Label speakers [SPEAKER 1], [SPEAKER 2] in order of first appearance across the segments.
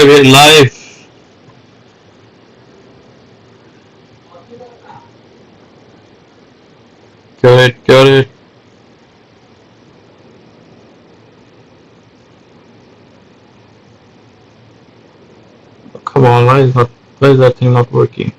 [SPEAKER 1] Alright, we're live. Got it. Come on, why is that thing not working?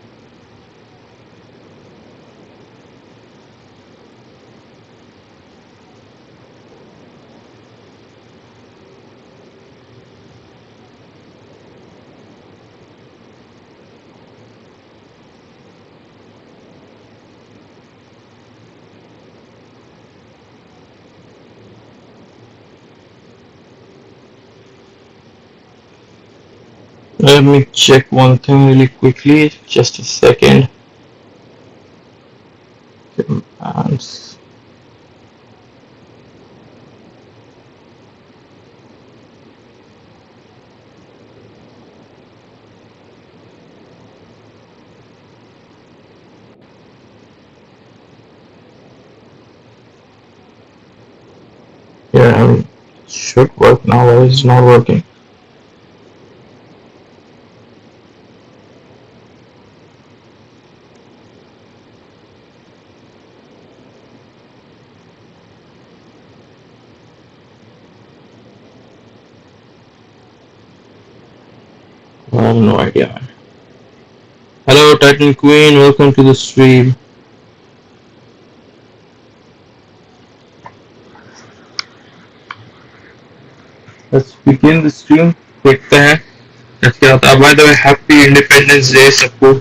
[SPEAKER 1] Let me check one thing really quickly. Just a second. Commands. Yeah, it should work now. Why is it not working? I have no idea. Hello, Titan Queen. Welcome to the stream. Let's begin the stream. देखते हैं क्या होता है. By the way, Happy Independence Day सबको.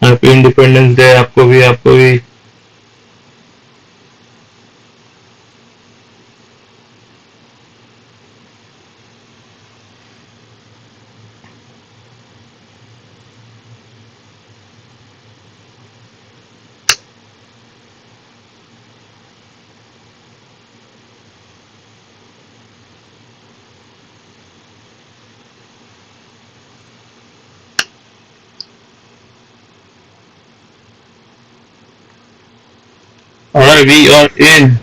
[SPEAKER 1] Happy Independence Day आपको भी. Alright, we are in.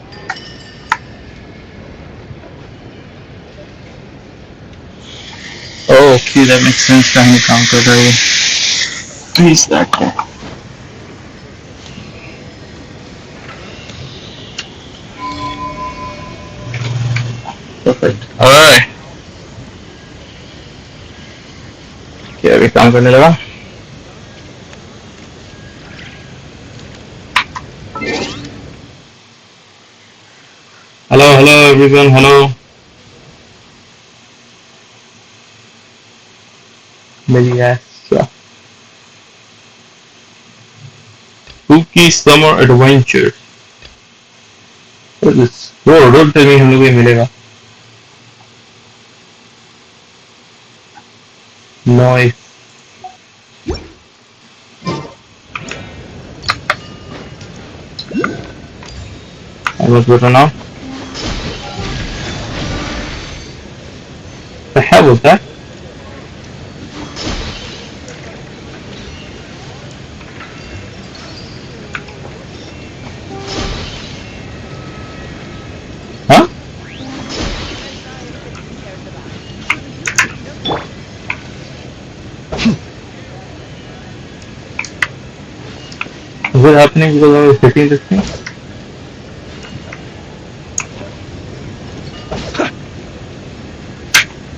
[SPEAKER 1] Oh, okay, that makes sense. कहीं काम कर रही है. Please that. Perfect. Alright. Okay, अभी काम करने लगा. Hello everyone. Hello. Yes. Spooky Summer Adventure. What is this? Bro, don't tell me हम लोग ये मिलेगा. Nice. I was better now. The hell was that? Huh? Is it happening because I was hitting this thing?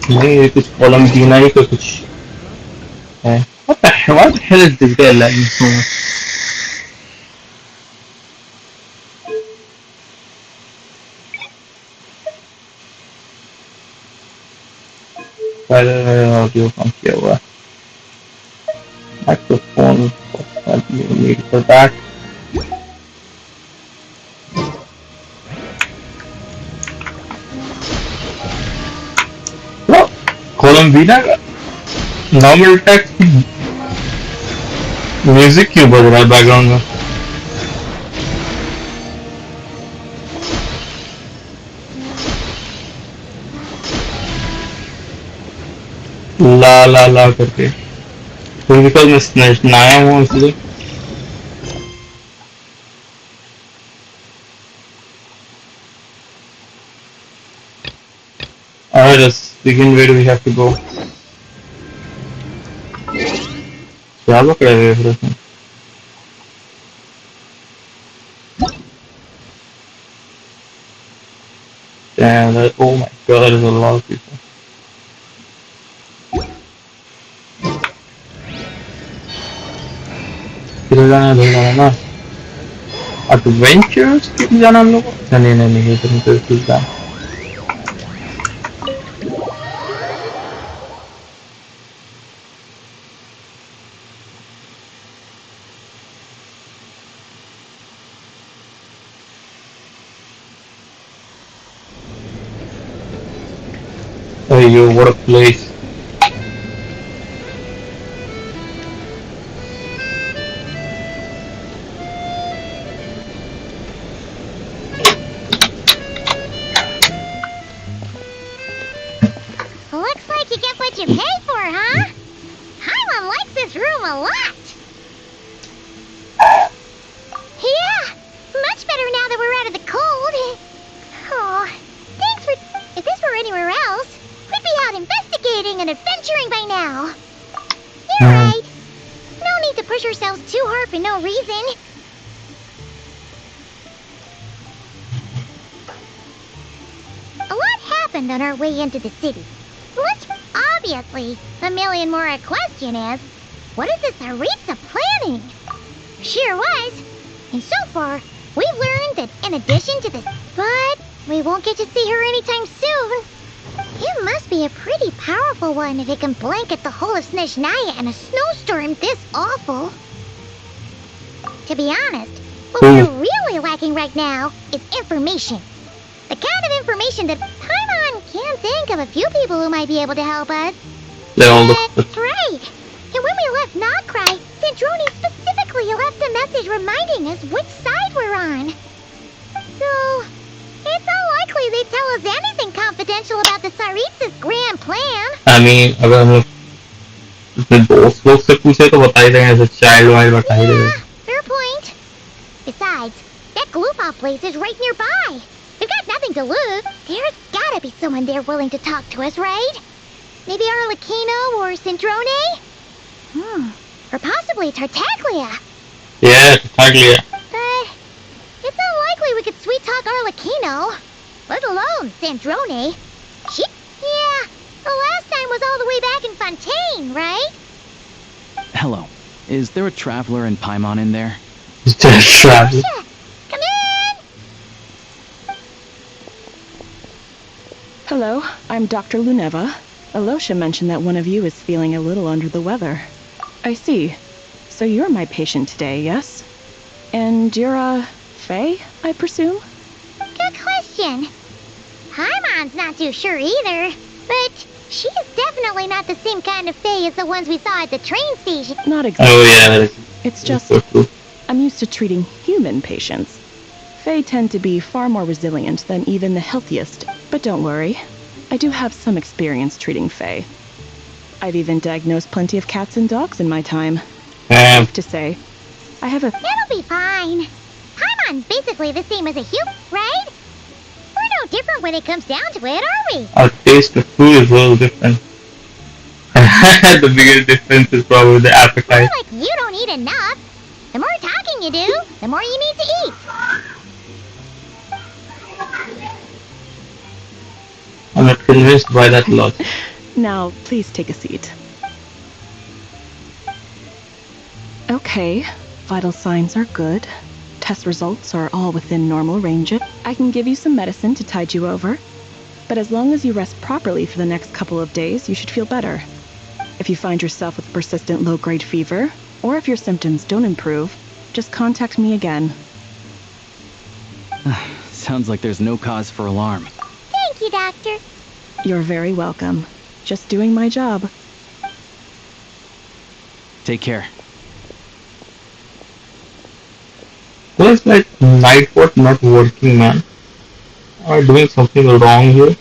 [SPEAKER 1] नहीं ये कुछ column जीना ही का कुछ है. What the hell is this guy lagging so much? पहले ऑडियो कम किया हुआ है. Microphone. What do you need for that? What? Columbina? Normal text music क्यों बज रहा है बैकग्राउंड में? ला ला ला करके, तो बिकॉज मैं स्नेशनाया हूँ इसलिए। Alright, let's begin. Where do we have to go? क्या पकड़ा है फिर उसने? Damn, that, oh my god, there's a lot of people. किधर जाना है, इधर जाना है ना? Adventures के लिए जाना हम लोग को? नहीं नहीं नहीं, इधर नहीं, तो ठीक है। Oh yo, what a place.
[SPEAKER 2] Looks like you get what you pay for, huh? Paimon likes this room a lot. Yeah, much better now that we're out of the cold. Oh, thanks for... If this were anywhere else, we'd be out investigating and adventuring by now. You're right. No need to push ourselves too hard for no reason. A lot happened on our way into the city. Obviously, the million more question is, what is this Aritza planning? Sure-wise, and so far, we've learned that in addition to this, but we won't get to see her anytime soon. It must be a pretty powerful one if it can blanket the whole of Snezhnaya in a snowstorm this awful. To be honest, what we're really lacking right now is information. The kind of information that Paimon can think of a few people who might be able to help us. That's right. And when we left Nocry, Snezhnaya specifically left a message reminding us which side we're on. So, it's unlikely they'd tell us anything confidential about the Tsaritsa's grand plan.
[SPEAKER 1] I mean, अगर हम लोग अपने दोस्त लोग से पूछे तो बता ही देंगे, ऐसे चाइल्ड वाइल्ड बता ही देंगे.
[SPEAKER 2] Fair point. Besides, that Gloopop place is right nearby. We've got nothing to lose. There's gotta be someone there willing to talk to us, right? Maybe Arlecchino or Snezhnaya? Or possibly Tartaglia.
[SPEAKER 1] Yeah, Tartaglia.
[SPEAKER 2] But it's unlikely we could sweet-talk Arlecchino. Let alone Snezhnaya. Yeah, the last time was all the way back in Fontaine, right?
[SPEAKER 3] Hello. Is there a traveler in Paimon in there?
[SPEAKER 1] Is there a traveler?
[SPEAKER 2] Come in!
[SPEAKER 4] Hello, I'm Dr. Luneva. Alosha mentioned that one of you is feeling a little under the weather. I see. So you're my patient today, yes? And you're, Faye, I presume?
[SPEAKER 2] Good question. Paimon's not too sure either, but she's definitely not the same kind of Fae as the ones we saw at the train station.
[SPEAKER 4] Not exactly.
[SPEAKER 1] Oh yeah.
[SPEAKER 4] It's just, I'm used to treating human patients. Fae tend to be far more resilient than even the healthiest, but don't worry. I do have some experience treating Fae. I've even diagnosed plenty of cats and dogs in my time. Safe to say, I have a...
[SPEAKER 2] It'll be fine. Paimon's basically the same as a human, right? We're no different when it comes down to it, are we?
[SPEAKER 1] Our taste of food is a little different. The biggest difference is probably the appetite.
[SPEAKER 2] More like you don't eat enough. The more talking you do, the more you need to eat.
[SPEAKER 1] I'm not convinced by that logic.
[SPEAKER 4] Now, please take a seat. Okay, vital signs are good. Test results are all within normal range. I can give you some medicine to tide you over. But as long as you rest properly for the next couple of days, you should feel better. If you find yourself with persistent low-grade fever, or if your symptoms don't improve, just contact me again.
[SPEAKER 3] Sounds like there's no cause for alarm.
[SPEAKER 2] Thank you, Doctor.
[SPEAKER 4] You're very welcome. Just doing my job.
[SPEAKER 3] Take care.
[SPEAKER 1] Why is my Nightbot not working, man? Am I doing something wrong here?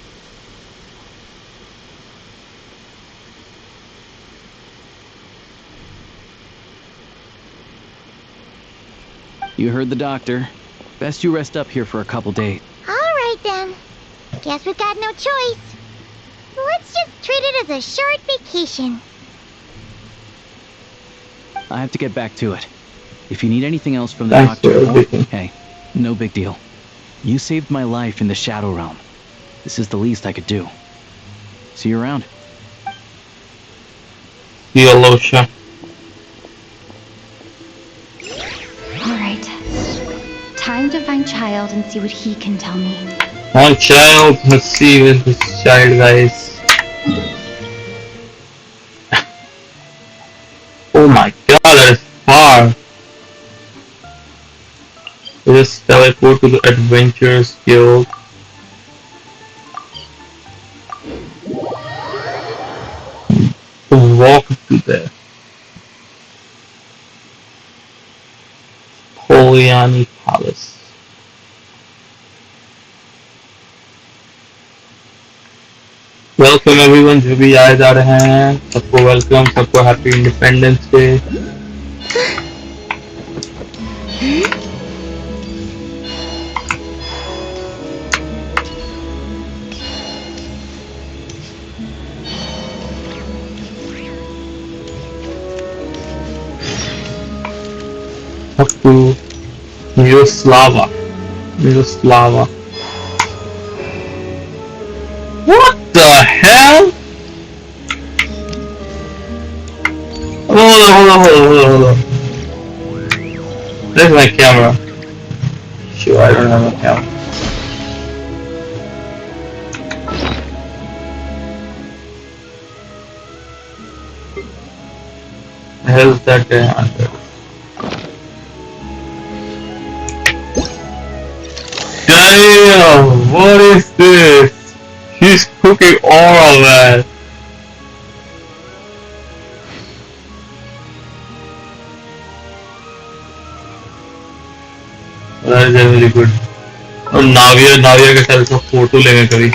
[SPEAKER 3] You heard the doctor. Best you rest up here for a couple days.
[SPEAKER 2] Alright then. Guess we've got no choice. Let's just treat it as a short vacation.
[SPEAKER 3] I have to get back to it. If you need anything else from the
[SPEAKER 1] Thanks for
[SPEAKER 3] doctor, or,
[SPEAKER 1] everything.
[SPEAKER 3] hey, no big deal. You saved my life in the Shadow Realm. This is the least I could do. See you around.
[SPEAKER 1] See you, Losha.
[SPEAKER 5] Alright. Time to find Child and see what he can tell me.
[SPEAKER 1] One child, let's see with this child, guys. Oh my god, that is far. Just teleport to the Adventurers Guild. Walk to there. Poliani Palace. Welcome everyone जो भी आए जा रहे हैं सबको welcome सबको happy independence day up to Miroslava. What the hell? Hold on. There's my camera. Sure, I don't have a camera. The hell is that guy under? Damn! What is this? He's cooking oral, man. That is really good. और नाविया के साथ इसका photo लेंगे कभी.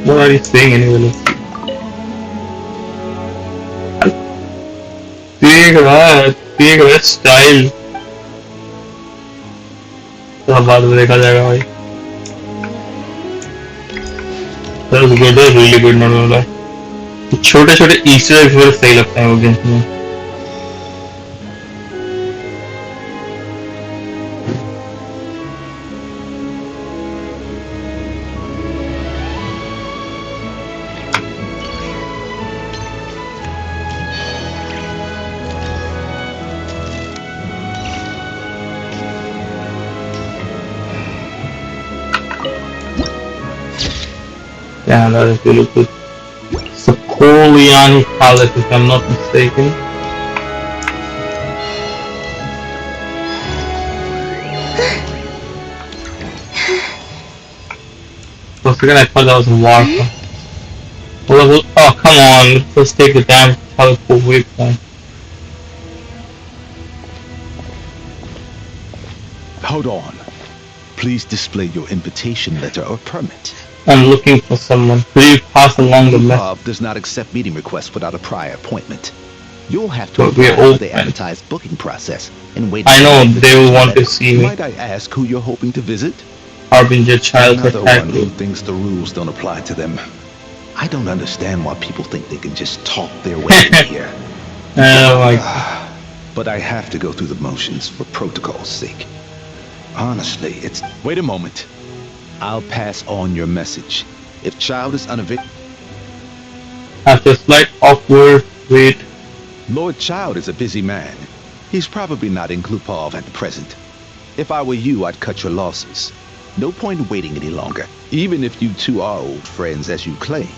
[SPEAKER 1] What are you saying anyway? देख रहा style. तो बाद में देखा जाएगा भाई. That was good, that was really good, not gonna lie. छोटे ईस्टर एग्स बड़े सही लगते हैं वो गेम्स में. Yeah, that is really good. Poliani Palace, if I'm not mistaken. For a second I thought that was a war. Oh, come on, let's take the damn teleport waypoint.
[SPEAKER 6] Hold on. Please display your invitation letter or permit.
[SPEAKER 1] I'm looking for someone. Could you pass along the message?
[SPEAKER 6] Love does not accept meeting requests without a prior appointment. You'll have to
[SPEAKER 1] But we're
[SPEAKER 6] apply for the
[SPEAKER 1] open.
[SPEAKER 6] advertised booking process and wait.
[SPEAKER 1] I know they will want to see me.
[SPEAKER 6] Might I ask who you're hoping to visit?
[SPEAKER 1] Harbinger Child
[SPEAKER 6] Another one who
[SPEAKER 1] Attack.
[SPEAKER 6] thinks the rules don't apply to them. I don't understand why people think they can just talk their way in here.
[SPEAKER 1] Oh my god.
[SPEAKER 6] But I have to go through the motions for protocol's sake. Honestly, it's... Wait a moment. I'll pass on your message. If Child is unavailable...
[SPEAKER 1] After a slight awkward wait.
[SPEAKER 6] Lord Child is a busy man. He's probably not in Klupov at the present. If I were you, I'd cut your losses. No point waiting any longer, even if you two are old friends as you claim.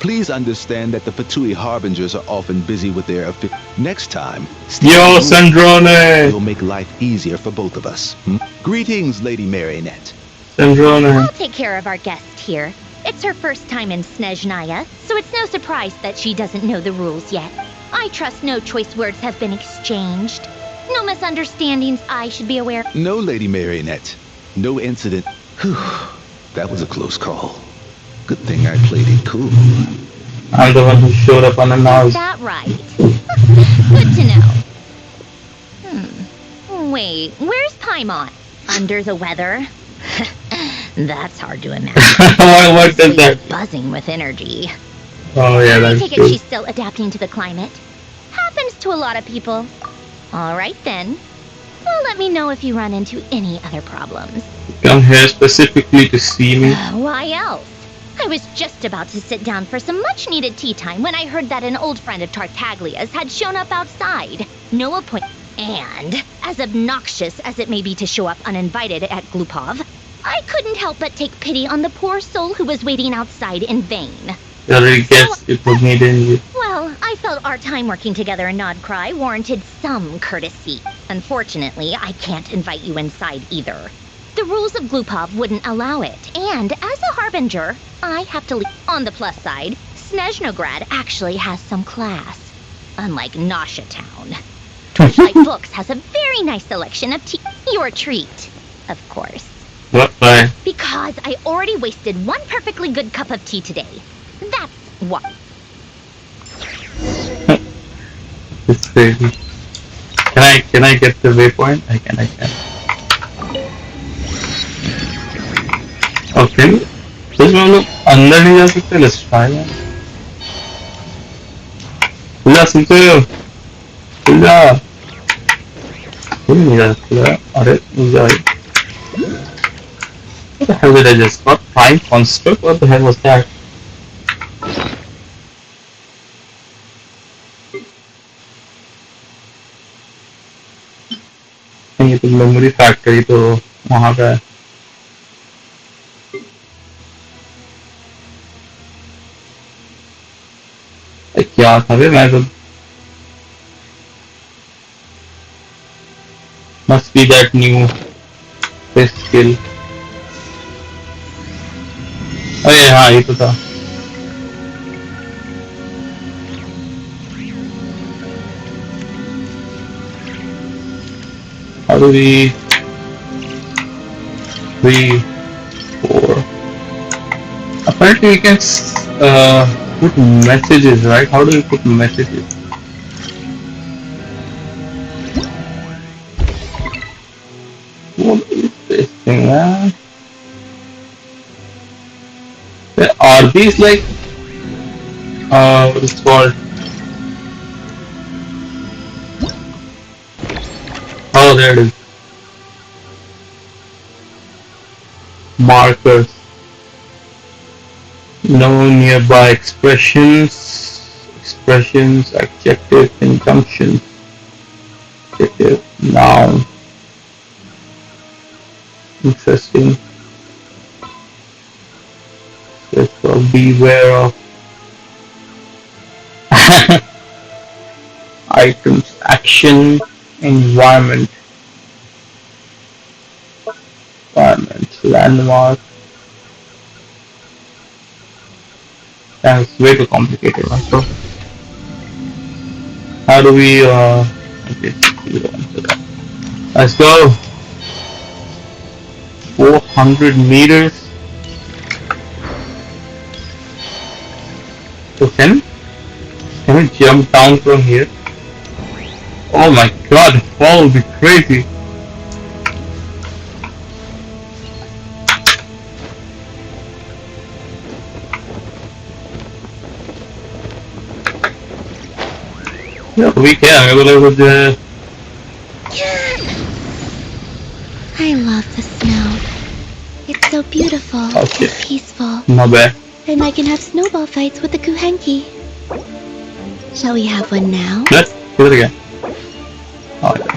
[SPEAKER 6] Please understand that the Fatui Harbingers are often busy with their... Next time...
[SPEAKER 1] Yo, Sandrone!
[SPEAKER 6] will make life easier for both of us. Greetings, Lady Marionette.
[SPEAKER 1] Sandrone.
[SPEAKER 7] I'll take care of our guest here. It's her first time in Snezhnaya, so it's no surprise that she doesn't know the rules yet. I trust no choice words have been exchanged. No misunderstandings I should be aware.
[SPEAKER 6] No, Lady Marionette. No incident. Whew. That was a close call. Good thing I played it cool.
[SPEAKER 1] I'm the one who showed up unannounced.
[SPEAKER 7] That right. Good to know. Wait, where's Paimon? Under the weather? That's hard to imagine.
[SPEAKER 1] What does that?
[SPEAKER 7] Buzzing with energy.
[SPEAKER 1] Oh yeah,
[SPEAKER 7] I
[SPEAKER 1] that's
[SPEAKER 7] take it
[SPEAKER 1] true.
[SPEAKER 7] she's still adapting to the climate. Happens to a lot of people. All right then. Well, let me know if you run into any other problems.
[SPEAKER 1] Come here specifically to see me.
[SPEAKER 7] Why else? I was just about to sit down for some much-needed tea time when I heard that an old friend of Tartaglia's had shown up outside. No appointment. And, as obnoxious as it may be to show up uninvited at Glupov, I couldn't help but take pity on the poor soul who was waiting outside in vain.
[SPEAKER 1] I already guessed it was me, didn't you?
[SPEAKER 7] Well, I felt our time working together in Nodcry warranted some courtesy. Unfortunately, I can't invite you inside either. The rules of Glupov wouldn't allow it, and as a harbinger, I have to leave. On the plus side, Snezhnograd actually has some class. Unlike Nasha Town. Torchlight Books has a very nice selection of tea. Your treat, of course.
[SPEAKER 1] What? Why?
[SPEAKER 7] Because I already wasted one perfectly good cup of tea today. That's what.
[SPEAKER 1] It's crazy. Can I get the waypoint? I can. Okay. This one look अंदर नहीं जा सकते. Let's try that. खुला सुनते हो? खुला. नहीं जा सकता. अरे जा. What the hell did I just got? Time construct? What the hell was that? ये तो मेमोरी फैक्ट्री तो वहाँ पे है. क्या था बे मैं तो must be that new skill. अरे हाँ ये तो था. How do we 3, 4? Apparently we can put messages, right? How do we put messages? What is this thing, man? Are these like what is it called? Oh, there it is. Markers. No nearby expressions, adjective, conjunction, adjective, noun. Interesting. So beware of items, action, environment, landmark. That's way too complicated. So how do we okay, let's go. 400 meters. So can we jump down from here? Oh my god, the fall will be crazy. Yeah, we can. We'll over there.
[SPEAKER 2] I love the snow. It's so beautiful and peaceful.
[SPEAKER 1] Not bad.
[SPEAKER 2] And I can have snowball fights with the Kuhenki. Shall we have one now?
[SPEAKER 1] Let's do it again. Oh, yeah.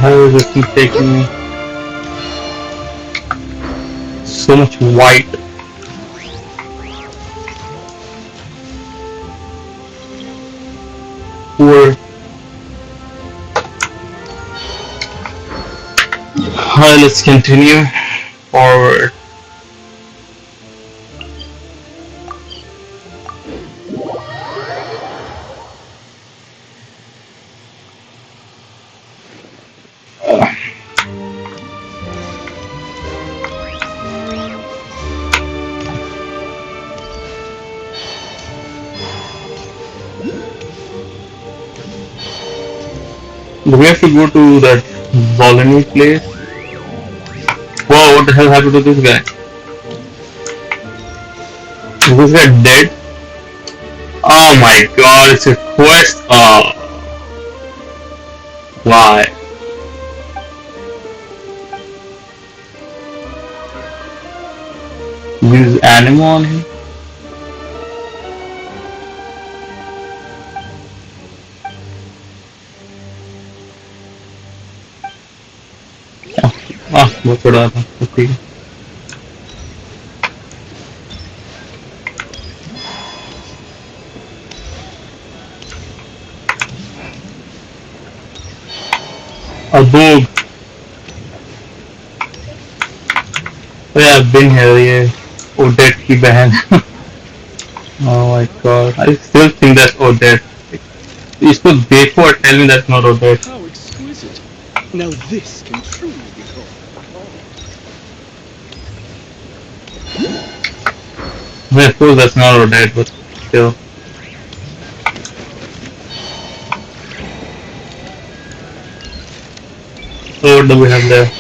[SPEAKER 1] How does this keep taking me? So much white. poor. Alright, let's continue forward. Do we have to go to that Volany place? Whoa, what the hell happened to this guy? Is this guy dead? Oh my god, it's a quest. Oh. Why? Use animo on him? वो छोड़ा था ठीक है Abog. Yeah, I've been here, ये Odette की बहन. Oh my god, I still think that's Odette. इसको देखो और tell me that's not Odette.
[SPEAKER 8] How exquisite. Now this can truly be called.
[SPEAKER 1] I suppose that's not Odette, but still. So what do we have there?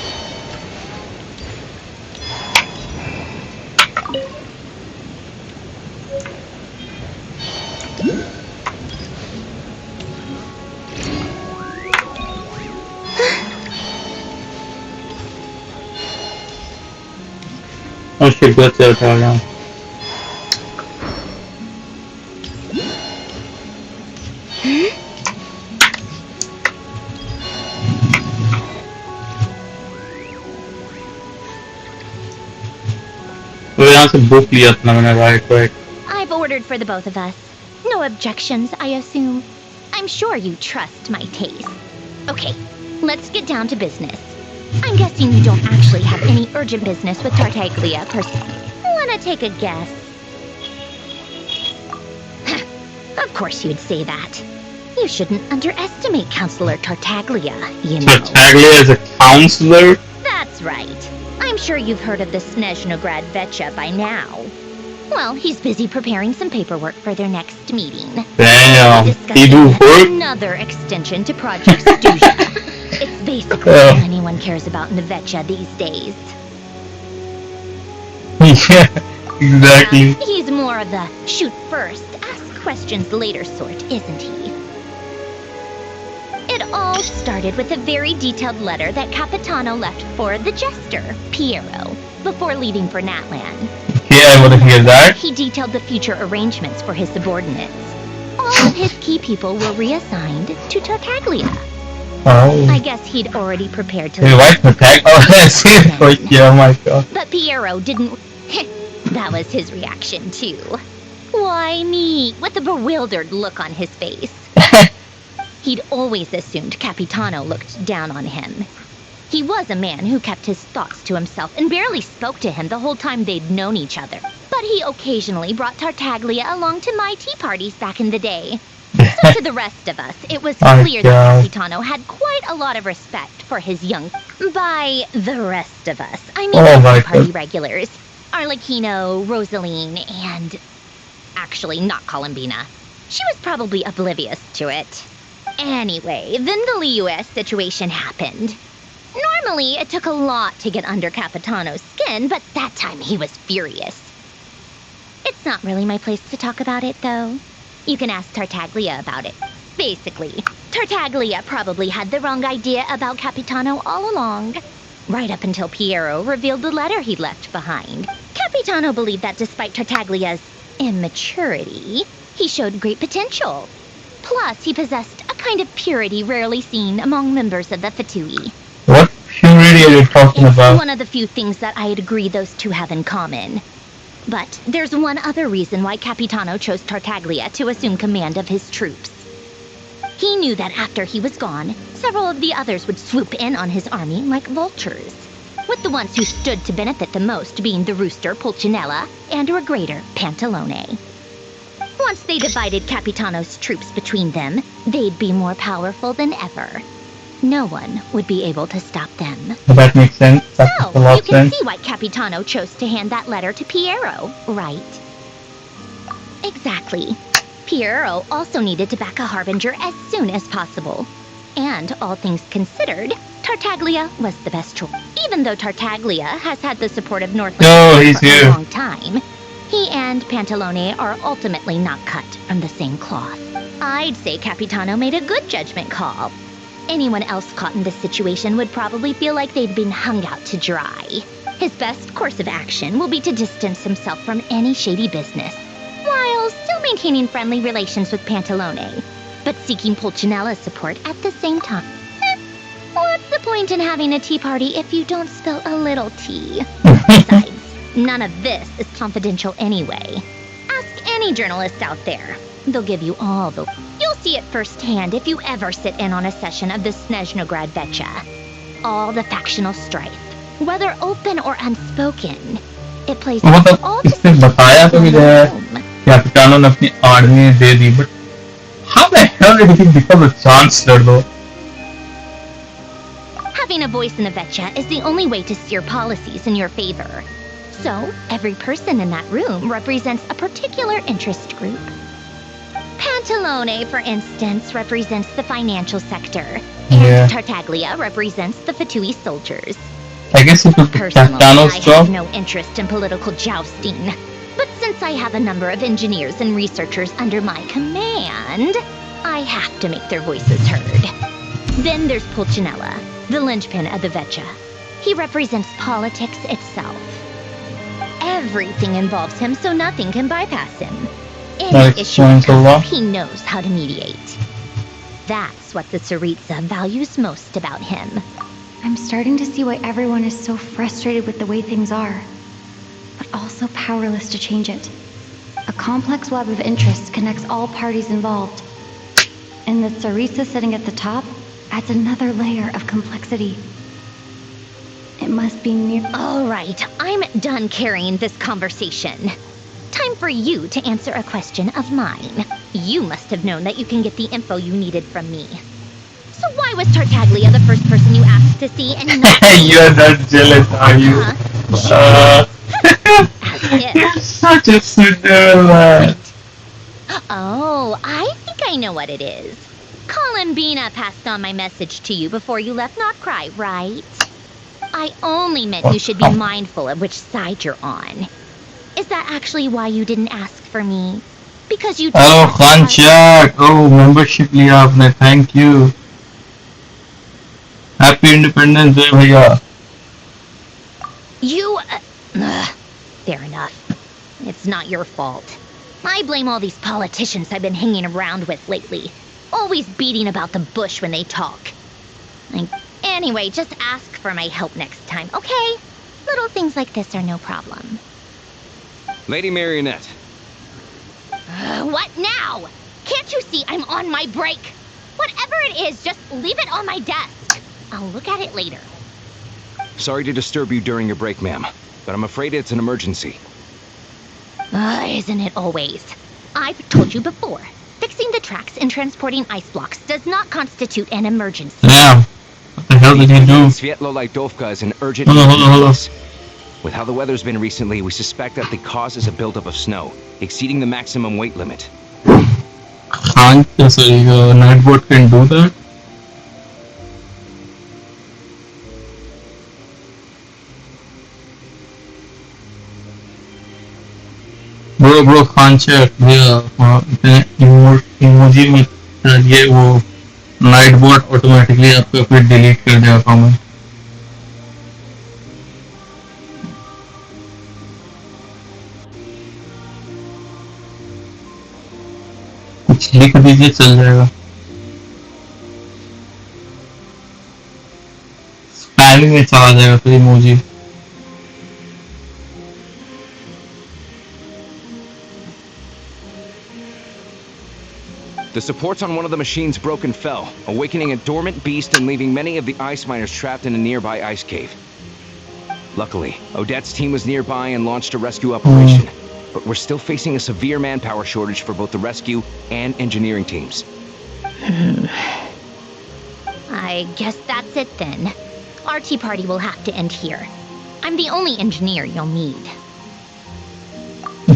[SPEAKER 1] Oh shit, that's the other now. यहाँ से book लिया था मैंने right.
[SPEAKER 7] I've ordered for the both of us. No objections, I assume. I'm sure you trust my taste. Okay, let's get down to business. I'm guessing you don't actually have any urgent business with Tartaglia per se. Wanna take a guess? Of course you'd say that. You shouldn't underestimate Counselor Tartaglia, you know.
[SPEAKER 1] Tartaglia is a counselor?
[SPEAKER 7] That's right. I'm sure you've heard of the Snezhnaya Vetcha by now. Well, he's busy preparing some paperwork for their next meeting.
[SPEAKER 1] Damn, he do work?
[SPEAKER 7] Another extension to Project Snezhnaya. It's basically all anyone cares about in the Vetcha these days.
[SPEAKER 1] Yeah, exactly.
[SPEAKER 7] He's more of the shoot first, ask questions later sort, isn't he? It all started with a very detailed letter that Capitano left for the jester, Piero, before leaving for Natlan.
[SPEAKER 1] Yeah, I want to hear that.
[SPEAKER 7] He detailed the future arrangements for his subordinates. All of his key people were reassigned to Tartaglia.
[SPEAKER 1] Oh.
[SPEAKER 7] I guess he'd already prepared to...
[SPEAKER 1] Hey, why Tartaglia? Oh, I see it. Like, yeah, oh my god.
[SPEAKER 7] But Piero didn't... That was his reaction, too. Why me? With a bewildered look on his face. He'd always assumed Capitano looked down on him. He was a man who kept his thoughts to himself and barely spoke to him the whole time they'd known each other. But he occasionally brought Tartaglia along to my tea parties back in the day. So to the rest of us, it was clear that Capitano had quite a lot of respect for his young... By the rest of us, I mean the party regulars. Arlecchino, Rosaline, and... Actually, not Columbina. She was probably oblivious to it. Anyway, then the Liu-S situation happened. Normally, it took a lot to get under Capitano's skin, but that time he was furious. It's not really my place to talk about it, though. You can ask Tartaglia about it. Basically, Tartaglia probably had the wrong idea about Capitano all along. Right up until Piero revealed the letter he'd left behind. Capitano believed that despite Tartaglia's immaturity, he showed great potential. Plus, he possessed a kind of purity rarely seen among members of the Fatui.
[SPEAKER 1] What purity are you talking about?
[SPEAKER 7] It's one of the few things that I'd agree those two have in common. But there's one other reason why Capitano chose Tartaglia to assume command of his troops. He knew that after he was gone, several of the others would swoop in on his army like vultures, with the ones who stood to benefit the most being the rooster Pulcinella and her greater Pantalone. Once they divided Capitano's troops between them, they'd be more powerful than ever. No one would be able to stop them.
[SPEAKER 1] That makes sense. That makes a
[SPEAKER 7] So,
[SPEAKER 1] lot
[SPEAKER 7] you
[SPEAKER 1] of
[SPEAKER 7] can
[SPEAKER 1] sense.
[SPEAKER 7] see why Capitano chose to hand that letter to Piero, right? Exactly. Piero also needed to back a harbinger as soon as possible. And all things considered, Tartaglia was the best choice. Even though Tartaglia has had the support of Northland
[SPEAKER 1] Oh, he's
[SPEAKER 7] for a
[SPEAKER 1] here.
[SPEAKER 7] long time, he and Pantalone are ultimately not cut from the same cloth. I'd say Capitano made a good judgment call. Anyone else caught in this situation would probably feel like they'd been hung out to dry. His best course of action will be to distance himself from any shady business, while still maintaining friendly relations with Pantalone, but seeking Pulcinella's support at the same time. What's the point in having a tea party if you don't spill a little tea? Besides, none of this is confidential anyway. Ask any journalist out there. They'll give you all the... You'll see it firsthand if you ever sit in on a session of the Snezhnaya Vecha. All the factional strife, whether open or unspoken. It plays
[SPEAKER 1] मतलब
[SPEAKER 7] all the
[SPEAKER 1] इसने बताया तो
[SPEAKER 7] in
[SPEAKER 1] भी
[SPEAKER 7] the
[SPEAKER 1] है
[SPEAKER 7] room.
[SPEAKER 1] कैपिटानो ने अपनी army they the, but how the hell did he become a chancellor though?
[SPEAKER 7] Having a voice in the Vecha is the only way to steer policies in your favor. So, every person in that room represents a particular interest group. Pantalone, for instance, represents the financial sector, and
[SPEAKER 1] Yeah.
[SPEAKER 7] Tartaglia represents the Fatui soldiers.
[SPEAKER 1] I guess it was
[SPEAKER 7] Personally,
[SPEAKER 1] Capitano's
[SPEAKER 7] I
[SPEAKER 1] job.
[SPEAKER 7] have no interest in political jousting, but since I have a number of engineers and researchers under my command, I have to make their voices heard. Then there's Pulcinella, the linchpin of the Vecha. He represents politics itself. Everything involves him, so nothing can bypass him.
[SPEAKER 1] That
[SPEAKER 7] Any issue
[SPEAKER 1] explains a
[SPEAKER 7] comes
[SPEAKER 1] lot.
[SPEAKER 7] up, he knows how to mediate. That's what the Tsaritsa values most about him.
[SPEAKER 5] I'm starting to see why everyone is so frustrated with the way things are, but also powerless to change it. A complex web of interests connects all parties involved, and the Tsaritsa sitting at the top adds another layer of complexity. It must be near.
[SPEAKER 7] All right, I'm done carrying this conversation. Time for you to answer a question of mine. You must have known that you can get the info you needed from me. So why was Tartaglia the first person you asked to see and not me?
[SPEAKER 1] You're not jealous, are you?
[SPEAKER 7] As if.
[SPEAKER 1] You're such a Cinderella.
[SPEAKER 7] Oh, I think I know what it is. Columbina passed on my message to you before you left Not Cry, right? I only meant you should be mindful of which side you're on. Is that actually why you didn't ask for me? Because you...
[SPEAKER 1] Hello, Khan Chat. Oh, membership लिया आपने. Thank you. Happy Independence Day, भैया.
[SPEAKER 7] You... fair enough. It's not your fault. I blame all these politicians I've been hanging around with lately. Always beating about the bush when they talk. Anyway, just ask for my help next time, okay? Little things like this are no problem.
[SPEAKER 9] Lady Marionette.
[SPEAKER 7] What now? Can't you see I'm on my break? Whatever it is, just leave it on my desk. I'll look at it later.
[SPEAKER 9] Sorry to disturb you during your break, ma'am, but I'm afraid it's an emergency.
[SPEAKER 7] Isn't it always? I've told you before. Fixing the tracks and transporting ice blocks does not constitute an emergency.
[SPEAKER 1] Yeah. What the hell did he do?
[SPEAKER 9] Svietlo Lightovka is an urgent...
[SPEAKER 1] Hold on.
[SPEAKER 9] With how the weather's been recently, we suspect that the cause is a buildup of snow, exceeding the maximum weight limit.
[SPEAKER 1] Can't Nightbot can do that? Bro, Khan Chat, भैया emoji में ये वो Nightbot automatically आपका फिर delete कर देगा comment. कुछ लिख दीजिए चल जाएगा. स्पैमिंग में चला जाएगा फिर emoji.
[SPEAKER 9] The supports on one of the machines broke and fell, awakening a dormant beast and leaving many of the ice miners trapped in a nearby ice cave. Luckily, Odette's team was nearby and launched a rescue operation, but we're still facing a severe manpower shortage for both the rescue and engineering teams.
[SPEAKER 7] I guess that's it then. Our tea party will have to end here. I'm the only engineer you'll need.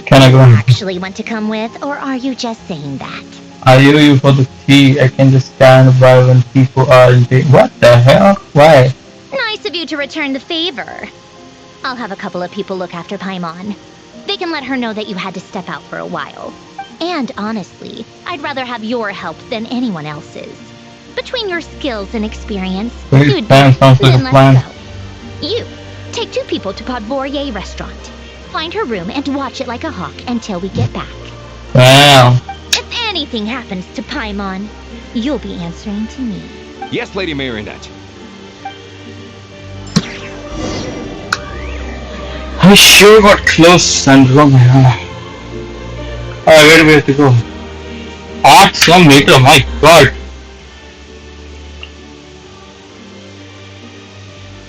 [SPEAKER 1] Can I go?
[SPEAKER 7] Actually want to come with, or are you just saying that?
[SPEAKER 1] I owe you for the tea. I can just stand by when people are in pain. What the hell? Why?
[SPEAKER 7] Nice of you to return the favor. I'll have a couple of people look after Paimon. They can let her know that you had to step out for a while. And honestly, I'd rather have your help than anyone else's. Between your skills and experience, you'd be
[SPEAKER 1] Sounds like a plan.
[SPEAKER 7] let's go. You, take 2 people to Podvorier restaurant. Find her room and watch it like a hawk until we get back.
[SPEAKER 1] Wow.
[SPEAKER 7] If anything happens to Paimon, you'll be answering to me.
[SPEAKER 9] Yes, Lady Marionette.
[SPEAKER 1] I sure got close, Sandra. Alright, where do we have to go? 800 meter, my god.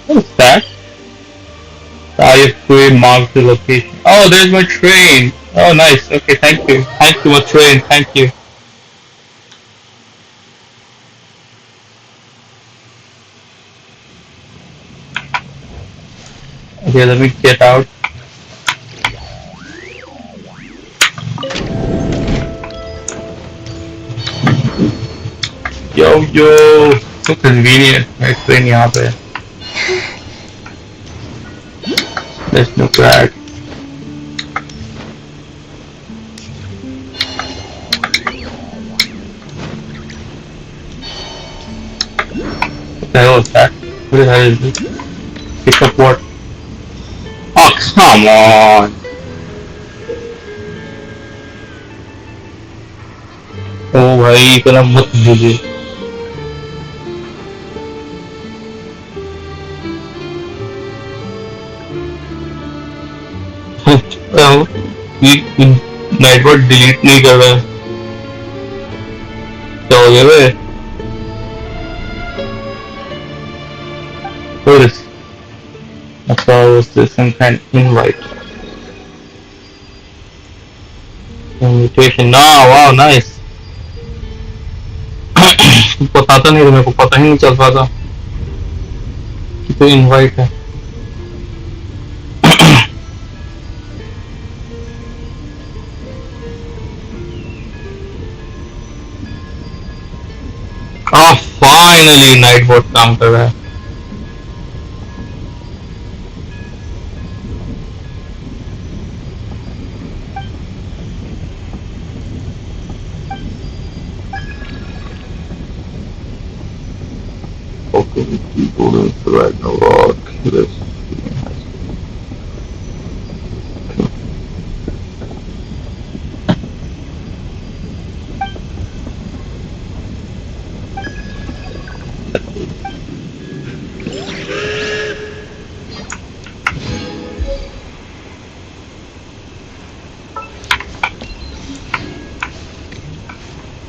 [SPEAKER 1] What is that? I have mark the location. Oh, there's my train. Oh, nice. Okay, thank you. Thank you, my train. Thank you. Okay, let me get out. Yo, so convenient. My train यहाँ पे. There's no crack. What the hell is that? What the hell is this? Pick up what? Oh, come on! Oh भाई इतना मत दीजिए. ये network delete नहीं कर रहा है. क्या हो गया बे? What is? I thought it was this some kind of invite. Invitation. No, wow, nice. पता था नहीं, मेरे को पता ही नहीं चल रहा था कि कोई इनवाइट है. Oh, finally नाइट बोट काम कर रहा है. Okay, people in the right no rock. This.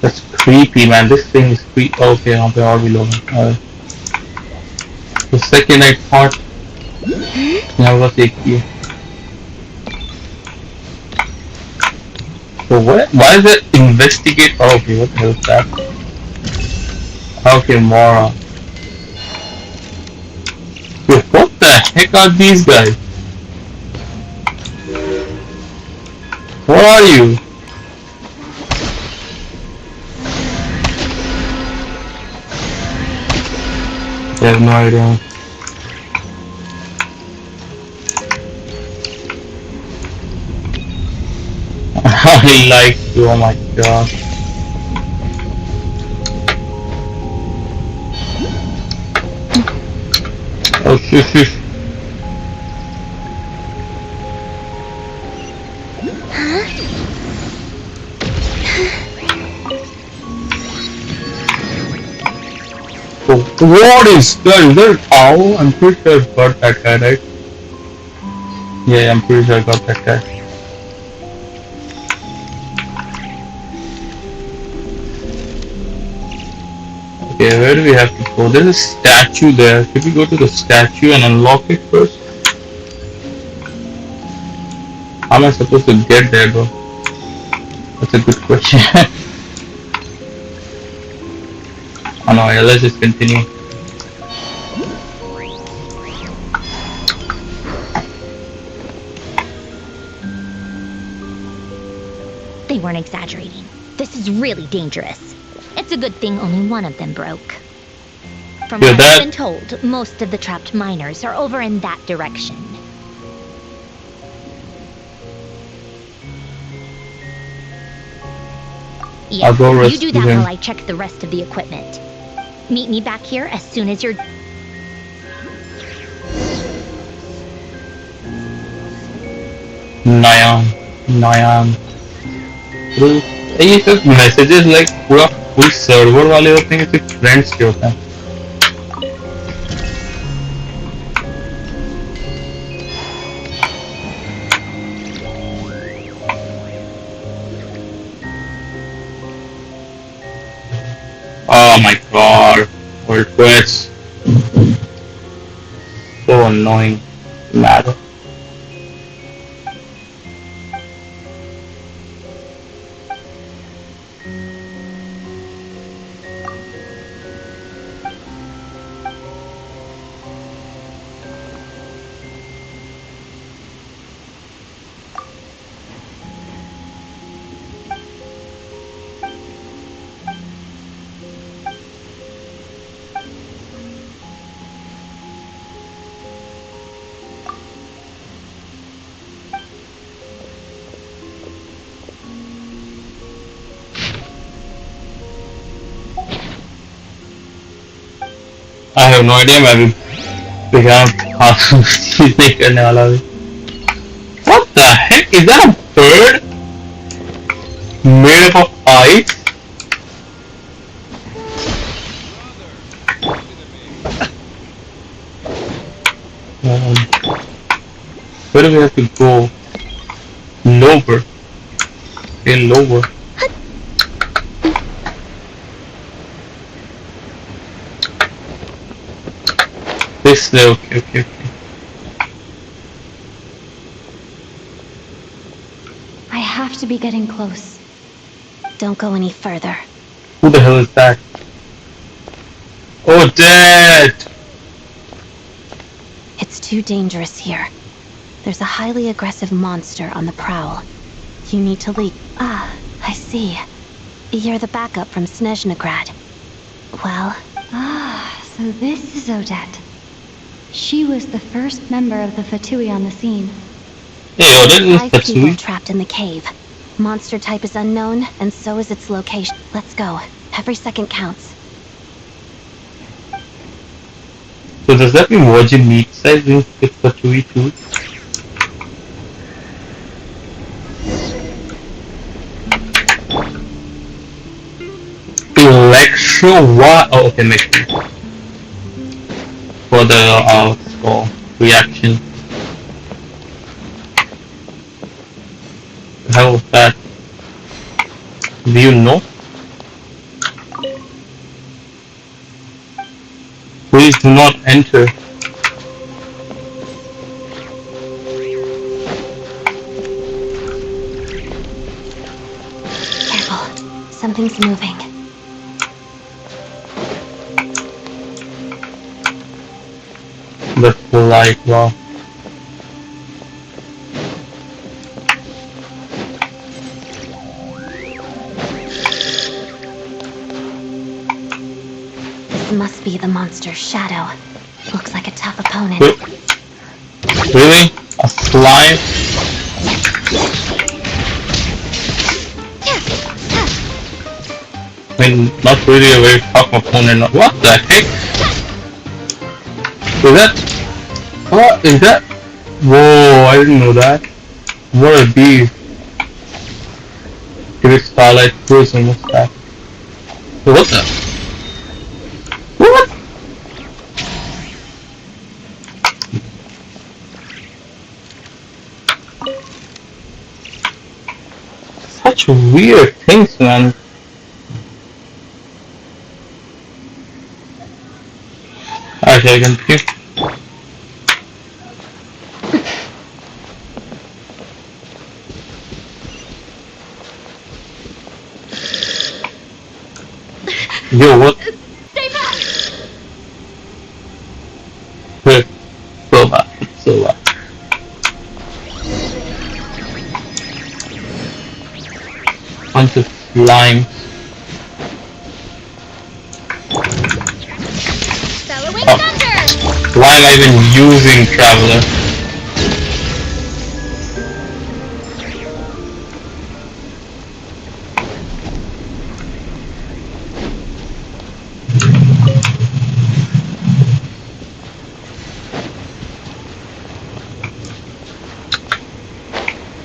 [SPEAKER 1] That's creepy, man. This thing is creepy. Okay, यहाँ पे और भी लोग हैं. The second I thought यहाँ बस एक ही है. So what? Why is it investigate? Oh, okay, what the hell is that? Okay, Mora. Yo, what the heck are these guys? What are you? I have no idea. I like you, oh my god. Oh, shush. What is that? Is that an owl? I'm pretty sure I got that guy, right? Yeah, I'm pretty sure I got that guy. Okay, where do we have to go? There's a statue there. Should we go to the statue and unlock it first? How am I supposed to get there, bro? That's a good question. Oh no, yeah, let's just continue.
[SPEAKER 7] They weren't exaggerating. This is really dangerous. It's a good thing only one of them broke. From
[SPEAKER 1] Yeah,
[SPEAKER 7] what
[SPEAKER 1] that-
[SPEAKER 7] I've been told, most of the trapped miners are over in that direction. Yeah,
[SPEAKER 1] I'll go
[SPEAKER 7] you
[SPEAKER 1] rescue
[SPEAKER 7] do that
[SPEAKER 1] him.
[SPEAKER 7] while I check the rest of the equipment. Meet me back here as soon as you're...
[SPEAKER 1] Nyan. तो ये सब messages like पूरा कोई server वाले होते हैं कि सिर्फ फ्रेंड्स के होते हैं. Oh my god, world quest. So annoying. Mad. I have no idea. मैं भी बिना हाथ चीज नहीं करने वाला भी. What the heck is that? A bird made up of ice? Where do we have to go? Lower. Okay, lower. This way, okay.
[SPEAKER 5] I have to be getting close. Don't go any further.
[SPEAKER 1] Who the hell is that? Oh, Dad!
[SPEAKER 5] It's too dangerous here. There's a highly aggressive monster on the prowl. You need to leave. Ah, I see. You're the backup from Snezhnaya. Well... Ah, so this is Odette. She was the first member of the Fatui on the scene.
[SPEAKER 1] Hey, oh, that is
[SPEAKER 5] 5 people
[SPEAKER 1] Tatsui.
[SPEAKER 5] trapped in the cave. Monster type is unknown, and so is its location. Let's go. Every second counts.
[SPEAKER 1] So does that mean virgin meat size is Tatsui too? Electro what? Oh, okay, makes sense. For the what's it called? Reaction. The hell was that? Do you know? Please do not enter.
[SPEAKER 5] Careful. Something's moving.
[SPEAKER 1] That's like wow.
[SPEAKER 5] This must be the monster's shadow. Looks like a tough opponent.
[SPEAKER 1] Really? A slime? I mean, not really a very tough opponent. What the heck? Is that? What is that? Whoa! I didn't know that. What a beast! Give it starlight prison. What's that? What the? What? Such weird things, man. shall I continue? Yo, what?
[SPEAKER 2] Stay back!
[SPEAKER 1] Wait, so bad, so bad. Bunch of slime.
[SPEAKER 2] Bellowing
[SPEAKER 1] Oh,
[SPEAKER 2] thunder!
[SPEAKER 1] why am I even using Traveler?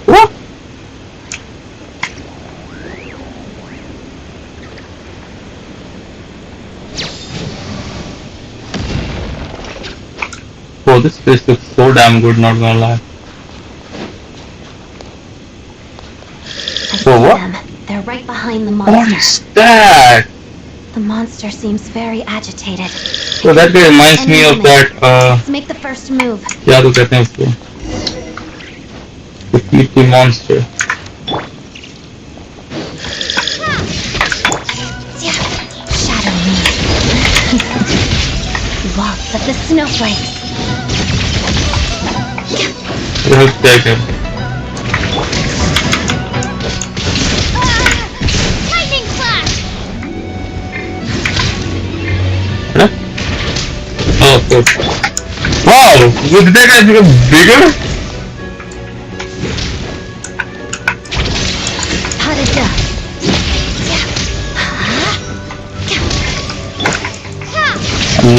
[SPEAKER 1] What? Oh, this place looks so damn good, not gonna lie.
[SPEAKER 5] I
[SPEAKER 1] Oh,
[SPEAKER 5] see
[SPEAKER 1] what?
[SPEAKER 5] them. They're right behind the
[SPEAKER 1] What
[SPEAKER 5] monster.
[SPEAKER 1] is that?
[SPEAKER 5] The monster seems very agitated.
[SPEAKER 1] So that guy reminds me of that,
[SPEAKER 5] Let's make the first move.
[SPEAKER 1] क्या तो कहते हैं उसको? Defeat the monster.
[SPEAKER 5] Shadow me. Lots of the snowflakes.
[SPEAKER 1] Let's take him.
[SPEAKER 2] Lightning flash!
[SPEAKER 1] Huh? Oh, good. Wow! Did that guy become bigger?
[SPEAKER 5] Hadada.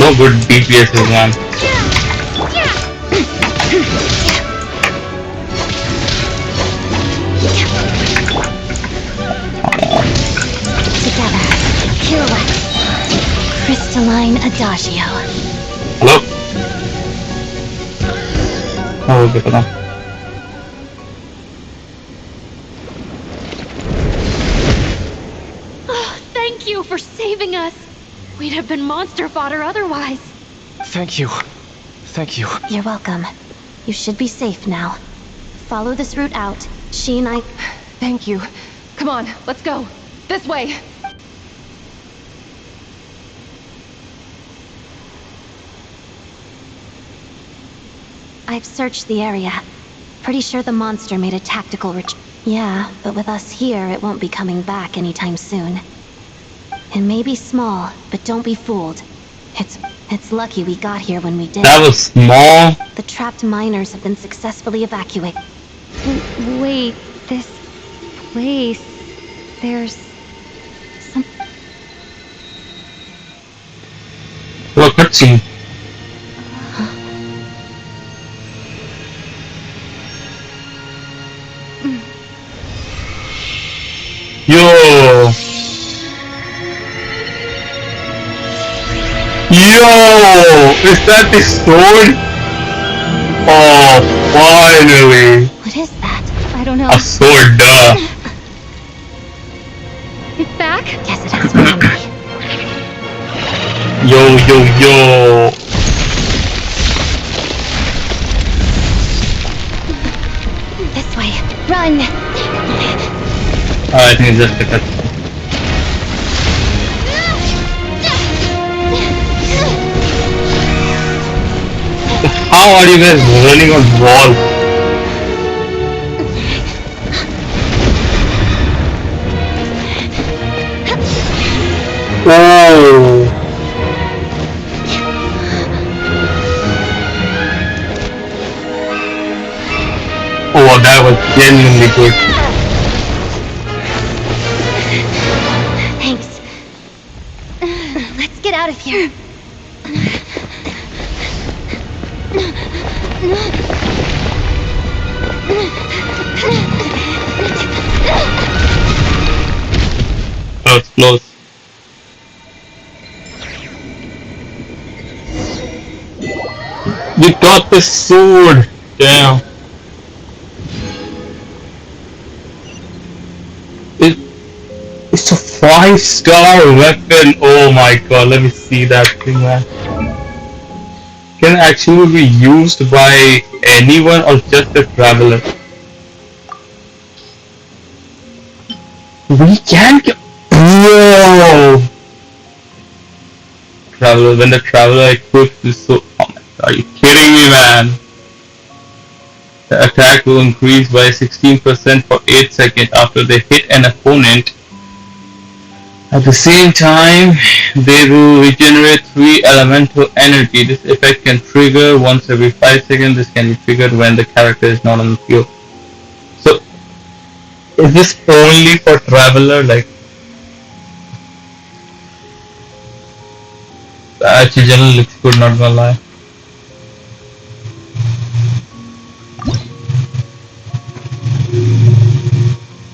[SPEAKER 1] No good DPSs, man.
[SPEAKER 5] Together. Pirouette. Crystalline adagio.
[SPEAKER 1] Hello? Oh, okay, pardon.
[SPEAKER 10] Oh, thank you for saving us. We'd have been monster fodder otherwise.
[SPEAKER 3] Thank you. Thank you.
[SPEAKER 5] You're welcome. You should be safe now. Follow this route out. She and I...
[SPEAKER 10] Thank you. Come on, let's go. This way.
[SPEAKER 5] I've searched the area. Pretty sure the monster made a tactical retreat. Yeah, but with us here, it won't be coming back anytime soon. It may be small, but don't be fooled. It's lucky we got here when we did.
[SPEAKER 1] That was small.
[SPEAKER 5] The trapped miners have been successfully evacuated.
[SPEAKER 10] Wait, this place... There's... some...
[SPEAKER 1] What cutscene? Yo! Yo! Is that the sword? Oh, finally!
[SPEAKER 5] What is that?
[SPEAKER 10] I don't know.
[SPEAKER 1] A sword, duh!
[SPEAKER 10] It's back?
[SPEAKER 5] Guess it has memory.
[SPEAKER 1] Yo, yo, yo!
[SPEAKER 5] This way. Run!
[SPEAKER 1] I think it's just a cutscene. How are you guys running on walls? Oh! Oh, that was genuinely good.
[SPEAKER 5] Thanks. Let's get out of here.
[SPEAKER 1] That was close. You got the sword! Damn. It's a 5-star weapon! Oh my god, let me see that thing, man. can actually be used by anyone or just a traveler. We can. Whoa! Traveler, when the traveler equips this, so. Oh my god, are you kidding me, man? The attack will increase by 16% for 8 seconds after they hit an opponent. At the same time, they will regenerate 3 elemental energy. This effect can trigger once every 5 seconds. This can be triggered when the character is not on the field. So, is this only for Traveler? Like, actually, generally looks good, not gonna lie.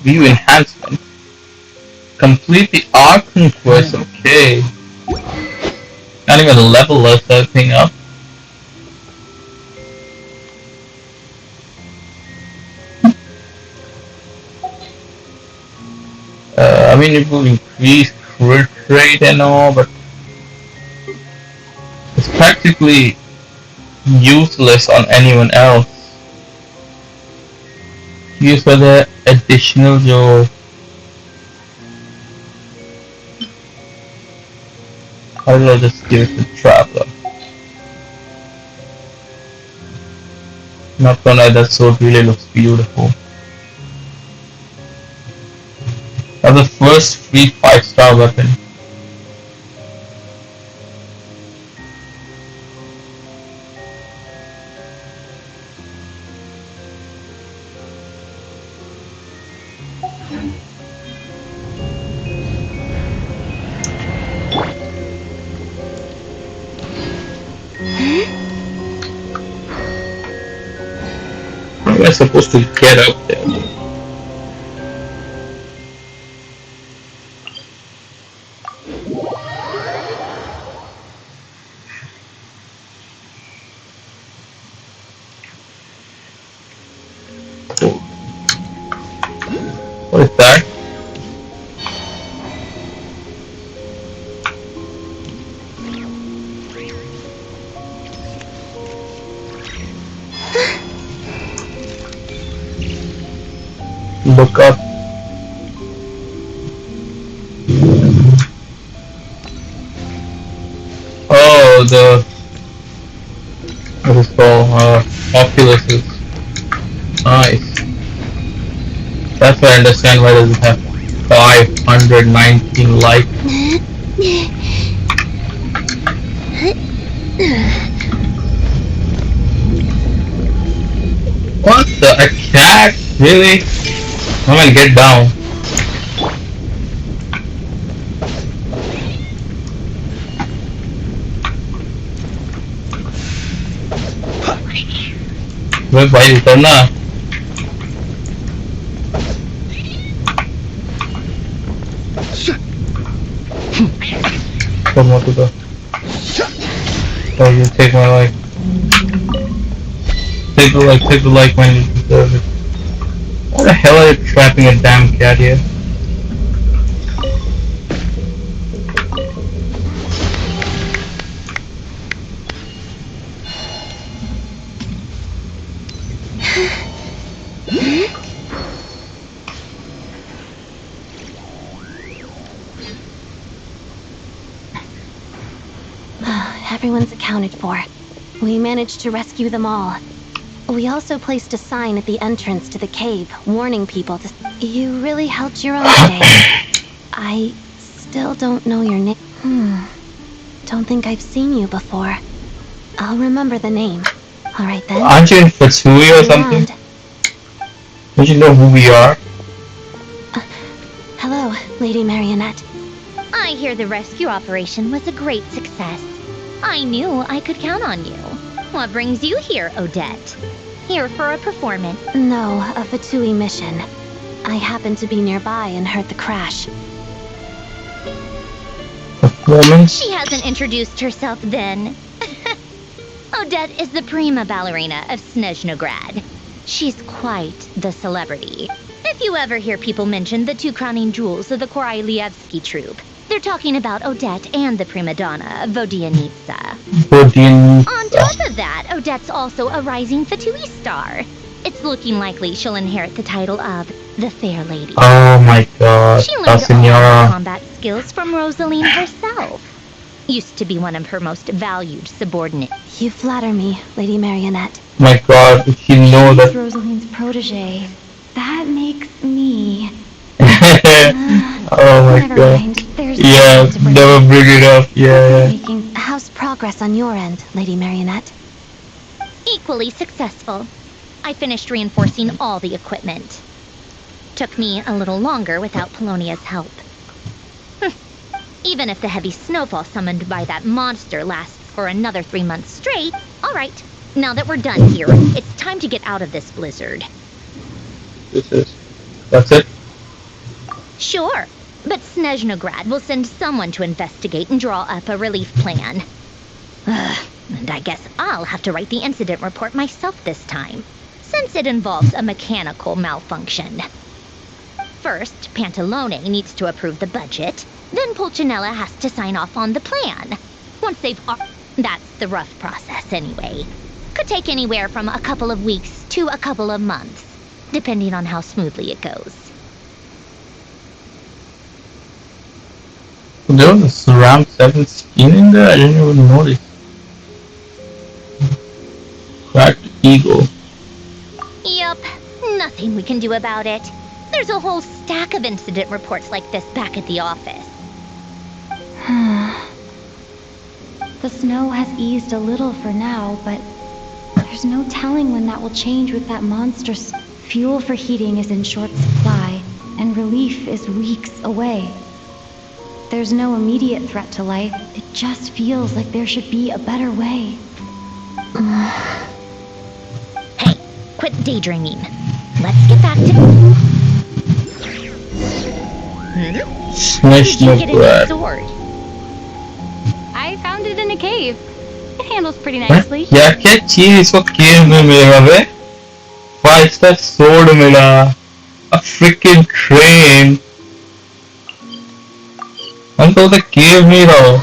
[SPEAKER 1] View enhancement. Complete the arc quest. Okay. Not even level that thing up. I mean, it will increase crit rate and all, but it's practically useless on anyone else. Use for the additional जो how do I just give it to Traveler? Not gonna lie, that sword really looks beautiful. That's the first free 5-star weapon. How am I supposed to get up there? What is that? Look up. Oh, the what is it called? Oculus. Nice. That's why I understand why does it have 519 likes. What the attack? Really? I'm gonna get down. मैं भाई उतरना Come on to the. Oh, you take my life. Take the like when you deserve it. Why the hell are you trapping a damn cat here?
[SPEAKER 5] Everyone's accounted for. We managed to rescue them all. We also placed a sign at the entrance to the cave, warning people to... You really helped your own today. I still don't know your name. Don't think I've seen you before. I'll remember the name. Alright then.
[SPEAKER 1] Aren't you in Fatsui or something? Don't you know who we are?
[SPEAKER 5] Hello, Lady Marionette.
[SPEAKER 7] I hear the rescue operation was a great success. I knew I could count on you. What brings you here, Odette? Here for a performance?
[SPEAKER 5] No, a Fatui mission. I happened to be nearby and heard the crash.
[SPEAKER 1] Performance?
[SPEAKER 7] She hasn't introduced herself then. Odette is the prima ballerina of Snezhnograd. She's quite the celebrity. If you ever hear people mention the 2 crowning jewels of the Korailievsky troupe, They're talking about Odette and the prima donna, Vodianitsa.
[SPEAKER 1] Protein.
[SPEAKER 7] On top of that, Odette's also a rising Fatui star. It's looking likely she'll inherit the title of the Fair Lady.
[SPEAKER 1] Oh my god.
[SPEAKER 7] She
[SPEAKER 1] La
[SPEAKER 7] learned all her
[SPEAKER 1] Senora.
[SPEAKER 7] combat skills from Rosaline herself. Used to be one of her most valued subordinates.
[SPEAKER 5] You flatter me, Lady Marionette.
[SPEAKER 1] My god, if you know
[SPEAKER 5] She's
[SPEAKER 1] that.
[SPEAKER 5] Rosaline's protege. That makes me...
[SPEAKER 1] Oh my
[SPEAKER 5] Never
[SPEAKER 1] god.
[SPEAKER 5] mind. There's
[SPEAKER 1] Yeah,
[SPEAKER 5] nothing to bring
[SPEAKER 1] never
[SPEAKER 5] up.
[SPEAKER 1] bring it up. Yeah.
[SPEAKER 5] How's progress on your end, Lady Marionette?
[SPEAKER 7] Equally successful. I finished reinforcing all the equipment. Took me a little longer without Polonia's help. Even if the heavy snowfall summoned by that monster lasts for another 3 months straight, alright. Now that we're done here, it's time to get out of this blizzard.
[SPEAKER 1] That's it?
[SPEAKER 7] Sure, but Snezhnograd will send someone to investigate and draw up a relief plan. And I guess I'll have to write the incident report myself this time, since it involves a mechanical malfunction. First, Pantalone needs to approve the budget, then Pulcinella has to sign off on the plan. Once they've... That's the rough process anyway. Could take anywhere from a couple of weeks to a couple of months, depending on how smoothly it goes.
[SPEAKER 1] There was a RAM 7 skin in there? I didn't even notice. Cracked ego.
[SPEAKER 7] Yup, nothing we can do about it. There's a whole stack of incident reports like this back at the office.
[SPEAKER 5] The snow has eased a little for now, but there's no telling when that will change with that monstrous... Fuel for heating is in short supply, and relief is weeks away. There's no immediate threat to life. It just feels like there should be a better way.
[SPEAKER 7] Hey, quit daydreaming. Let's get back to... Where did you get a new sword?
[SPEAKER 10] I found it in a cave. It handles pretty nicely.
[SPEAKER 1] क्या क्या चीज इसको केव में मिलेगा बे? 5-star sword मिला, a freaking crane. हम तो उसे केव में रहो.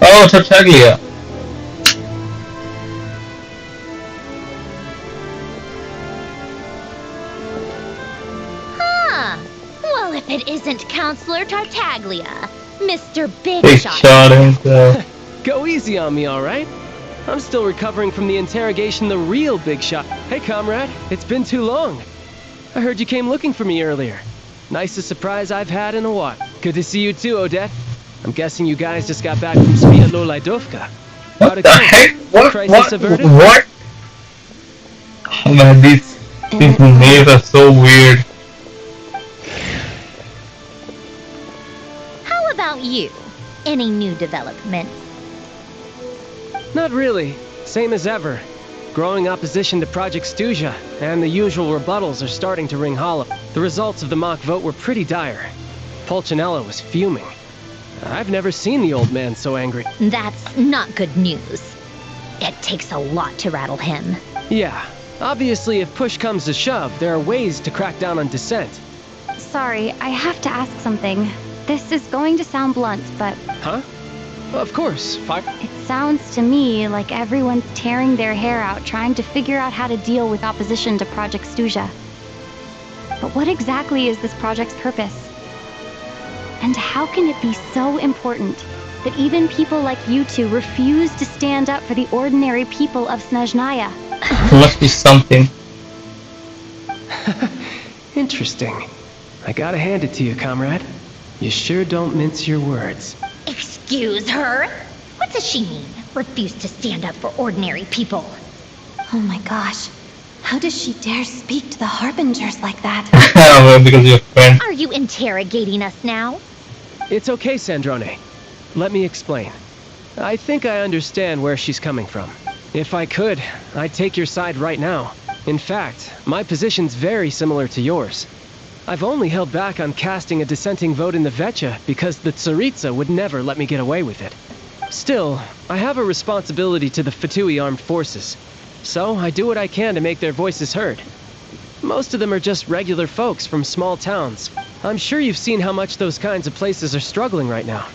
[SPEAKER 1] Oh, Tartaglia.
[SPEAKER 7] Well, if it isn't Counselor Tartaglia, Mr. Big
[SPEAKER 1] Big
[SPEAKER 7] Shot.
[SPEAKER 1] shot himself.
[SPEAKER 11] Go easy on me, alright? I'm still recovering from the interrogation the real Big Shot. Hey, comrade, it's been too long. I heard you came looking for me earlier. Nicest surprise I've had in a while. Good to see you too, Odette. I'm guessing you guys just got back from Sviatlo Laidovka.
[SPEAKER 1] What the heck?
[SPEAKER 11] Crisis averted?
[SPEAKER 1] What? Oh man, these names are so weird.
[SPEAKER 7] How about you? Any new developments?
[SPEAKER 11] Not really. Same as ever. Growing opposition to Project Stuja, and the usual rebuttals are starting to ring hollow. The results of the mock vote were pretty dire. Pulcinella was fuming. I've never seen the old man so angry.
[SPEAKER 7] That's not good news. It takes a lot to rattle him.
[SPEAKER 11] Yeah, obviously if push comes to shove, there are ways to crack down on dissent.
[SPEAKER 5] Sorry, I have to ask something. This is going to sound blunt, but...
[SPEAKER 11] Huh? Of course,
[SPEAKER 5] It sounds to me like everyone's tearing their hair out trying to figure out how to deal with opposition to Project Stuja. But what exactly is this project's purpose? And how can it be so important that even people like you two refuse to stand up for the ordinary people of Snezhnaya?
[SPEAKER 1] There must be something.
[SPEAKER 11] Interesting. I gotta hand it to you, comrade. You sure don't mince your words.
[SPEAKER 7] Excuse her? What does she mean? Refuse to stand up for ordinary people.
[SPEAKER 5] Oh my gosh. How does she dare speak to the Harbingers like that?
[SPEAKER 1] Well, because you're a friend.
[SPEAKER 7] Are you interrogating us now?
[SPEAKER 11] It's okay, Sandrone. Let me explain. I think I understand where she's coming from. If I could, I'd take your side right now. In fact, my position's very similar to yours. I've only held back on casting a dissenting vote in the Vetcha because the Tsaritsa would never let me get away with it. Still, I have a responsibility to the Fatui armed forces, so I do what I can to make their voices heard. Most of them are just regular folks from small towns. I'm sure you've seen how much those kinds of places are struggling right now.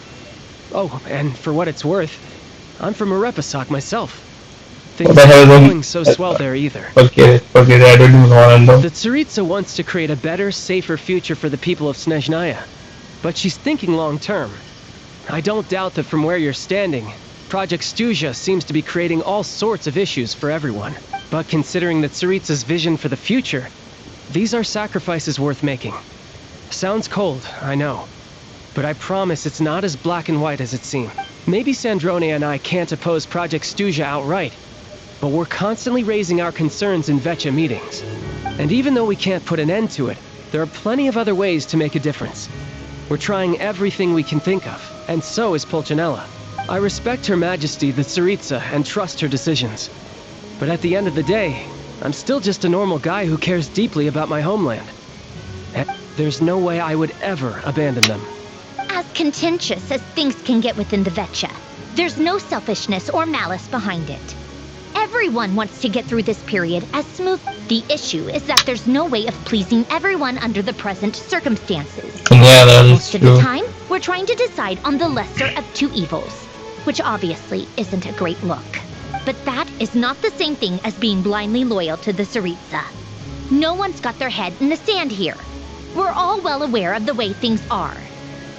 [SPEAKER 11] Oh, and for what it's worth, I'm from Arepasak myself. Things aren't going so swell there either.
[SPEAKER 1] Okay, I don't even want to know.
[SPEAKER 11] The Tsaritsa wants to create a better, safer future for the people of Snezhnaya, but she's thinking long term. I don't doubt that from where you're standing, Project Stuzha seems to be creating all sorts of issues for everyone. But considering the Tsaritsa's vision for the future, these are sacrifices worth making. Sounds cold, I know, but I promise it's not as black and white as it seems. Maybe Snezhnaya and I can't oppose Project Stuzha outright, but we're constantly raising our concerns in Vetcha meetings. And even though we can't put an end to it, there are plenty of other ways to make a difference. We're trying everything we can think of, and so is Pulcinella. I respect Her Majesty the Tsaritsa and trust her decisions. But at the end of the day, I'm still just a normal guy who cares deeply about my homeland. And there's no way I would ever abandon them.
[SPEAKER 7] As contentious as things can get within the Vetcha, there's no selfishness or malice behind it. Everyone wants to get through this period as smooth. The issue is that there's no way of pleasing everyone under the present circumstances.
[SPEAKER 1] Yeah, that is
[SPEAKER 7] Most of
[SPEAKER 1] true.
[SPEAKER 7] the time, we're trying to decide on the lesser of two evils, which obviously isn't a great look. But that is not the same thing as being blindly loyal to the Tsaritsa. No one's got their head in the sand here. We're all well aware of the way things are.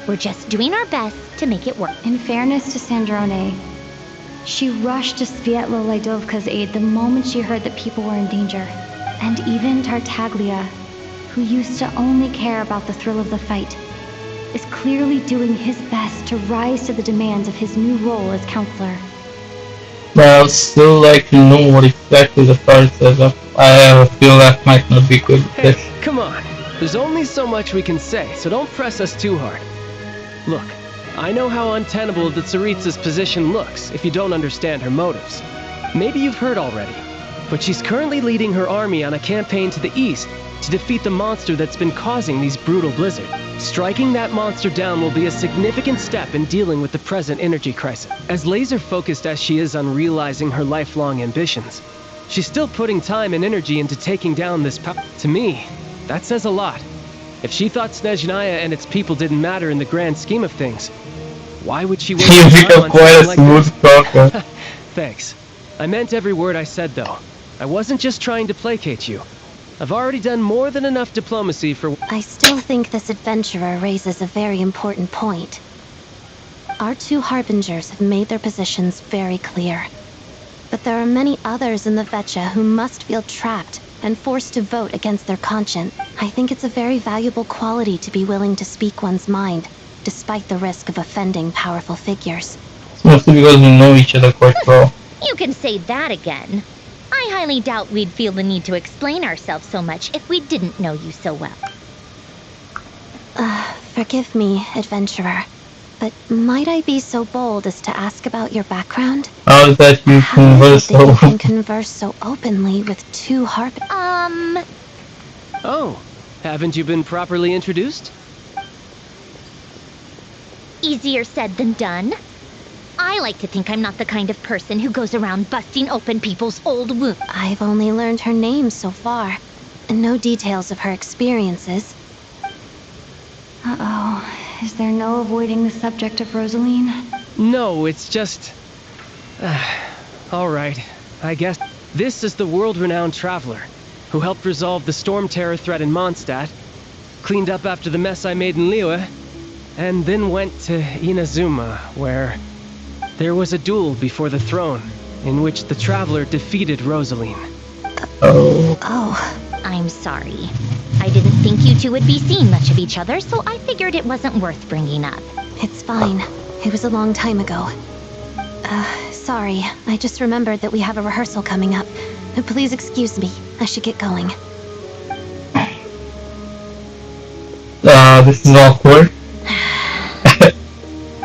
[SPEAKER 7] We're just doing our best to make it work.
[SPEAKER 5] In fairness to Snezhnaya, she rushed to Svietlo Laidovka's aid the moment she heard that people were in danger. And even Tartaglia, who used to only care about the thrill of the fight, is clearly doing his best to rise to the demands of his new role as counselor.
[SPEAKER 1] But I would still like to know what exactly the price is. I have a feel that might not be good.
[SPEAKER 11] Hey, come on. There's only so much we can say, so don't press us too hard. Look, I know how untenable the Tsaritsa's position looks if you don't understand her motives. Maybe you've heard already, but she's currently leading her army on a campaign to the east to defeat the monster that's been causing these brutal blizzards. Striking that monster down will be a significant step in dealing with the present energy crisis. As laser-focused as she is on realizing her lifelong ambitions, she's still putting time and energy into taking down this power. To me, that says a lot. If she thought Snezhnaya and its people didn't matter in the grand scheme of things, why would she waste
[SPEAKER 1] You
[SPEAKER 11] time
[SPEAKER 1] become
[SPEAKER 11] on
[SPEAKER 1] quite a
[SPEAKER 11] something like
[SPEAKER 1] smooth talker.
[SPEAKER 11] Thanks. I meant every word I said, though. I wasn't just trying to placate you. I've already done more than enough diplomacy for...
[SPEAKER 12] I still think this adventurer raises a very important point. Our two harbingers have made their positions very clear. But there are many others in the Vetcha who must feel trapped and forced to vote against their conscience. I think it's a very valuable quality to be willing to speak one's mind, despite the risk of offending powerful figures.
[SPEAKER 1] It's mostly because we know each other quite well.
[SPEAKER 7] You can say that again. I highly doubt we'd feel the need to explain ourselves so much if we didn't know you so well.
[SPEAKER 12] Forgive me, adventurer, but might I be so bold as to ask about your background?
[SPEAKER 1] How is that you converse
[SPEAKER 12] How is it that you
[SPEAKER 1] so...
[SPEAKER 12] can converse so openly with two
[SPEAKER 11] Oh, haven't you been properly introduced?
[SPEAKER 7] Easier said than done. I like to think I'm not the kind of person who goes around busting open people's old wounds.
[SPEAKER 12] I've only learned her name so far, and no details of her experiences.
[SPEAKER 5] Uh-oh. Is there no avoiding the subject of Rosaline?
[SPEAKER 11] No, it's just... Alright, I guess. This is the world-renowned traveler, who helped resolve the storm terror threat in Mondstadt, cleaned up after the mess I made in Liyue, and then went to Inazuma, where there was a duel before the throne, in which the traveler defeated Rosaline.
[SPEAKER 12] Oh.
[SPEAKER 7] I'm sorry. I didn't think you two would be seeing much of each other, so I figured it wasn't worth bringing up.
[SPEAKER 12] It's fine. It was a long time ago. Sorry. I just remembered that we have a rehearsal coming up. Please excuse me. I should get going.
[SPEAKER 1] This is awkward.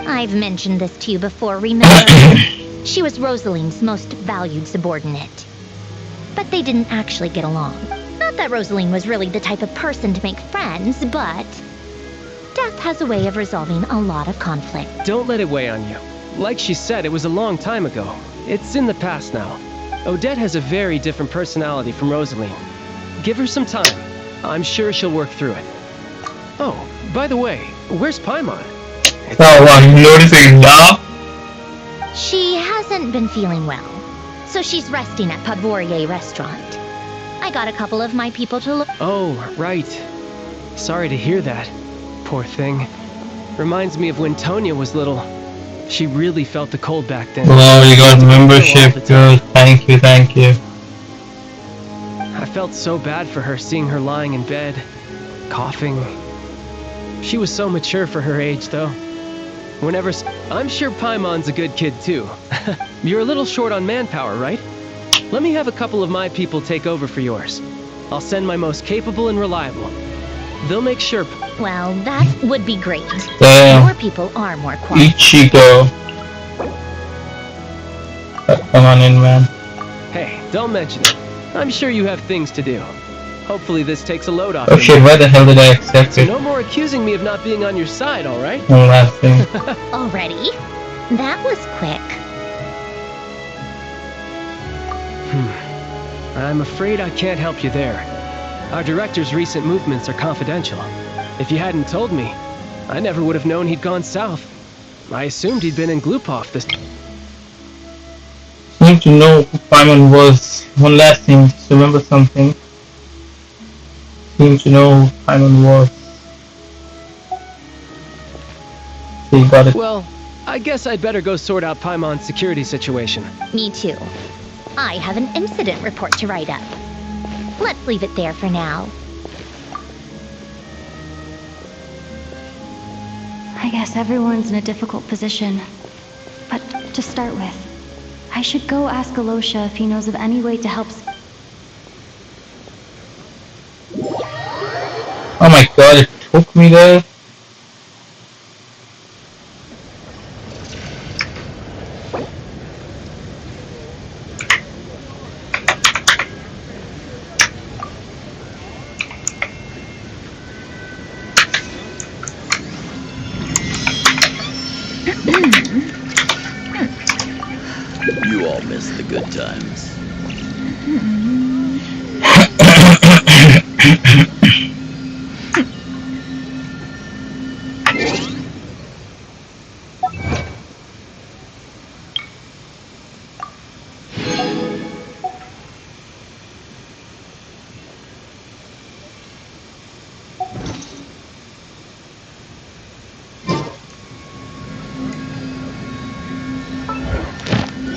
[SPEAKER 7] I've mentioned this to you before, remember? She was Rosaline's most valued subordinate. But they didn't actually get along. Not that Rosaline was really the type of person to make friends, but death has a way of resolving a lot of conflict.
[SPEAKER 11] Don't let it weigh on you. Like she said, it was a long time ago. It's in the past now. Odette has a very different personality from Rosaline. Give her some time. I'm sure she'll work through it. Oh, by the way, where's Paimon?
[SPEAKER 1] Oh, wow, you noticing now?
[SPEAKER 7] She hasn't been feeling well, so she's resting at Podvorier restaurant. I got a couple of my people to look.
[SPEAKER 11] Oh, right. Sorry to hear that. Poor thing. Reminds me of when Tonya was little. She really felt the cold back then.
[SPEAKER 1] Oh, you got membership, good. Thank you, thank you.
[SPEAKER 11] I felt so bad for her seeing her lying in bed, coughing. She was so mature for her age, though. I'm sure Paimon's a good kid, too. You're a little short on manpower, right? Let me have a couple of my people take over for yours. I'll send my most capable and reliable. They'll make sure...
[SPEAKER 7] Well, that would be great.
[SPEAKER 1] Damn.
[SPEAKER 7] More people are more qualified.
[SPEAKER 1] Ichigo. Come on in, man.
[SPEAKER 11] Hey, don't mention it. I'm sure you have things to do. Hopefully this takes a load off.
[SPEAKER 1] Oh shit, why the hell did I accept
[SPEAKER 11] So
[SPEAKER 1] it?
[SPEAKER 11] no more accusing me of not being on your side, alright?
[SPEAKER 1] One last thing.
[SPEAKER 7] Already? That was quick.
[SPEAKER 11] I'm afraid I can't help you there. Our director's recent movements are confidential. If you hadn't told me, I never would have known he'd gone south. I assumed he'd been in Glupov this...
[SPEAKER 1] Seem to know who Paimon was. One last thing, just remember something. Seem to know who Paimon was. So you got it.
[SPEAKER 11] Well, I guess I'd better go sort out Paimon's security situation.
[SPEAKER 7] Me too. I have an incident report to write up. Let's leave it there for now.
[SPEAKER 5] I guess everyone's in a difficult position. But to start with, I should go ask Alosha if he knows of any way to help...
[SPEAKER 1] Oh my god, it took me there.
[SPEAKER 13] You all missed the good times.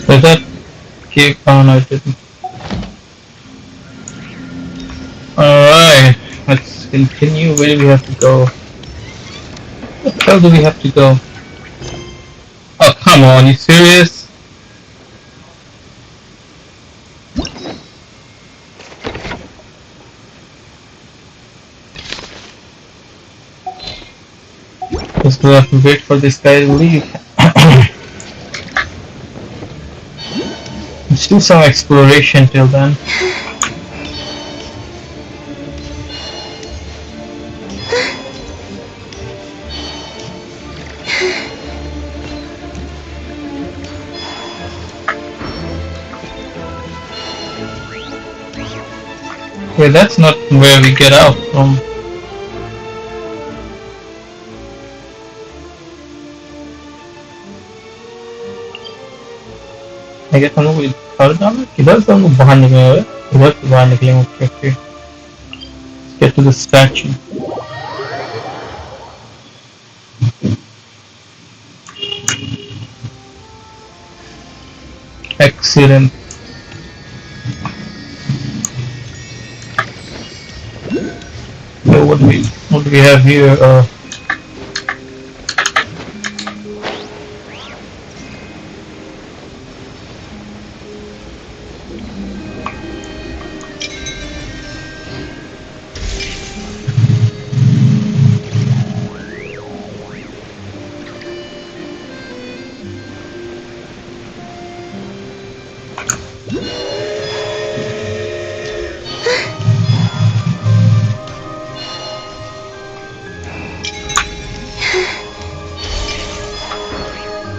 [SPEAKER 1] Did that keep on? I didn't. Alright, let's continue. Where do we have to go? Where the hell do we have to go? Oh, come on, you serious? Just gonna have to wait for this guy to leave. Let's do some exploration till then. Wait, that's not where we get out from. I guess हम लोग इधर जाना किधर से हम लोग बाहर निकलेंगे इधर से बाहर निकलेंगे okay. Let's get to the statue. Excellent. So what do we have here?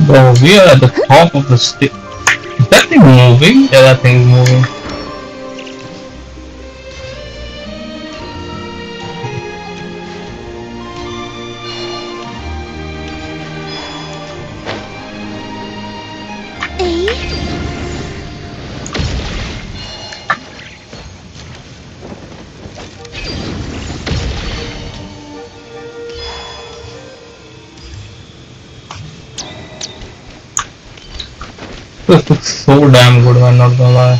[SPEAKER 1] Bro, we are at the top of the stick. Is that thing moving? Yeah, that thing's moving. This looks so damn good, I'm not gonna lie.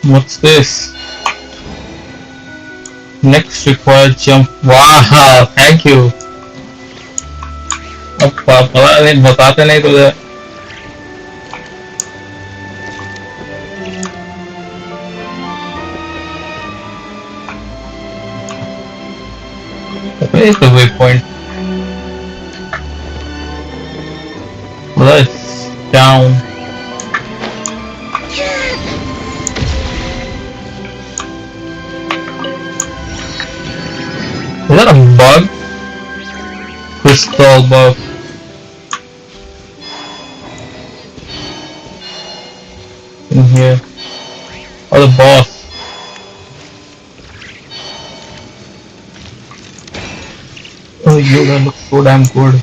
[SPEAKER 1] What's this? Next required jump. Wow, thank you. अब पता नहीं बताते नहीं तुझे. Where is the waypoint? Well, it's down. Is that a bug? Crystal bug. In here. Oh, the boss. Oh, you that looks so damn good.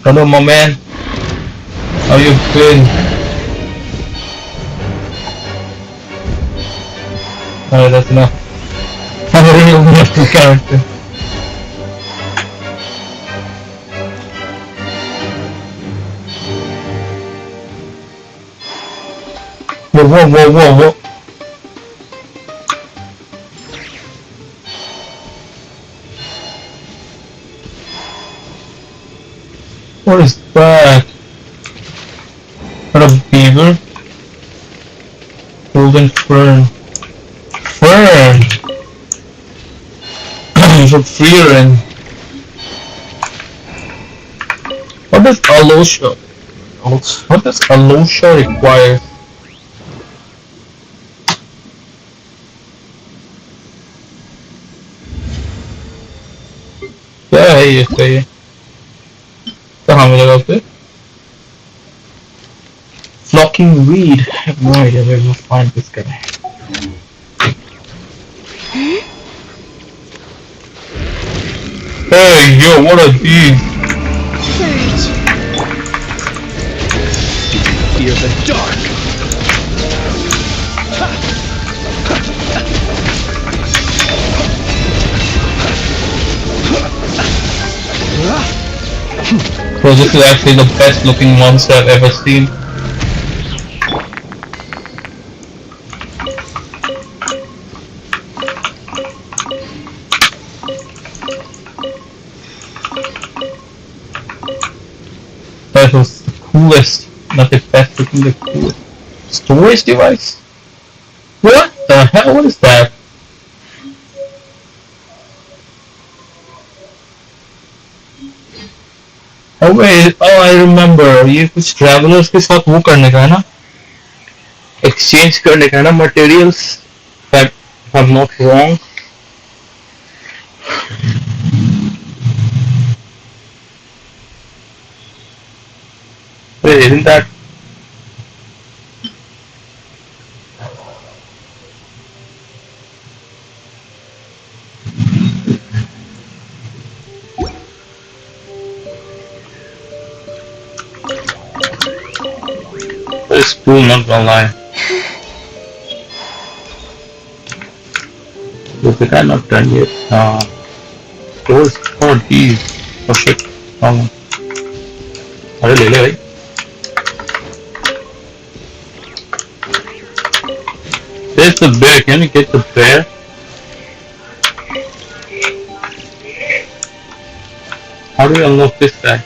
[SPEAKER 1] Hello, my man. How you been? Alright, that's enough. I really love the character. Whoa, whoa, whoa, whoa, whoa. What is that? What a beaver? Golden fern. Fern! From Freerin. What does Alosha? What does Alosha require? क्या है ये सही? कहाँ मिलेगा उसे? Flocking weed. I have no idea where we'll find this guy. Hey, yo, what are these?
[SPEAKER 8] Fear the dark.
[SPEAKER 1] So this is actually the best looking monster I've ever seen. That was the coolest, not the best looking, the coolest. Storage device? What the hell? What is that? Oh wait, oh I remember, ये कुछ travelers के साथ वो करने का है ना? Exchange करने का है ना materials? If I'm not wrong. Wait, isn't that? It's cool, not gonna lie. Was the guy not done yet? Those are these. Oh shit. अरे ले ले भाई. There's the bear. Can we get the bear? How do we unlock this guy?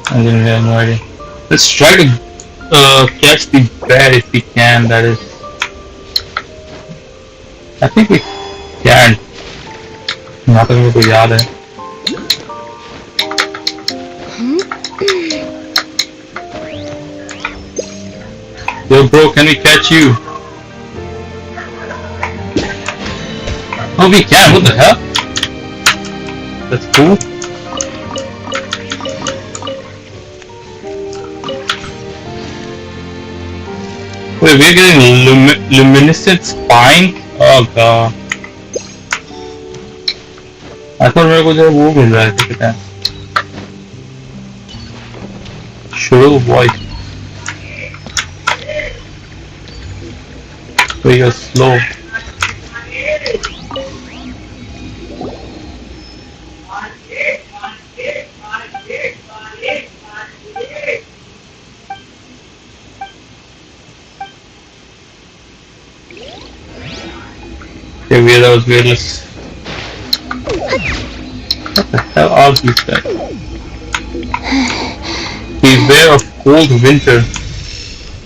[SPEAKER 1] I have no idea. Let's try to catch the bear if we can. That is, I think we can. यहाँ तक मेरे को याद है. Yo, bro, can we catch you? Oh, we can. What the hell? That's cool. Wait, we're getting luminescent spine? Oh god. I thought मेरे को जो वो मिल रहा है क्या है? Shrill voice. So you're slow. Okay, weird, that was weirdless. What the hell are these guys? Beware of cold winter.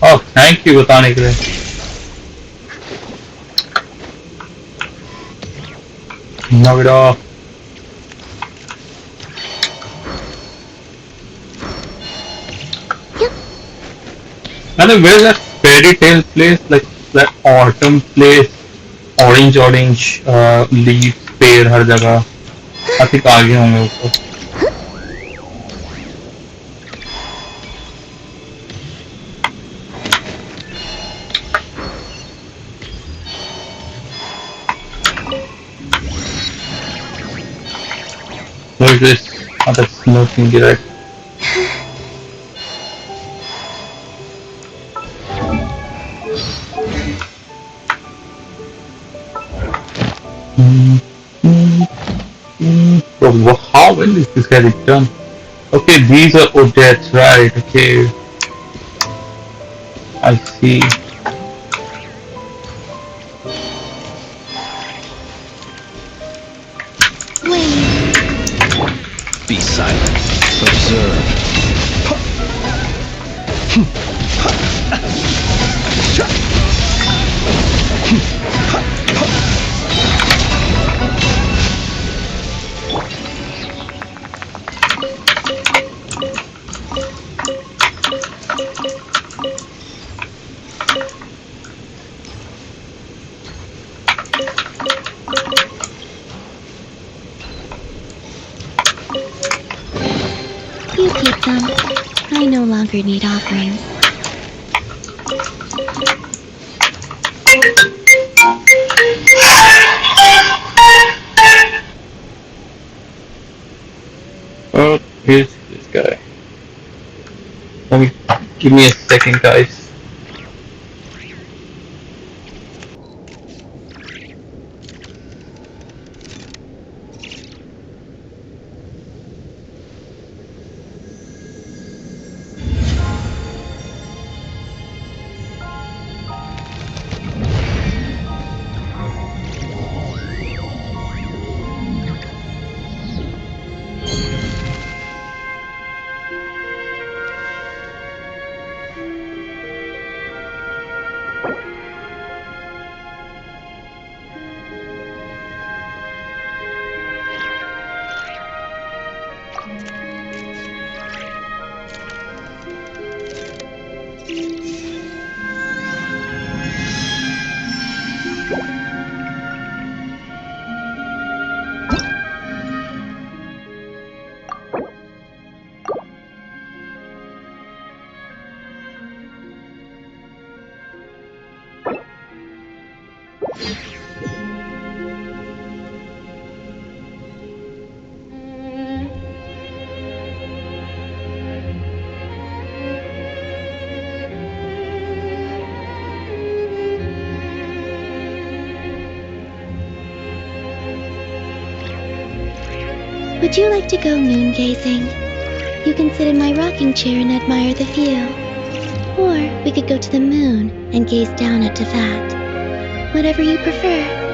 [SPEAKER 1] Oh, thank you बताने के लिए. Knock it off. And then where's that fairy tale place? Like that autumn place? Orange leaves पेड़ हर जगह. I think आगे होंगे ऊपर. What is this? Oh, that's nothing direct. Bro, how well is this guy done? Okay, these are Odets, right? Okay, I see.
[SPEAKER 3] Be silent. Observe.
[SPEAKER 12] You keep them. I no longer need offerings.
[SPEAKER 1] Oh, here's this guy. Give me a second, guys.
[SPEAKER 12] Would you like to go moon gazing? You can sit in my rocking chair and admire the view. Or we could go to the moon and gaze down at Tefat. Whatever you prefer.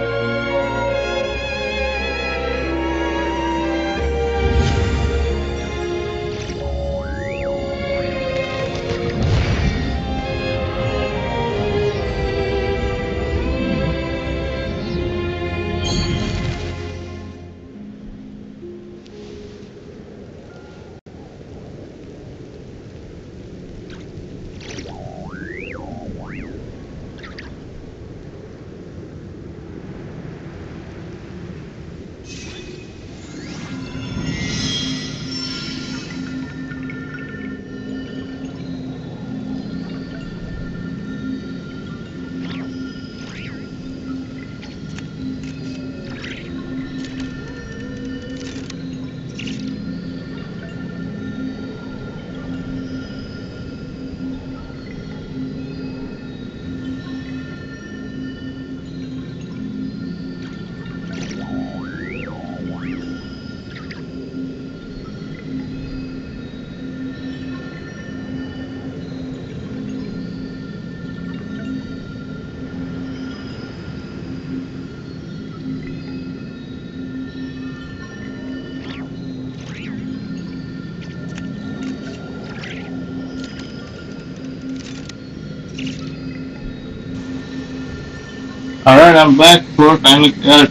[SPEAKER 1] Alright, I'm back. थोड़ा time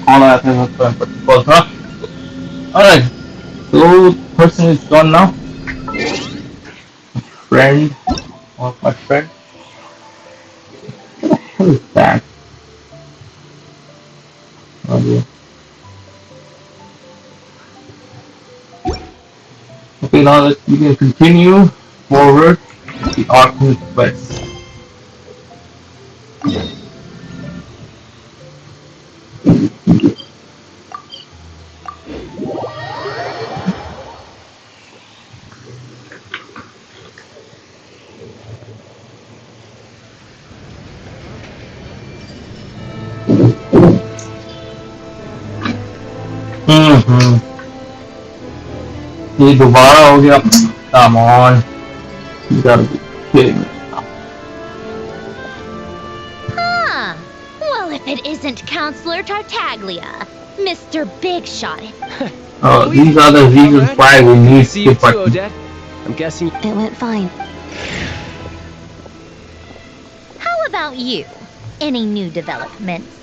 [SPEAKER 1] call आया था call था. Alright, so person is gone now. Friend or my friend. Who is that? Okay. Okay, now we can continue forward the Arkham quest. ये दोबारा हो गया. Come on. You gotta be kidding me.
[SPEAKER 7] Huh. Well, if it isn't Counselor Tartaglia, Mr. Big Shot.
[SPEAKER 1] These are the reasons why we need
[SPEAKER 11] See you
[SPEAKER 1] skip
[SPEAKER 11] too,
[SPEAKER 1] button.
[SPEAKER 11] Odette. I'm guessing
[SPEAKER 12] It went fine.
[SPEAKER 7] How about you? Any new developments?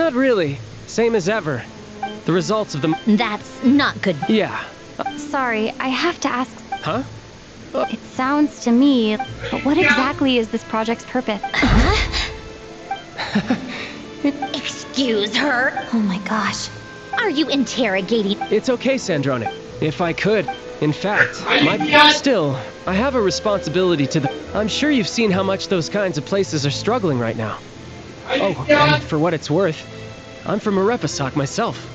[SPEAKER 11] not really. Same as ever. The results of the...
[SPEAKER 7] That's not good.
[SPEAKER 11] Yeah.
[SPEAKER 5] Sorry, I have to ask.
[SPEAKER 11] Huh?
[SPEAKER 5] It sounds to me, but what exactly is this project's purpose?
[SPEAKER 7] Excuse her?
[SPEAKER 12] Oh my gosh.
[SPEAKER 7] Are you interrogating?
[SPEAKER 11] It's okay, Sandrone. If I could. In fact, still, I have a responsibility to the... I'm sure you've seen how much those kinds of places are struggling right now. Oh, and for what it's worth, I'm from Arepasak myself.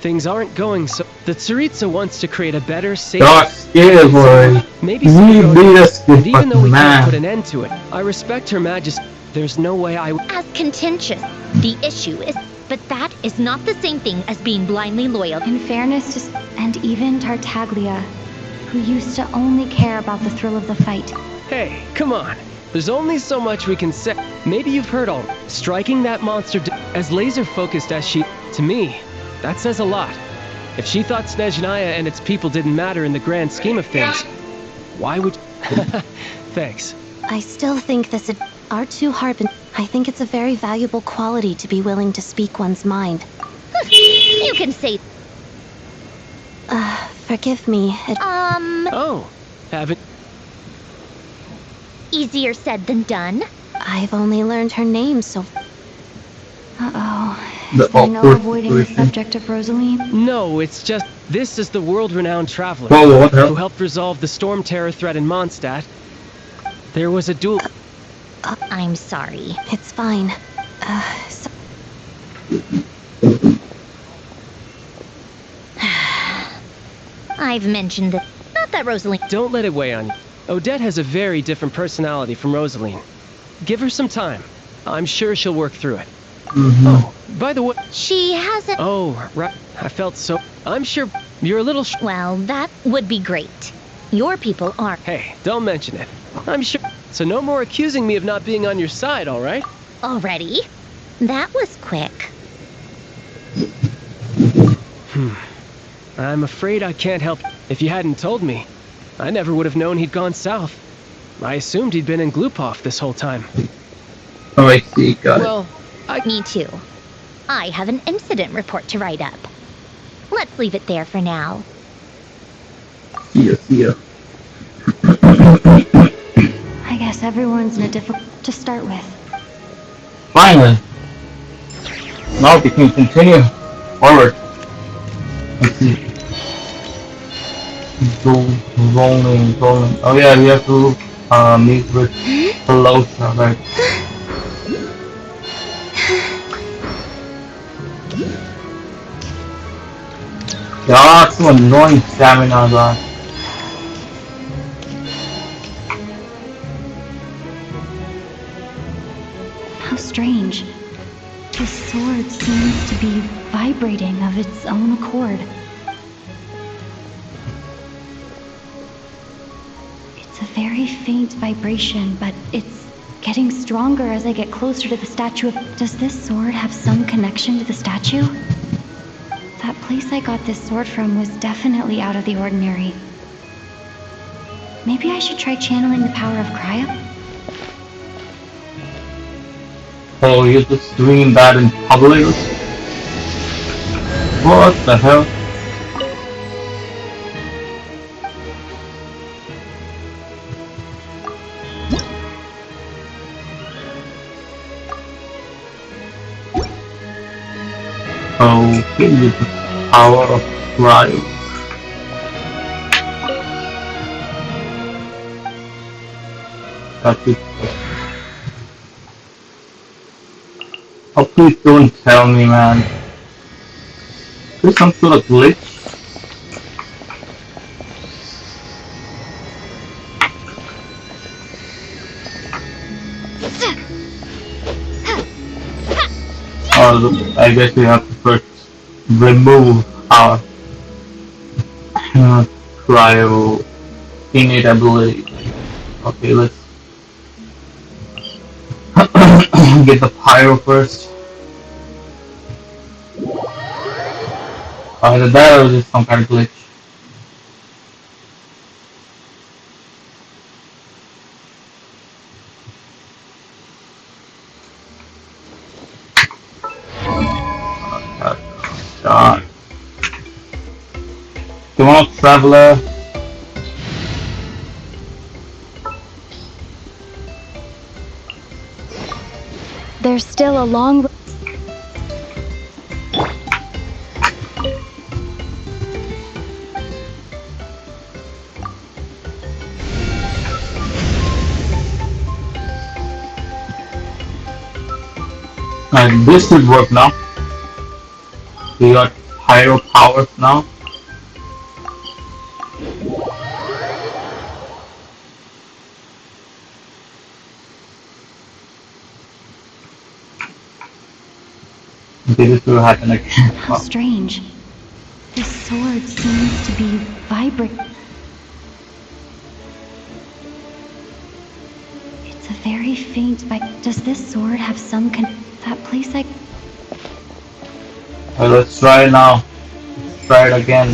[SPEAKER 11] Things aren't going so... The Tsaritsa wants to create a better, safer...
[SPEAKER 1] Dark scale, boy.
[SPEAKER 11] Maybe
[SPEAKER 1] We
[SPEAKER 11] some
[SPEAKER 1] need a skip
[SPEAKER 11] and even though we
[SPEAKER 1] button,
[SPEAKER 11] can't put
[SPEAKER 1] man.
[SPEAKER 11] an end to it, I respect Her Majesty. There's no way I...
[SPEAKER 7] As contentious. The issue is... But that is not the same thing as being blindly loyal.
[SPEAKER 5] In fairness to... And even Tartaglia, who used to only care about the thrill of the fight.
[SPEAKER 11] Hey, come on. There's only so much we can say. Maybe you've heard all. Striking that monster as laser-focused as she... To me, that says a lot. If she thought Snezhnaya and its people didn't matter in the grand scheme of things, why would... Thanks.
[SPEAKER 12] I still think this R2 Harbin. I think it's a very valuable quality to be willing to speak one's mind.
[SPEAKER 7] You can say...
[SPEAKER 12] Forgive me.
[SPEAKER 11] Oh, haven't...
[SPEAKER 7] Easier said than done.
[SPEAKER 12] I've only learned her name, so...
[SPEAKER 5] Uh-oh.
[SPEAKER 1] The
[SPEAKER 5] Is there no
[SPEAKER 1] awkward
[SPEAKER 5] avoiding the
[SPEAKER 1] situation.
[SPEAKER 5] subject of Rosaline?
[SPEAKER 11] No, it's just... This is the world-renowned traveler
[SPEAKER 1] Whoa, what the hell?
[SPEAKER 11] who helped resolve the storm terror threat in Mondstadt. There was a duel...
[SPEAKER 7] I'm sorry.
[SPEAKER 12] It's fine. So
[SPEAKER 7] I've mentioned that... Not that Rosaline...
[SPEAKER 11] Don't let it weigh on you. Odette has a very different personality from Rosaline. Give her some time. I'm sure she'll work through it. Oh, by the way...
[SPEAKER 7] She hasn't...
[SPEAKER 11] Oh, right. I felt so... I'm sure you're a little...
[SPEAKER 7] Well, that would be great. Your people are...
[SPEAKER 11] Hey, don't mention it. I'm sure... So no more accusing me of not being on your side, all right?
[SPEAKER 7] Already? That was quick.
[SPEAKER 11] I'm afraid I can't help. If you hadn't told me, I never would have known he'd gone south. I assumed he'd been in Glupov this whole time.
[SPEAKER 1] Oh, I see. Got
[SPEAKER 11] Well,
[SPEAKER 7] Me too. I have an incident report to write up. Let's leave it there for now.
[SPEAKER 1] it. See ya.
[SPEAKER 5] I guess everyone's in a difficult... To start with.
[SPEAKER 1] Finally. Now we can continue forward. Let's see. Rolling. Oh yeah, we have to meet with Pelosa, right? God, so annoying stamina, God.
[SPEAKER 5] How strange. The sword seems to be vibrating of its own accord. It's a very faint vibration, but it's getting stronger as I get closer to the statue of... Does this sword have some connection to the statue? That place I got this sword from was definitely out of the ordinary. Maybe I should try channeling the power of Cryo?
[SPEAKER 1] Oh, you're just doing that in public? What the hell? Okay, with the power of cryo. That's it. Oh, please don't tell me, man. There's some sort of glitch. Oh, I guess we have to first remove our cryo innate ability. Okay, let's get the pyro first. Either that or just some kind of glitch. God. Come on, traveler.
[SPEAKER 5] There's still a long
[SPEAKER 1] And this should work now. We got pyro powers now. Okay, this will happen again.
[SPEAKER 5] How strange. This sword seems to be vibrant. It's a very faint Does this sword have some that place I...
[SPEAKER 1] Well, let's try it now. Let's try it again.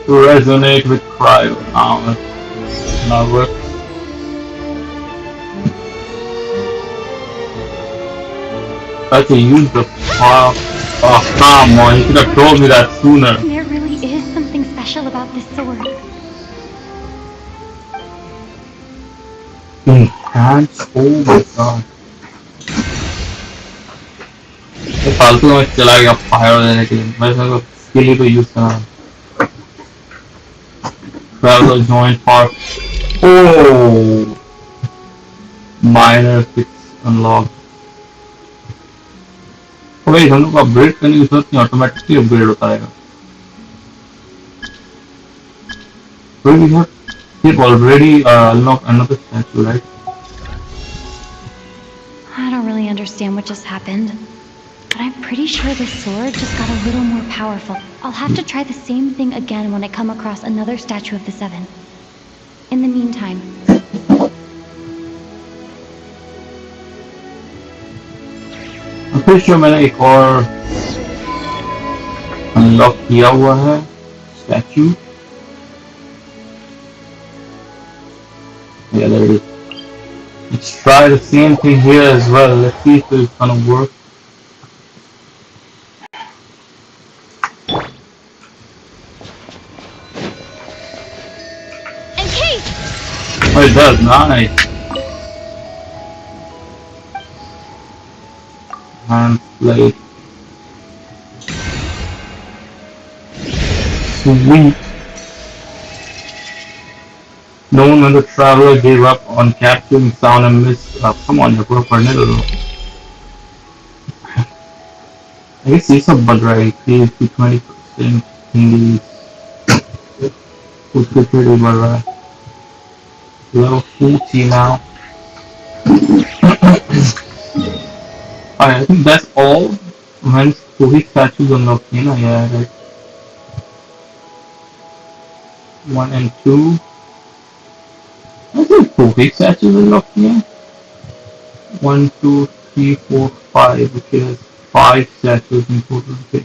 [SPEAKER 1] To resonate with cryo. Now it's not working. Okay, use the power. Oh, come on, you could have told me that sooner.
[SPEAKER 5] There really is something special about this sword.
[SPEAKER 1] Enhance? Oh my god. ये फालतू में चला गया fire देने के लिए मैं इसमें स्किल ही तो यूज करना traveler joint part. Oh, minor fix unlocked. भाई हम लोग को अपग्रेड करने की जरूरत नहीं ऑटोमेटिकली अपग्रेड होता रहेगा we have already unlocked another statue, right?
[SPEAKER 5] I don't really understand what just happened, but I'm pretty sure this sword just got a little more powerful. I'll have to try the same thing again when I come across another statue of the Seven. In the meantime,
[SPEAKER 1] I'm pretty sure मैंने एक और unlock किया हुआ है statue. Yeah, there it is. Let's try the same thing here as well. Let's see if it's gonna work. Oh, it does. Nice. Hand plate. Sweet. No one when the traveler gave up on capturing sound and mist. Come on, you're going for another. I guess ये सब बन रहा है 20% Hindi उसके फिर भी बढ़ रहा है level 40 now. I think that's all. When Kohi statues unlocked, yeah, right. 1 and 2. I think Kohi statues unlocked, yeah. 1, 2, 3, 4, 5. Okay, that's 5 statues in total. Okay.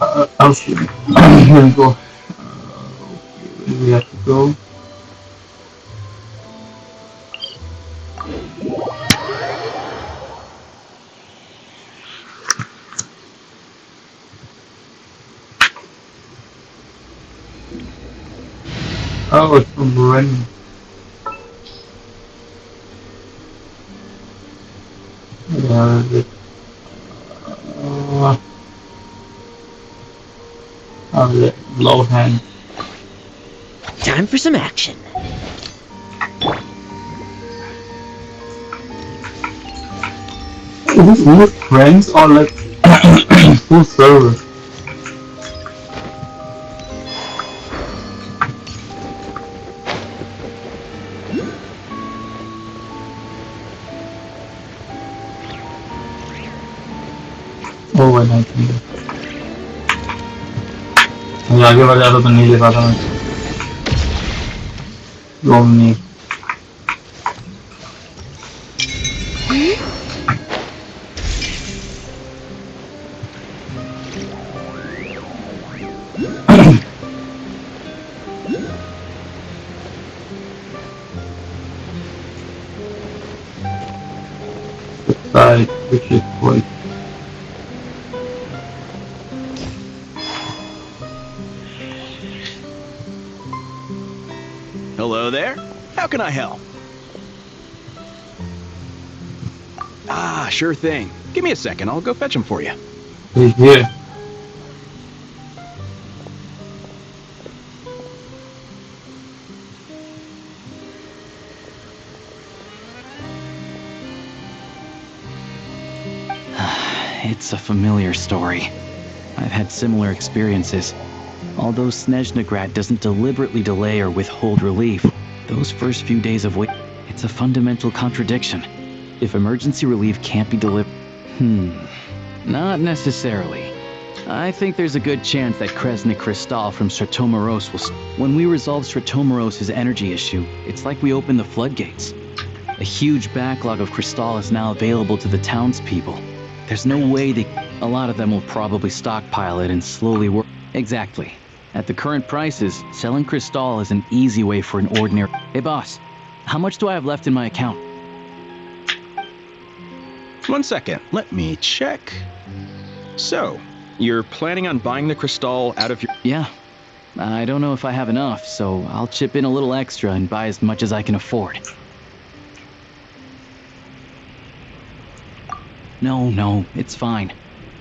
[SPEAKER 1] Oh shit. Here we go. We have to go. Oh, it's raining. Uh, oh, low hand.
[SPEAKER 14] Time for some action.
[SPEAKER 1] Is this new friends or like full server? Oh, I don't think that. मुझे आगे बढ़ जाता तो नहीं ले पाता मैं रोम नहीं side which is quite
[SPEAKER 6] Hello there. How can I help? Ah, sure thing. Give me a second. I'll go fetch him for you.
[SPEAKER 1] he's here.
[SPEAKER 3] It's a familiar story. I've had similar experiences. Although Snezhnaya doesn't deliberately delay or withhold relief, those first few days of wait, it's a fundamental contradiction. If emergency relief can't be delivered, not necessarily. I think there's a good chance that Kresnik Kristall from Stratomoros will. When we resolve Stratomoros' energy issue, it's like we open the floodgates. A huge backlog of Kristall is now available to the townspeople. There's no way a lot of them will probably stockpile it and slowly work. Exactly. At the current prices, selling Kristall is an easy way for an ordinary. Hey boss, how much do I have left in my account?
[SPEAKER 6] 1 second. Let me check. So, you're planning on buying the Kristall out of your...
[SPEAKER 3] Yeah. I don't know if I have enough, so I'll chip in a little extra and buy as much as I can afford. No, it's fine.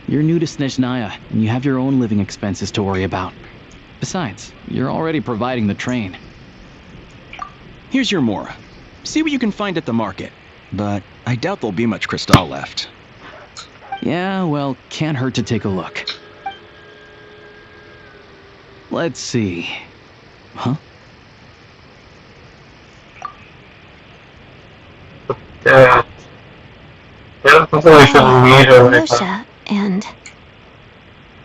[SPEAKER 3] You're new to Snezhnaya, and you have your own living expenses to worry about. Besides, you're already providing the train.
[SPEAKER 6] Here's your Mora. See what you can find at the market. But I doubt there'll be much Kristall left.
[SPEAKER 3] Yeah, well, can't hurt to take a look. Let's see. Huh?
[SPEAKER 12] Yosha, and...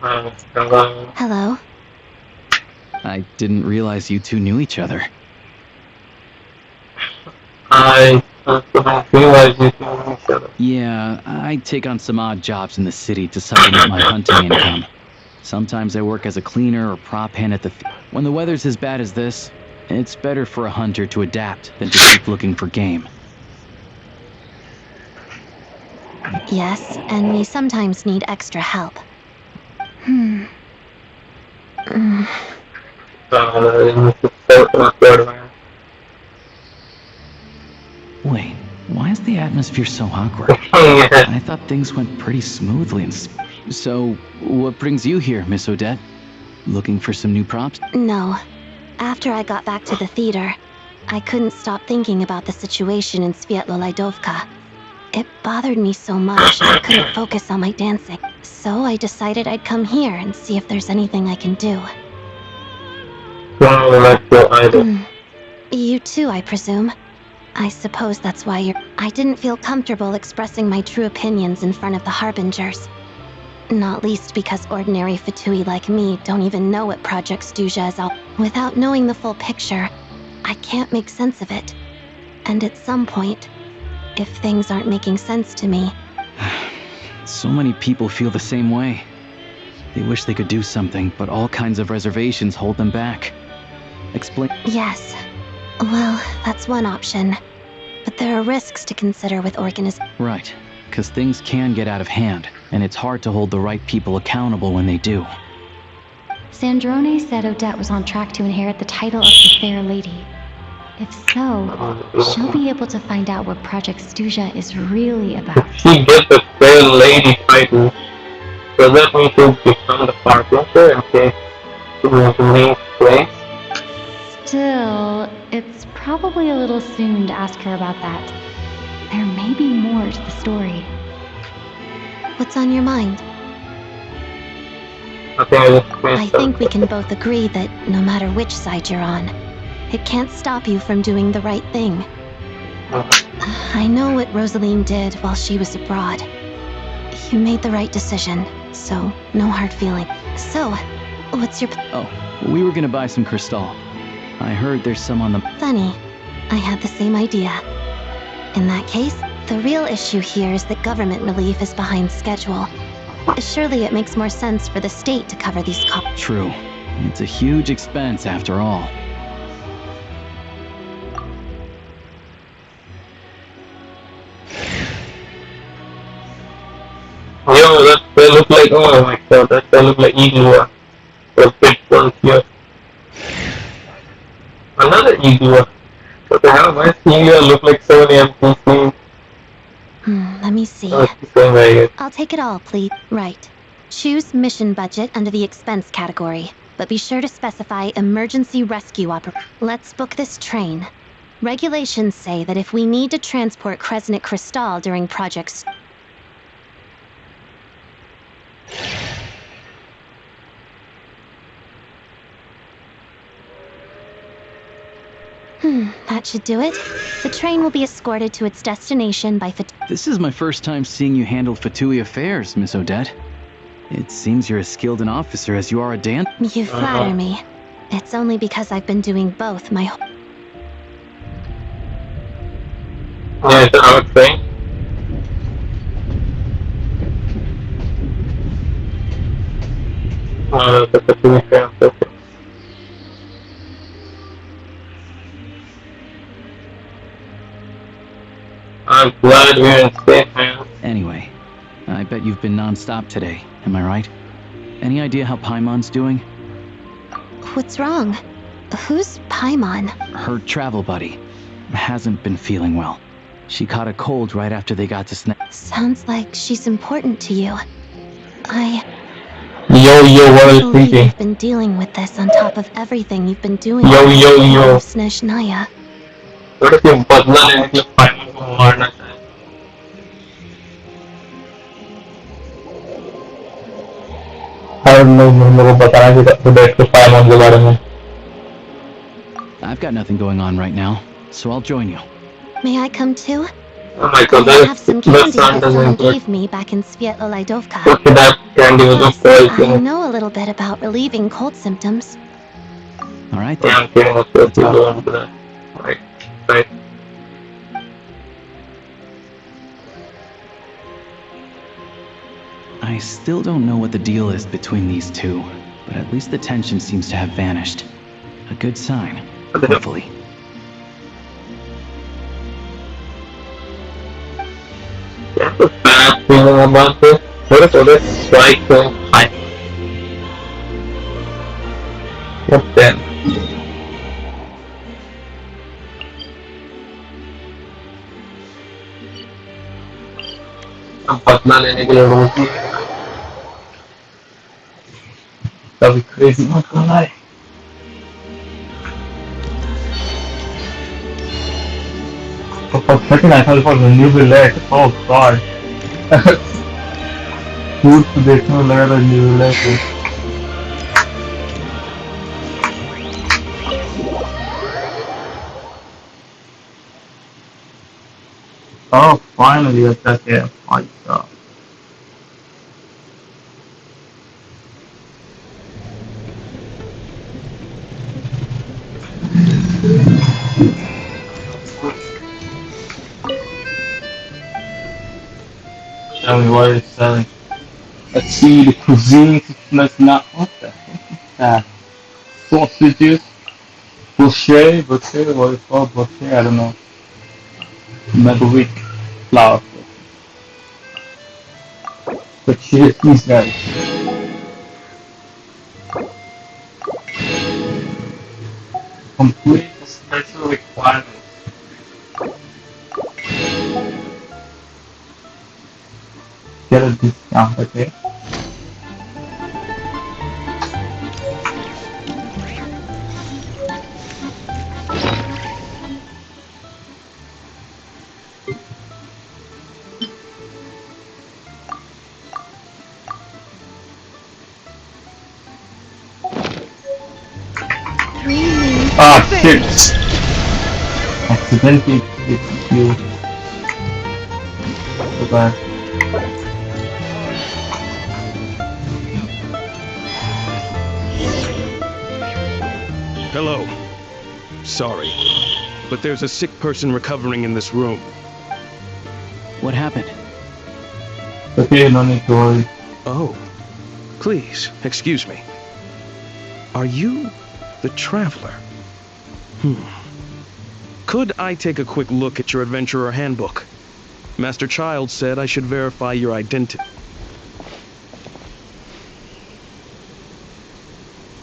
[SPEAKER 12] Hello?
[SPEAKER 3] I didn't realize you two knew each other.
[SPEAKER 1] I don't realize you know each other.
[SPEAKER 3] Yeah, I take on some odd jobs in the city to supplement my hunting income. Sometimes I work as a cleaner or prop hand at the when the weather's as bad as this, it's better for a hunter to adapt than to keep looking for game.
[SPEAKER 12] Yes, and we sometimes need extra help.
[SPEAKER 3] Wait, why is the atmosphere so awkward? I thought things went pretty smoothly and so, what brings you here, Miss Odette? Looking for some new props?
[SPEAKER 12] No. After I got back to the theater, I couldn't stop thinking about the situation in Svietlolaidovka. It bothered me so much I couldn't focus on my dancing. So I decided I'd come here and see if there's anything I can do. You too, I presume. I suppose that's why you're... I didn't feel comfortable expressing my true opinions in front of the Harbingers. Not least because ordinary Fatui like me don't even know what Project Stuja is all. Without knowing the full picture, I can't make sense of it. And at some point, if things aren't making sense to me...
[SPEAKER 3] So many people feel the same way. They wish they could do something, but all kinds of reservations hold them back. Explain.
[SPEAKER 12] Yes. Well, that's one option. But there are risks to consider with organisms.
[SPEAKER 3] Right, because things can get out of hand, and it's hard to hold the right people accountable when they do.
[SPEAKER 5] Sandrone said Odette was on track to inherit the title of the Fair Lady. If so, she'll be able to find out what Project Stuja is really about.
[SPEAKER 1] If she gets the Fair Lady title, does that mean she'll become the partner in case she was named place?
[SPEAKER 5] Still, it's probably a little soon to ask her about that. There may be more to the story.
[SPEAKER 12] What's on your mind?
[SPEAKER 1] Okay,
[SPEAKER 12] I think we can both agree that no matter which side you're on, it can't stop you from doing the right thing. I know what Rosaline did while she was abroad. You made the right decision, so no hard feeling. So, what's your...
[SPEAKER 3] Oh, we were gonna buy some crystal. I heard there's some on the...
[SPEAKER 12] Funny. I had the same idea. In that case, the real issue here is that government relief is behind schedule. Surely it makes more sense for the state to cover these costs.
[SPEAKER 3] True. It's a huge expense after all.
[SPEAKER 1] Yo, they look like, oh my god, they look like Igua. The big one here. Another Igua. What the hell, why does Igua look like so many NPCs?
[SPEAKER 12] Let me see.
[SPEAKER 1] Oh, it's the same way.
[SPEAKER 12] I'll take it all, please. Right. Choose mission budget under the expense category, but be sure to specify emergency rescue operation. Let's book this train. Regulations say that if we need to transport Kresnik Crystal during projects... that should do it. The train will be escorted to its destination by
[SPEAKER 3] This is my first time seeing you handle Fatui affairs, Miss Odette. It seems you're as skilled an officer as you are a dan-
[SPEAKER 12] You flatter me. It's only because I've been doing both my whole...
[SPEAKER 1] Yeah, it's an out thing. That's a pretty fair answer. I'm glad we're in safe hands.
[SPEAKER 3] Anyway, I bet you've been non-stop today, am I right? Any idea how Paimon's doing?
[SPEAKER 12] What's wrong? Who's Paimon?
[SPEAKER 3] Her travel buddy hasn't been feeling well. She caught a cold right after they got to
[SPEAKER 12] Sounds like she's important to you.
[SPEAKER 1] Yo, what are you thinking?
[SPEAKER 12] You've been dealing with this on top of everything you've been doing.
[SPEAKER 1] Yo.
[SPEAKER 12] Snezhnaya.
[SPEAKER 1] What if you बदला लेने के लिए पाइमन को मारना चाहे? हर लोग मेरे को बताना कि बैठ के पाइमन के बारे में.
[SPEAKER 3] I've got nothing going on right now, so I'll join you.
[SPEAKER 12] May I come too?
[SPEAKER 1] Oh my god,
[SPEAKER 12] I have some candy
[SPEAKER 1] sound
[SPEAKER 12] that someone
[SPEAKER 1] doesn't
[SPEAKER 12] gave me back in Svietlaydovka.
[SPEAKER 1] Okay, that candy was a
[SPEAKER 12] I
[SPEAKER 1] poison.
[SPEAKER 12] know a little bit about relieving cold symptoms.
[SPEAKER 3] Alright
[SPEAKER 1] Yeah,
[SPEAKER 3] then.
[SPEAKER 1] I'm kidding. Let's go on to that. Right.
[SPEAKER 3] I still don't know what the deal is between these two, but at least the tension seems to have vanished. A good sign, hopefully.
[SPEAKER 1] I have a bad feeling about this. What if other strike going high? What then? अब बदला लेने के लिए रोटी कभी crazy मत करना है. For 39 for the new billet. Oh god. Food to देखने में लगा था new billet है. Oh, finally attack here. My god. Tell me what it's selling. Let's see the cuisine. Let's not. What the heck is that? Sausages. Boucher, what is called Boucher? I don't know. Maybe weak flower. But she is these guys. Complete the special requirements. Get a discount, okay? Ah, shit! Accidentally clicked you. So bad.
[SPEAKER 15] Hello. Sorry, but there's a sick person recovering in this room.
[SPEAKER 3] What happened?
[SPEAKER 1] Okay, no need to worry.
[SPEAKER 15] Oh, please, excuse me. Are you the Traveler? Could I take a quick look at your Adventurer Handbook? Master Child said I should verify your identity.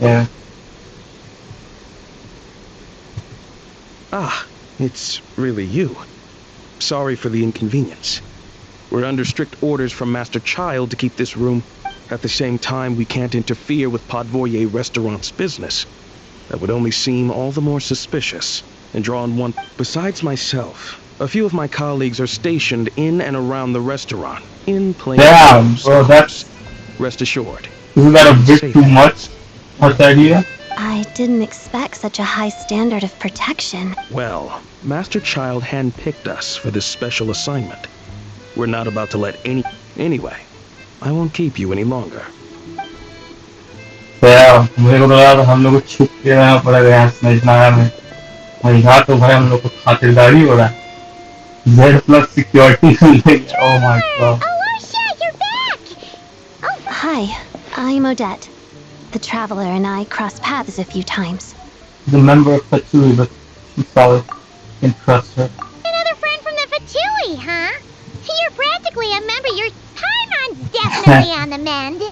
[SPEAKER 1] Yeah.
[SPEAKER 15] Ah, it's really you. Sorry for the inconvenience. We're under strict orders from Master Child to keep this room. At the same time, we can't interfere with Podvoye Restaurant's business. That would only seem all the more suspicious and draw on one. Besides myself, a few of my colleagues are stationed in and around the restaurant, in plain
[SPEAKER 1] Damn, bro, that's...
[SPEAKER 15] Rest assured.
[SPEAKER 1] Isn't that a bit too much? What's the idea?
[SPEAKER 12] I didn't expect such a high standard of protection.
[SPEAKER 15] Well, Master Child handpicked us for this special assignment. We're not about to let any... Anyway, I won't keep you any longer.
[SPEAKER 1] Yeah, मुझे को तो लगा था हम लोग को छुप के रहना पड़ेगा यहाँ स्नेजनाया में। और यहाँ तो भाई हम लोग को खातिरदारी हो रहा है। Z+ security मिल गई। Oh my god.
[SPEAKER 2] Alicia, you're back!
[SPEAKER 12] Oh, hi. I'm Odette. The Traveler and I crossed paths a few times.
[SPEAKER 1] She's a member of Fatui, but she's solid. You can trust her.
[SPEAKER 2] Another friend from the Fatui, huh? You're practically a member. Your Paimon's definitely on the mend.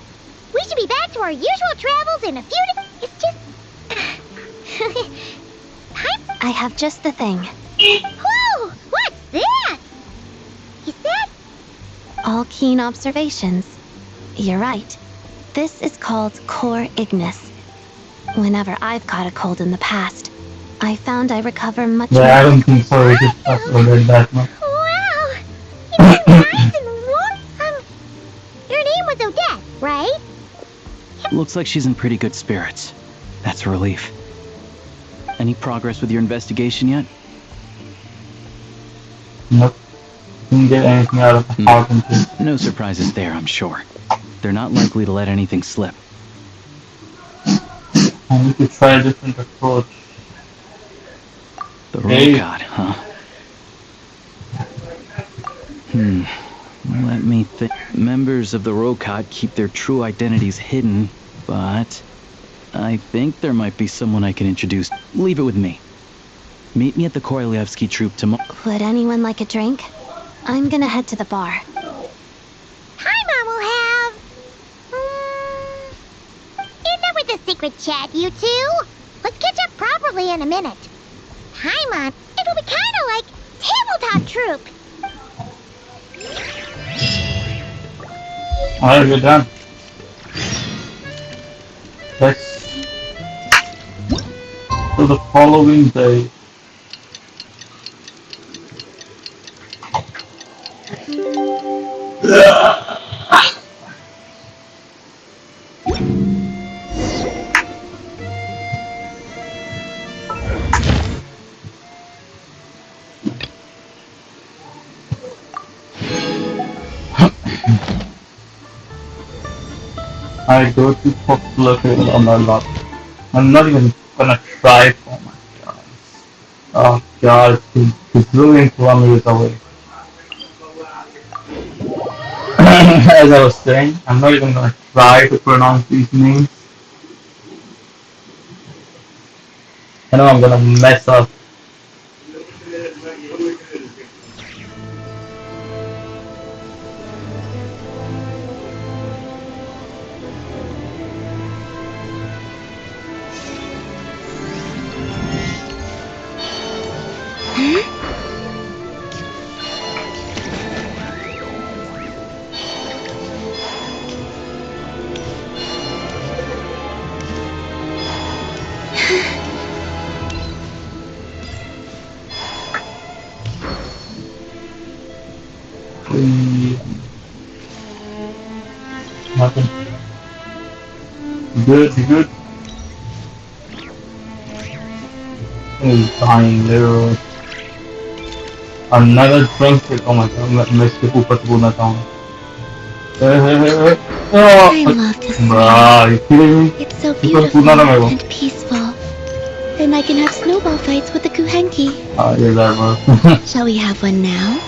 [SPEAKER 2] We should be back to our usual travels in a few It's just...
[SPEAKER 12] I have just the thing.
[SPEAKER 2] Whoa! What's that? Is that...
[SPEAKER 12] All keen observations. You're right. This is called Cor Ignis. Whenever I've caught a cold in the past, I found I recover much more.
[SPEAKER 1] Yeah, I don't think so. It is possible that much.
[SPEAKER 2] Wow! It's nice and warm. Your name was Odette, right?
[SPEAKER 3] Looks like she's in pretty good spirits. That's a relief. Any progress with your investigation yet?
[SPEAKER 1] Nope. Didn't get anything out of the house until...
[SPEAKER 3] No surprises there, I'm sure. They're not likely to let anything slip.
[SPEAKER 1] I need to try a different approach.
[SPEAKER 3] The Rokad, huh? Let me think. Members of the Rokad keep their true identities hidden, but I think there might be someone I can introduce. Leave it with me. Meet me at the Korolyevsky troop tomorrow.
[SPEAKER 12] Would anyone like a drink? I'm gonna head to the bar.
[SPEAKER 2] Paimon will have... enough with the secret chat, you two. Let's catch up properly in a minute. Paimon, it'll be kinda like tabletop troop.
[SPEAKER 1] Alright, we're done. Let's... So the following day... I go to popular table on my lot. I'm not even gonna try for my god. Oh god, he's ruling kilometers away. As I was saying, I'm not even gonna try to pronounce these names. I know I'm gonna mess up. Nothing. Good, good. He's dying, literally. Another drunk hit. Oh my god, मैं इसके ऊपर से बोलना चाहूँगा.
[SPEAKER 12] I love to swim.
[SPEAKER 1] Bruh, you kidding me?
[SPEAKER 12] It's so
[SPEAKER 1] ऊपर
[SPEAKER 12] beautiful
[SPEAKER 1] कूदना था मेरे को.
[SPEAKER 12] and peaceful. Then I can have snowball fights with the Kuhenki.
[SPEAKER 1] Yes, I will.
[SPEAKER 12] Shall we have one now?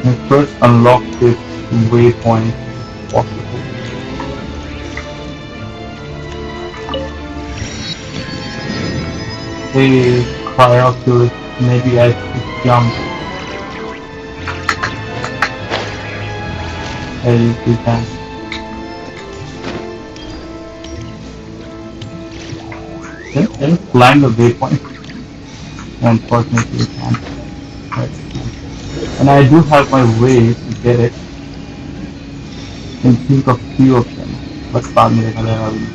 [SPEAKER 1] I first unlock this waypoint possible. Hey, Cryoculus, maybe I should jump. Hey, you can. Can you climb the waypoint? Unfortunately, you can't. Right. And I do have my ways to get it. I can think of few of them, but बाद में देखा जाएगा अभी.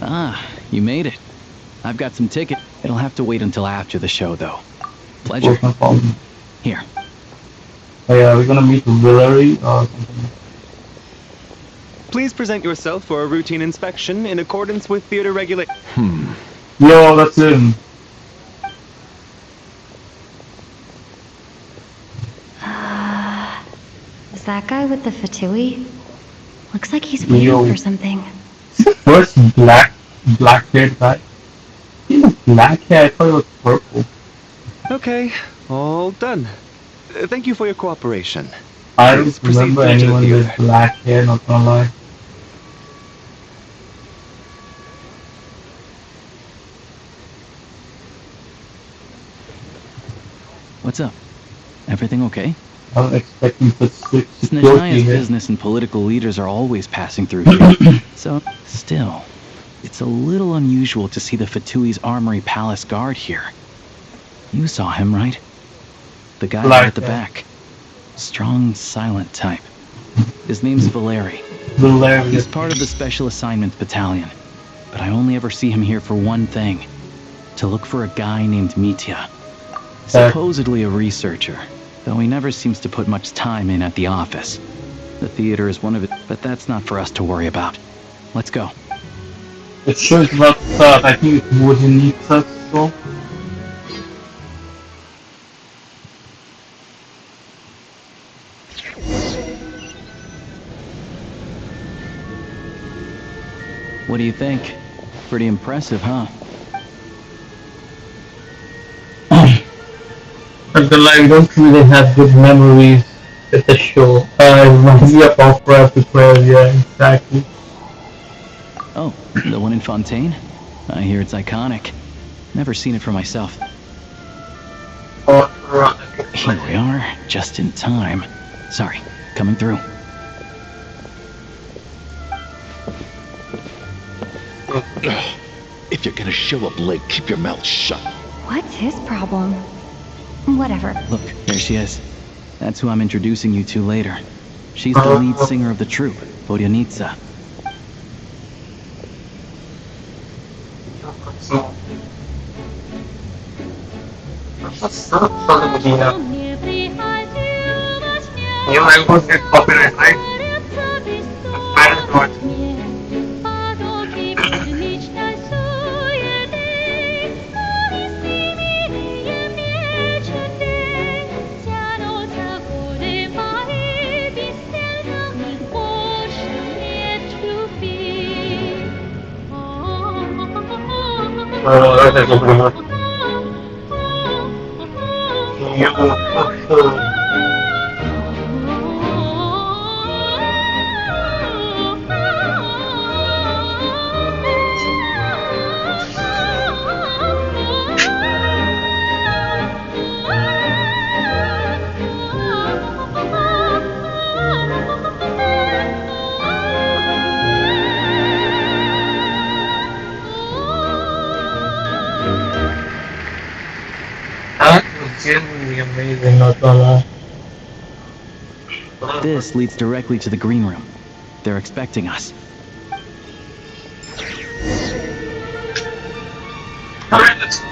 [SPEAKER 3] Ah, you made it. I've got some tickets. It'll have to wait until after the show, though. Pleasure.
[SPEAKER 1] No problem.
[SPEAKER 3] Here.
[SPEAKER 1] Oh yeah, we're gonna meet Willery or something.
[SPEAKER 16] Please present yourself for a routine inspection in accordance with theater regulations.
[SPEAKER 1] Yo, that's him.
[SPEAKER 5] Is that guy with the fatui? Looks like he's waiting
[SPEAKER 1] Yo.
[SPEAKER 5] for something.
[SPEAKER 1] First black-haired guy. He was black hair. I thought it was purple.
[SPEAKER 16] Okay, all done. Thank you for your cooperation.
[SPEAKER 1] I
[SPEAKER 16] Please
[SPEAKER 1] don't
[SPEAKER 16] proceed
[SPEAKER 1] remember
[SPEAKER 16] through to the
[SPEAKER 1] anyone with
[SPEAKER 16] theater.
[SPEAKER 1] black hair. Not gonna lie.
[SPEAKER 3] What's up? Everything okay?
[SPEAKER 1] I was expecting such security
[SPEAKER 3] Snezhnaya's
[SPEAKER 1] here.
[SPEAKER 3] business and political leaders are always passing through here. So, still, it's a little unusual to see the Fatui's Armory Palace guard here. You saw him, right? The guy right at the back. Strong, silent type. His name's Valeri.
[SPEAKER 1] Valeri.
[SPEAKER 3] He's part of the Special Assignments Battalion. But I only ever see him here for one thing. To look for a guy named Mitya. Supposedly a researcher, though he never seems to put much time in at the office. The theater is one of it, but that's not for us to worry about. Let's go.
[SPEAKER 1] It shows not that. I think it would need us so.
[SPEAKER 3] What do you think? Pretty impressive, huh?
[SPEAKER 1] But the live don't really have good memories at the show. Reminds me of Opera to Prayer, yeah, exactly.
[SPEAKER 3] Oh, the one in Fontaine? I hear it's iconic. Never seen it for myself. Here we are, just in time. Sorry, coming through.
[SPEAKER 13] If you're gonna show up late, keep your mouth shut.
[SPEAKER 5] What's his problem? Whatever.
[SPEAKER 3] Look, there she is. That's who I'm introducing you to later. She's the lead singer of the troupe, Vodyanitsa.
[SPEAKER 1] You have got get copyright, right? I don't know. Gracias, comprimo. Yo, that was genuinely amazing, not gonna lie.
[SPEAKER 3] This leads directly to the green room. They're expecting us.
[SPEAKER 1] Alright, let's go.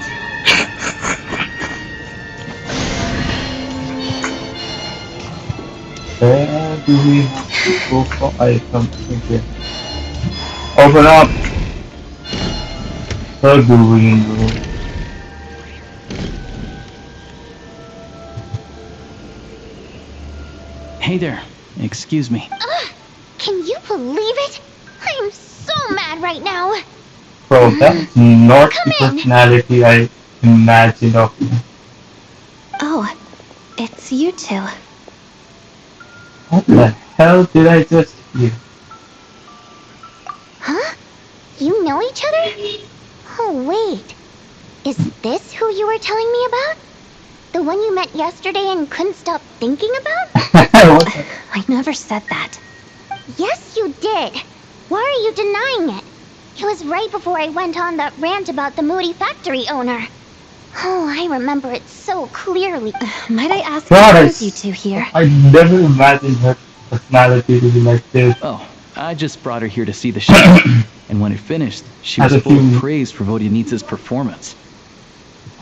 [SPEAKER 1] Where do we have to go for items again? Open up the green room.
[SPEAKER 3] Hey there. Excuse me.
[SPEAKER 2] Can you believe it? I'm so mad right now.
[SPEAKER 1] Bro, that's not the
[SPEAKER 2] Come in.
[SPEAKER 1] personality I imagined of him.
[SPEAKER 12] Oh, it's you two.
[SPEAKER 1] What the hell did I just hear?
[SPEAKER 2] Huh? You know each other? Oh, wait. Is this who you were telling me about? The one you met yesterday and couldn't stop thinking about?
[SPEAKER 12] I never said that.
[SPEAKER 2] Yes, you did. Why are you denying it? It was right before I went on that rant about the moody factory owner. Oh, I remember it so clearly.
[SPEAKER 12] Might I ask
[SPEAKER 1] God,
[SPEAKER 12] what
[SPEAKER 1] I,
[SPEAKER 12] brings you two here?
[SPEAKER 1] I never imagined her personality to be like this.
[SPEAKER 3] Oh, I just brought her here to see the show. And when it finished, she
[SPEAKER 1] As
[SPEAKER 3] was
[SPEAKER 1] a
[SPEAKER 3] full of
[SPEAKER 1] human.
[SPEAKER 3] praise for Vodyanitsa's performance.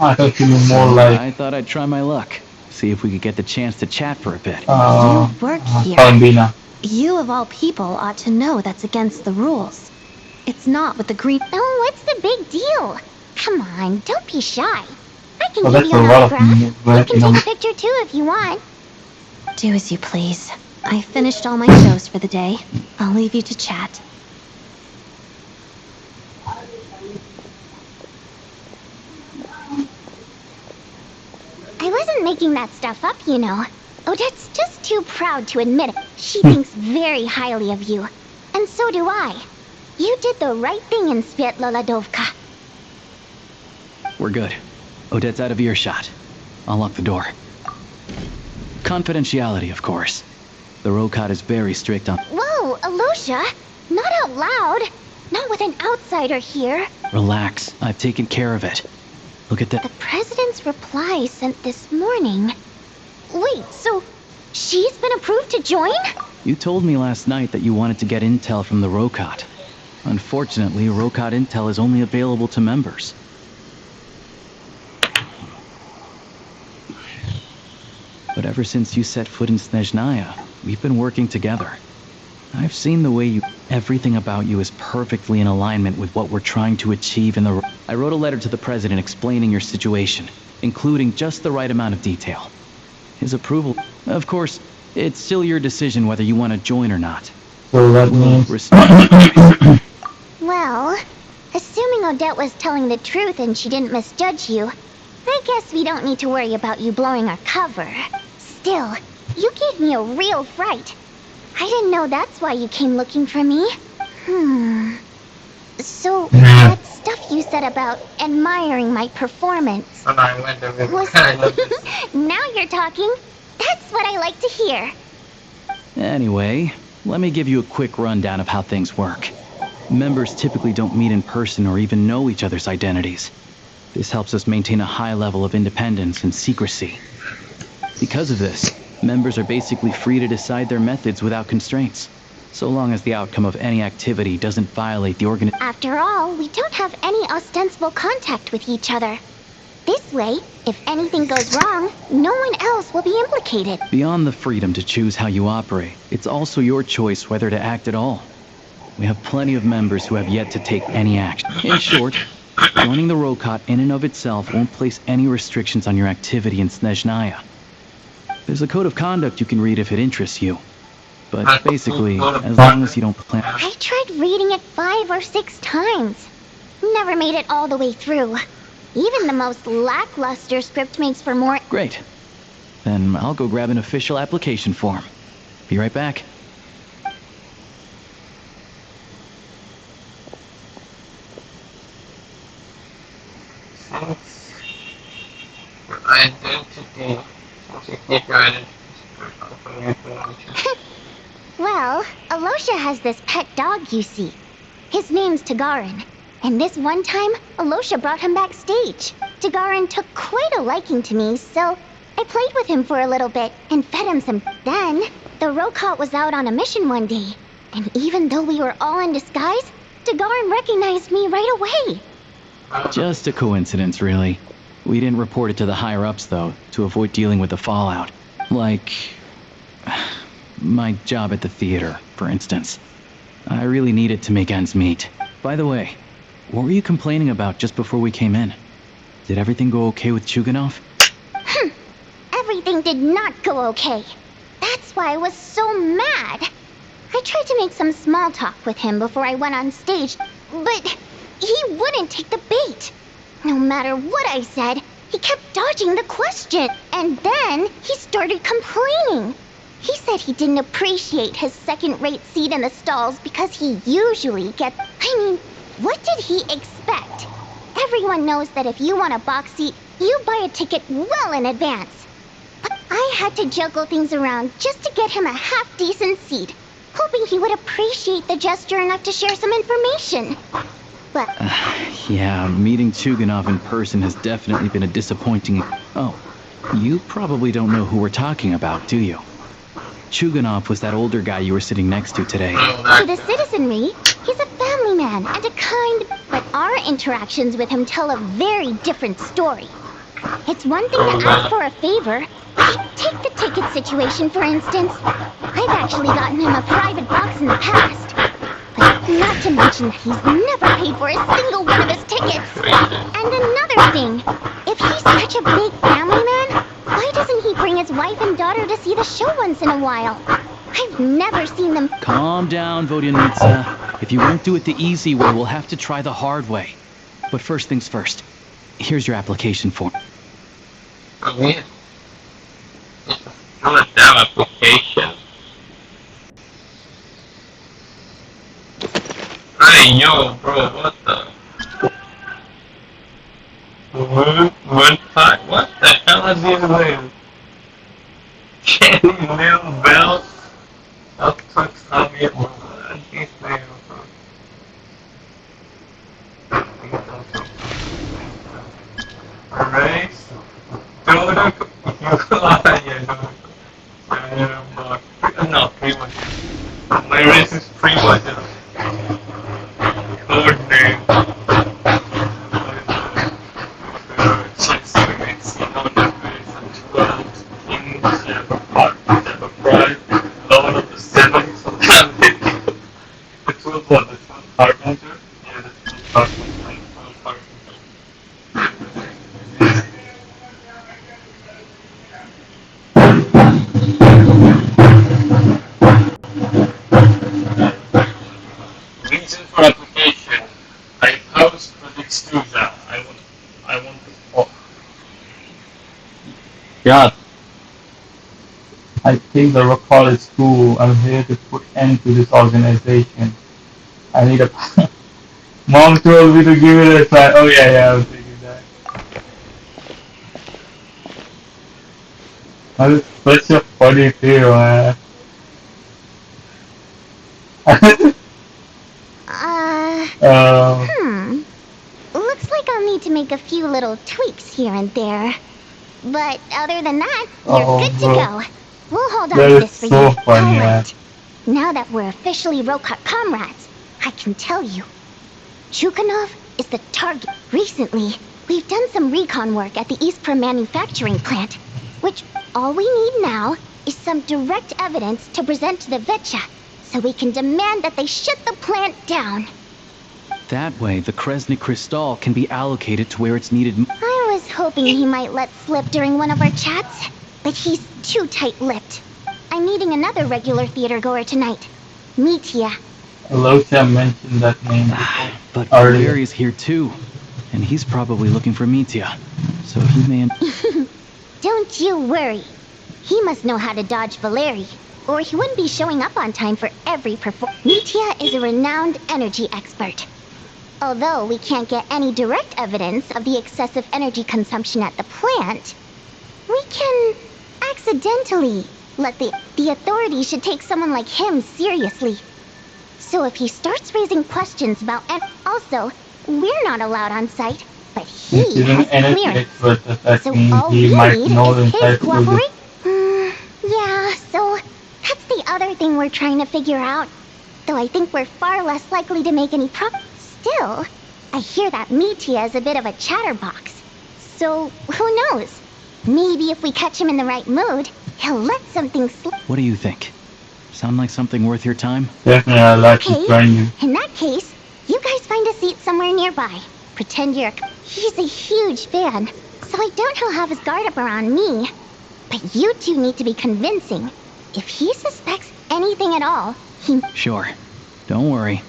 [SPEAKER 1] I thought you were
[SPEAKER 3] So
[SPEAKER 1] more like
[SPEAKER 3] I thought I'd try my luck. See if we could get the chance to chat for a bit.
[SPEAKER 12] You work here.
[SPEAKER 1] Columbina.
[SPEAKER 12] You of all people ought to know that's against the rules. It's not with the green.
[SPEAKER 2] Oh, what's the big deal? Come on, don't be shy. I can
[SPEAKER 1] Well,
[SPEAKER 2] give
[SPEAKER 1] that's
[SPEAKER 2] you
[SPEAKER 1] a
[SPEAKER 2] an
[SPEAKER 1] lot of
[SPEAKER 2] autograph. You can
[SPEAKER 1] you know,
[SPEAKER 2] take a picture too if you want.
[SPEAKER 12] Do as you please. I finished all my shows for the day. I'll leave you to chat.
[SPEAKER 2] I wasn't making that stuff up, you know. Odette's just too proud to admit it. She thinks very highly of you. And so do I. You did the right thing in Svietloladovka.
[SPEAKER 3] We're good. Odette's out of earshot. I'll lock the door. Confidentiality, of course. The Rokat is very strict on...
[SPEAKER 2] Whoa, Alosha! Not out loud! Not with an outsider here.
[SPEAKER 3] Relax, I've taken care of it. Look at that.
[SPEAKER 2] The president's reply sent this morning. Wait, so she's been approved to join?
[SPEAKER 3] You told me last night that you wanted to get intel from the Rokat. Unfortunately, Rokat intel is only available to members. But ever since you set foot in Snezhnaya, we've been working together. I've seen the way you... Everything about you is perfectly in alignment with what we're trying to achieve in the... I wrote a letter to the president explaining your situation, including just the right amount of detail. His approval... Of course, it's still your decision whether you want to join or not.
[SPEAKER 1] So that means...
[SPEAKER 2] Well, assuming Odette was telling the truth and she didn't misjudge you, I guess we don't need to worry about you blowing our cover. Still, you gave me a real fright. I didn't know that's why you came looking for me. So, that stuff you said about admiring my performance
[SPEAKER 1] And I went away.
[SPEAKER 2] was... Now you're talking. That's what I like to hear.
[SPEAKER 3] Anyway, let me give you a quick rundown of how things work. Members typically don't meet in person or even know each other's identities. This helps us maintain a high level of independence and secrecy. Because of this, members are basically free to decide their methods without constraints, so long as the outcome of any activity doesn't violate the organization.
[SPEAKER 2] After all, we don't have any ostensible contact with each other. This way, if anything goes wrong, no one else will be implicated.
[SPEAKER 3] Beyond the freedom to choose how you operate, it's also your choice whether to act at all. We have plenty of members who have yet to take any action. In short, joining the Rokat in and of itself won't place any restrictions on your activity in Snezhnaya. There's a code of conduct you can read if it interests you. But basically, as long as you don't plan...
[SPEAKER 2] I tried reading it 5 or 6 times. never made it all the way through. Even the most lackluster script makes for more.
[SPEAKER 3] Great. Then I'll go grab an official application form. Be right back.
[SPEAKER 1] Identity. Keep your identity.
[SPEAKER 2] Well, Alosha has this pet dog, you see. His name's Tagarin. And this one time, Alosha brought him backstage. Tagarin took quite a liking to me, so I played with him for a little bit and fed him some. Then, the Rokot was out on a mission one day. And even though we were all in disguise, Tagarin recognized me right away.
[SPEAKER 3] Just a coincidence, really. We didn't report it to the higher-ups, though, to avoid dealing with the fallout. Like... my job at the theater, for instance. I really needed to make ends meet. By the way, what were you complaining about just before we came in? Did everything go okay with Chuganov?
[SPEAKER 2] Everything did not go okay. That's why I was so mad. I tried to make some small talk with him before I went on stage, but he wouldn't take the bait. No matter what I said, he kept dodging the question. And then he started complaining. He said he didn't appreciate his second-rate seat in the stalls because he usually gets... I mean, what did he expect? Everyone knows that if you want a box seat, you buy a ticket well in advance. But I had to juggle things around just to get him a half-decent seat, hoping he would appreciate the gesture enough to share some information. But...
[SPEAKER 3] yeah, meeting Chuganov in person has definitely been a disappointing... Oh, you probably don't know who we're talking about, do you? Chuganov was that older guy you were sitting next to today.
[SPEAKER 2] To the citizenry, he's a family man and a kind... But our interactions with him tell a very different story. It's one thing to ask for a favor. Take the ticket situation, for instance. I've actually gotten him a private box in the past. But not to mention that he's never paid for a single one of his tickets. And another thing, if he's such a big family man, why doesn't he bring his wife and daughter to see the show once in a while? I've never seen them...
[SPEAKER 3] Calm down, Vodyanitsa. If you won't do it the easy way, we'll have to try the hard way. But first things first. Here's your application form.
[SPEAKER 1] Yeah. Not a damn application. Hey, yo, bro, what the? What the hell are these names? Kenny, Lil Bell, Uptuck, Xavier, what are these names? Alright. No, pretty much. My race is pretty much code name. Lord of the Seven, so the 12 was the 12 Harbinger. Yeah, the 12 Harbinger. Reason for application. I house predicts to that. I want to. Oh. God. I think the Rock Hall is cool. I'm here to put end to this organization. I need a... Mom told me to give it a try. Oh yeah, I was thinking that. That is such a funny hero, man.
[SPEAKER 2] Looks like I'll need to make a few little tweaks here and there. But other than that, you're good to go. We'll hold on to this for you. Alright. Now that we're officially Rokot comrades, I can tell you. Chuganov is the target. Recently, we've done some recon work at the Eastpro manufacturing plant, which all we need now is some direct evidence to present to the Vetcha, so we can demand that they shut the plant down.
[SPEAKER 3] That way, the Kresny Crystal can be allocated to where it's needed.
[SPEAKER 2] I was hoping he might let slip during one of our chats, but he's too tight-lipped. I'm meeting another regular theater goer tonight, Mitya.
[SPEAKER 1] Alocia mentioned that name before.
[SPEAKER 3] But
[SPEAKER 1] Earlier.
[SPEAKER 3] Valeri's here too, and he's probably looking for Mitya. So he may...
[SPEAKER 2] Don't you worry. He must know how to dodge Valeri, or he wouldn't be showing up on time for every performance. Mitya is a renowned energy expert. Although we can't get any direct evidence of the excessive energy consumption at the plant, we can accidentally let the authorities should take someone like him seriously. So if he starts raising questions about also, we're not allowed on site, but he
[SPEAKER 1] He's an
[SPEAKER 2] has
[SPEAKER 1] energy
[SPEAKER 2] clearance.
[SPEAKER 1] expert, does that
[SPEAKER 2] So
[SPEAKER 1] mean
[SPEAKER 2] all
[SPEAKER 1] he
[SPEAKER 2] we
[SPEAKER 1] might
[SPEAKER 2] need
[SPEAKER 1] know
[SPEAKER 2] is his
[SPEAKER 1] inside through the...
[SPEAKER 2] cooperation. Yeah, so that's the other thing we're trying to figure out. Though I think we're far less likely to make any Still, I hear that Mitya is a bit of a chatterbox. So, who knows? Maybe if we catch him in the right mood, he'll let something slip.
[SPEAKER 3] What do you think? Sound like something worth your time?
[SPEAKER 1] Definitely, I'd like to join you.
[SPEAKER 2] In that case, you guys find a seat somewhere nearby. Pretend you're He's a huge fan, so I doubt he'll have his guard up around me. But you two need to be convincing. If he suspects anything at all, he...
[SPEAKER 3] Sure. Don't worry.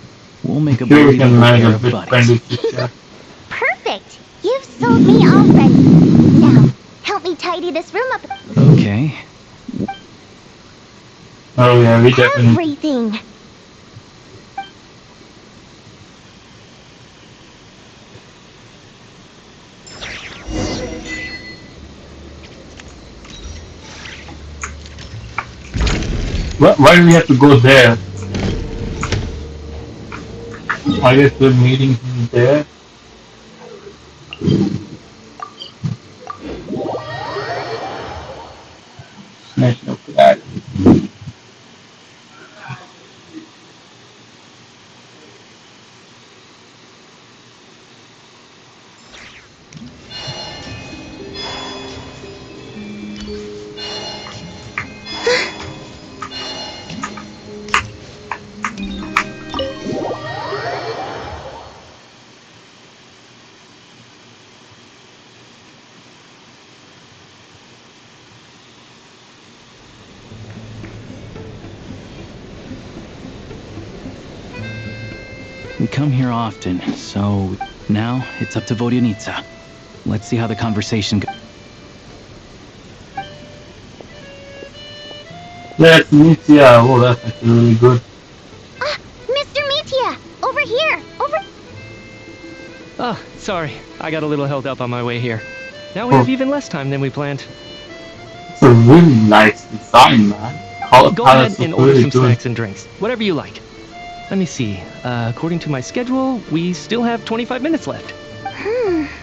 [SPEAKER 3] We'll make a
[SPEAKER 1] Sure, we can
[SPEAKER 3] believable
[SPEAKER 1] manage
[SPEAKER 3] pair
[SPEAKER 1] a
[SPEAKER 3] of
[SPEAKER 1] bit friendly
[SPEAKER 3] buddies.
[SPEAKER 1] picture.
[SPEAKER 2] Perfect! You've sold me already. Now, help me tidy this room up.
[SPEAKER 3] Okay.
[SPEAKER 1] Oh yeah, we definitely...
[SPEAKER 2] Everything!
[SPEAKER 1] Why do we have to go there? I guess we're meeting him there. Snezhnaya.
[SPEAKER 3] We come here often, so now it's up to Vodyanica. Let's see how the conversation goes.
[SPEAKER 1] Let's meet ya. Oh, that's actually really good.
[SPEAKER 2] Mr. Mitya! Over here! Over...
[SPEAKER 11] Oh, sorry. I got a little held up on my way here. Now we have even less time than we planned.
[SPEAKER 1] It's a really nice design, man.
[SPEAKER 11] Go ahead and order some snacks and drinks. Whatever you like. Let me see. According to my schedule, we still have 25 minutes left.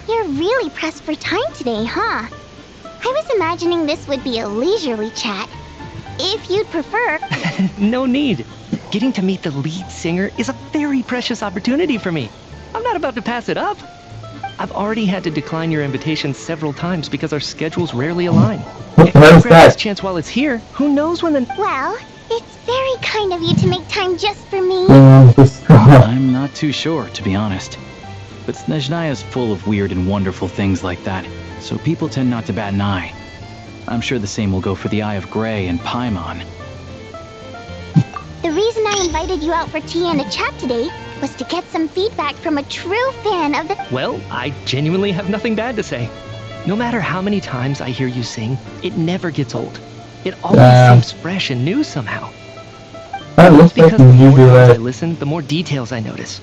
[SPEAKER 2] You're really pressed for time today, huh? I was imagining this would be a leisurely chat. If you'd prefer...
[SPEAKER 11] No need. Getting to meet the lead singer is a very precious opportunity for me. I'm not about to pass it up. I've already had to decline your invitation several times because our schedules rarely align. If I grab this chance while it's here, who knows when the...
[SPEAKER 2] Well, it's very kind of you to make time just for me.
[SPEAKER 3] I'm not too sure, to be honest. But Snezhnaya's full of weird and wonderful things like that, so people tend not to bat an eye. I'm sure the same will go for the Eye of Grey and Paimon.
[SPEAKER 2] The reason I invited you out for tea and a chat today was to get some feedback from a true fan of the...
[SPEAKER 11] Well, I genuinely have nothing bad to say. No matter how many times I hear you sing, it never gets old. It always seems fresh and new somehow. It's because the more times I listen, the more details I notice.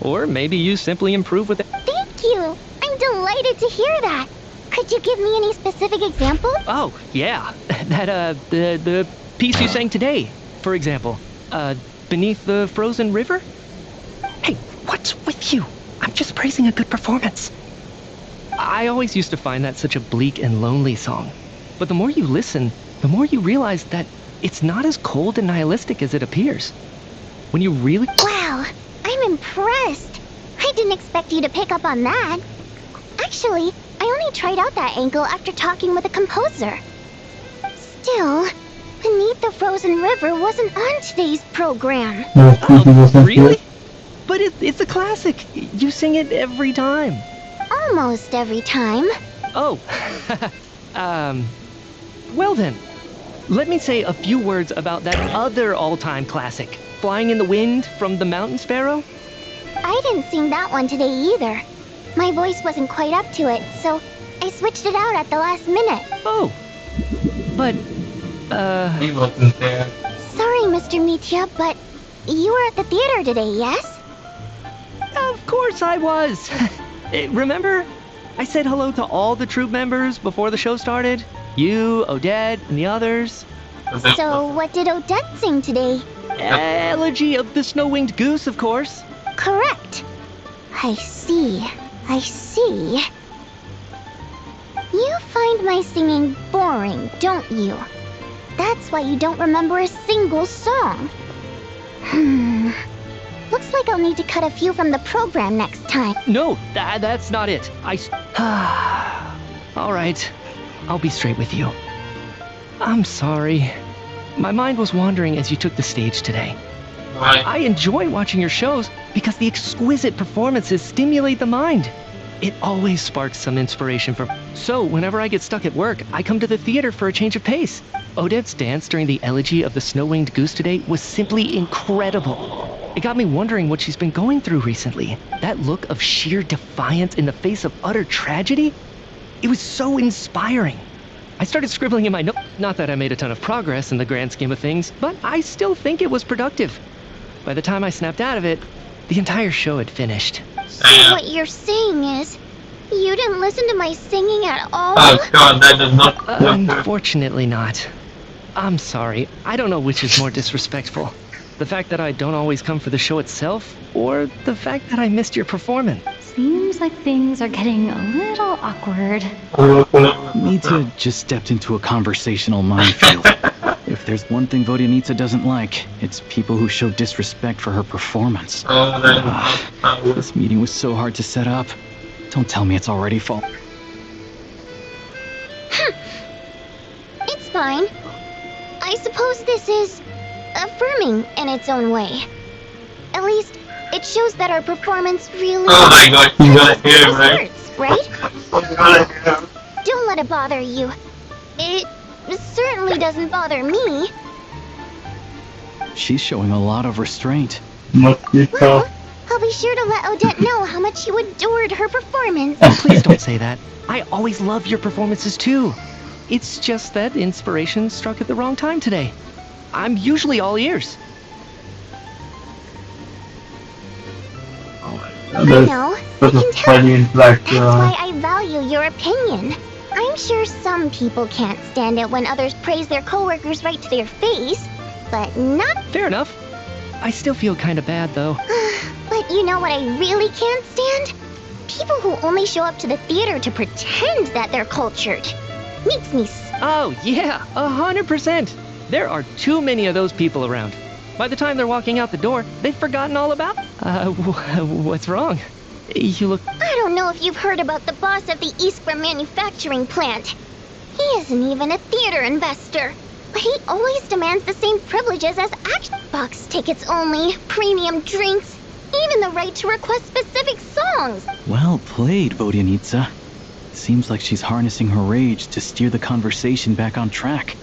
[SPEAKER 11] Or maybe you simply improve with it.
[SPEAKER 2] Thank you! I'm delighted to hear that! Could you give me any specific example?
[SPEAKER 11] Oh, yeah. That, the piece you sang today, for example. Beneath the Frozen River? Hey, what's with you? I'm just praising a good performance. I always used to find that such a bleak and lonely song. But the more you listen, the more you realize that it's not as cold and nihilistic as it appears. When you really...
[SPEAKER 2] Wow, I'm impressed. I didn't expect you to pick up on that. Actually, I only tried out that angle after talking with a composer. Still, Beneath the Frozen River wasn't on today's program.
[SPEAKER 11] Oh, really? But it's a classic. You sing it every time.
[SPEAKER 2] Almost every time.
[SPEAKER 11] Oh. Well then. let me say a few words about that other all-time classic, Flying in the Wind from the Mountain Sparrow.
[SPEAKER 2] I didn't sing that one today either. My voice wasn't quite up to it, so I switched it out at the last minute.
[SPEAKER 11] Oh. But,
[SPEAKER 1] He wasn't there.
[SPEAKER 2] Sorry, Mr. Mitya, but you were at the theater today, yes?
[SPEAKER 11] Of course I was. Remember? I said hello to all the troop members before the show started. You, Odette, and the others.
[SPEAKER 2] So what did Odette sing today?
[SPEAKER 11] Elegy of the Snow-Winged Goose, of course.
[SPEAKER 2] Correct. I see. You find my singing boring, don't you? That's why you don't remember a single song. Looks like I'll need to cut a few from the program next time.
[SPEAKER 11] No, that's not it. All right, I'll be straight with you. I'm sorry. My mind was wandering as you took the stage today. I enjoy watching your shows because the exquisite performances stimulate the mind. It always sparks some inspiration for... So, whenever I get stuck at work, I come to the theater for a change of pace. Odette's dance during the Elegy of the Snow-Winged Goose today was simply incredible. It got me wondering what she's been going through recently. That look of sheer defiance in the face of utter tragedy? It was so inspiring. I started scribbling in my notes. Not that I made a ton of progress in the grand scheme of things, but I still think it was productive. By the time I snapped out of it, the entire show had finished.
[SPEAKER 2] So what you're saying is, you didn't listen to my singing at all?
[SPEAKER 1] Oh god, that does not...
[SPEAKER 11] Unfortunately not. I'm sorry, I don't know which is more disrespectful. The fact that I don't always come for the show itself, or the fact that I missed your performance.
[SPEAKER 5] Seems like things are getting a little awkward.
[SPEAKER 3] Nita just stepped into a conversational minefield. If there's one thing Vodyanitsa doesn't like, it's people who show disrespect for her performance. This meeting was so hard to set up. Don't tell me it's already fall.
[SPEAKER 2] It's fine. I suppose this is affirming in its own way. At least, it shows that our performance really...
[SPEAKER 1] Oh my god, you gotta hear it,
[SPEAKER 2] right? Don't let it bother you. It certainly doesn't bother me.
[SPEAKER 3] She's showing a lot of restraint.
[SPEAKER 2] Well, I'll be sure to let Odette know how much you adored her performance.
[SPEAKER 11] Please don't say that. I always love your performances too. It's just that inspiration struck at the wrong time today. I'm usually all ears.
[SPEAKER 2] I know. I can tell. That's why I value your opinion. I'm sure some people can't stand it when others praise their coworkers right to their face, but not...
[SPEAKER 11] Fair enough. I still feel kinda bad, though.
[SPEAKER 2] But you know what I really can't stand? People who only show up to the theater to pretend that they're cultured. Makes me...
[SPEAKER 11] Oh, yeah, 100%. There are too many of those people around. By the time they're walking out the door, they've forgotten all about... what's wrong? You look...
[SPEAKER 2] I don't know if you've heard about the boss of the Iskra manufacturing plant. He isn't even a theater investor. But he always demands the same privileges as action box tickets only, premium drinks, even the right to request specific songs.
[SPEAKER 3] Well played, Vodyanitsa. Seems like she's harnessing her rage to steer the conversation back on track.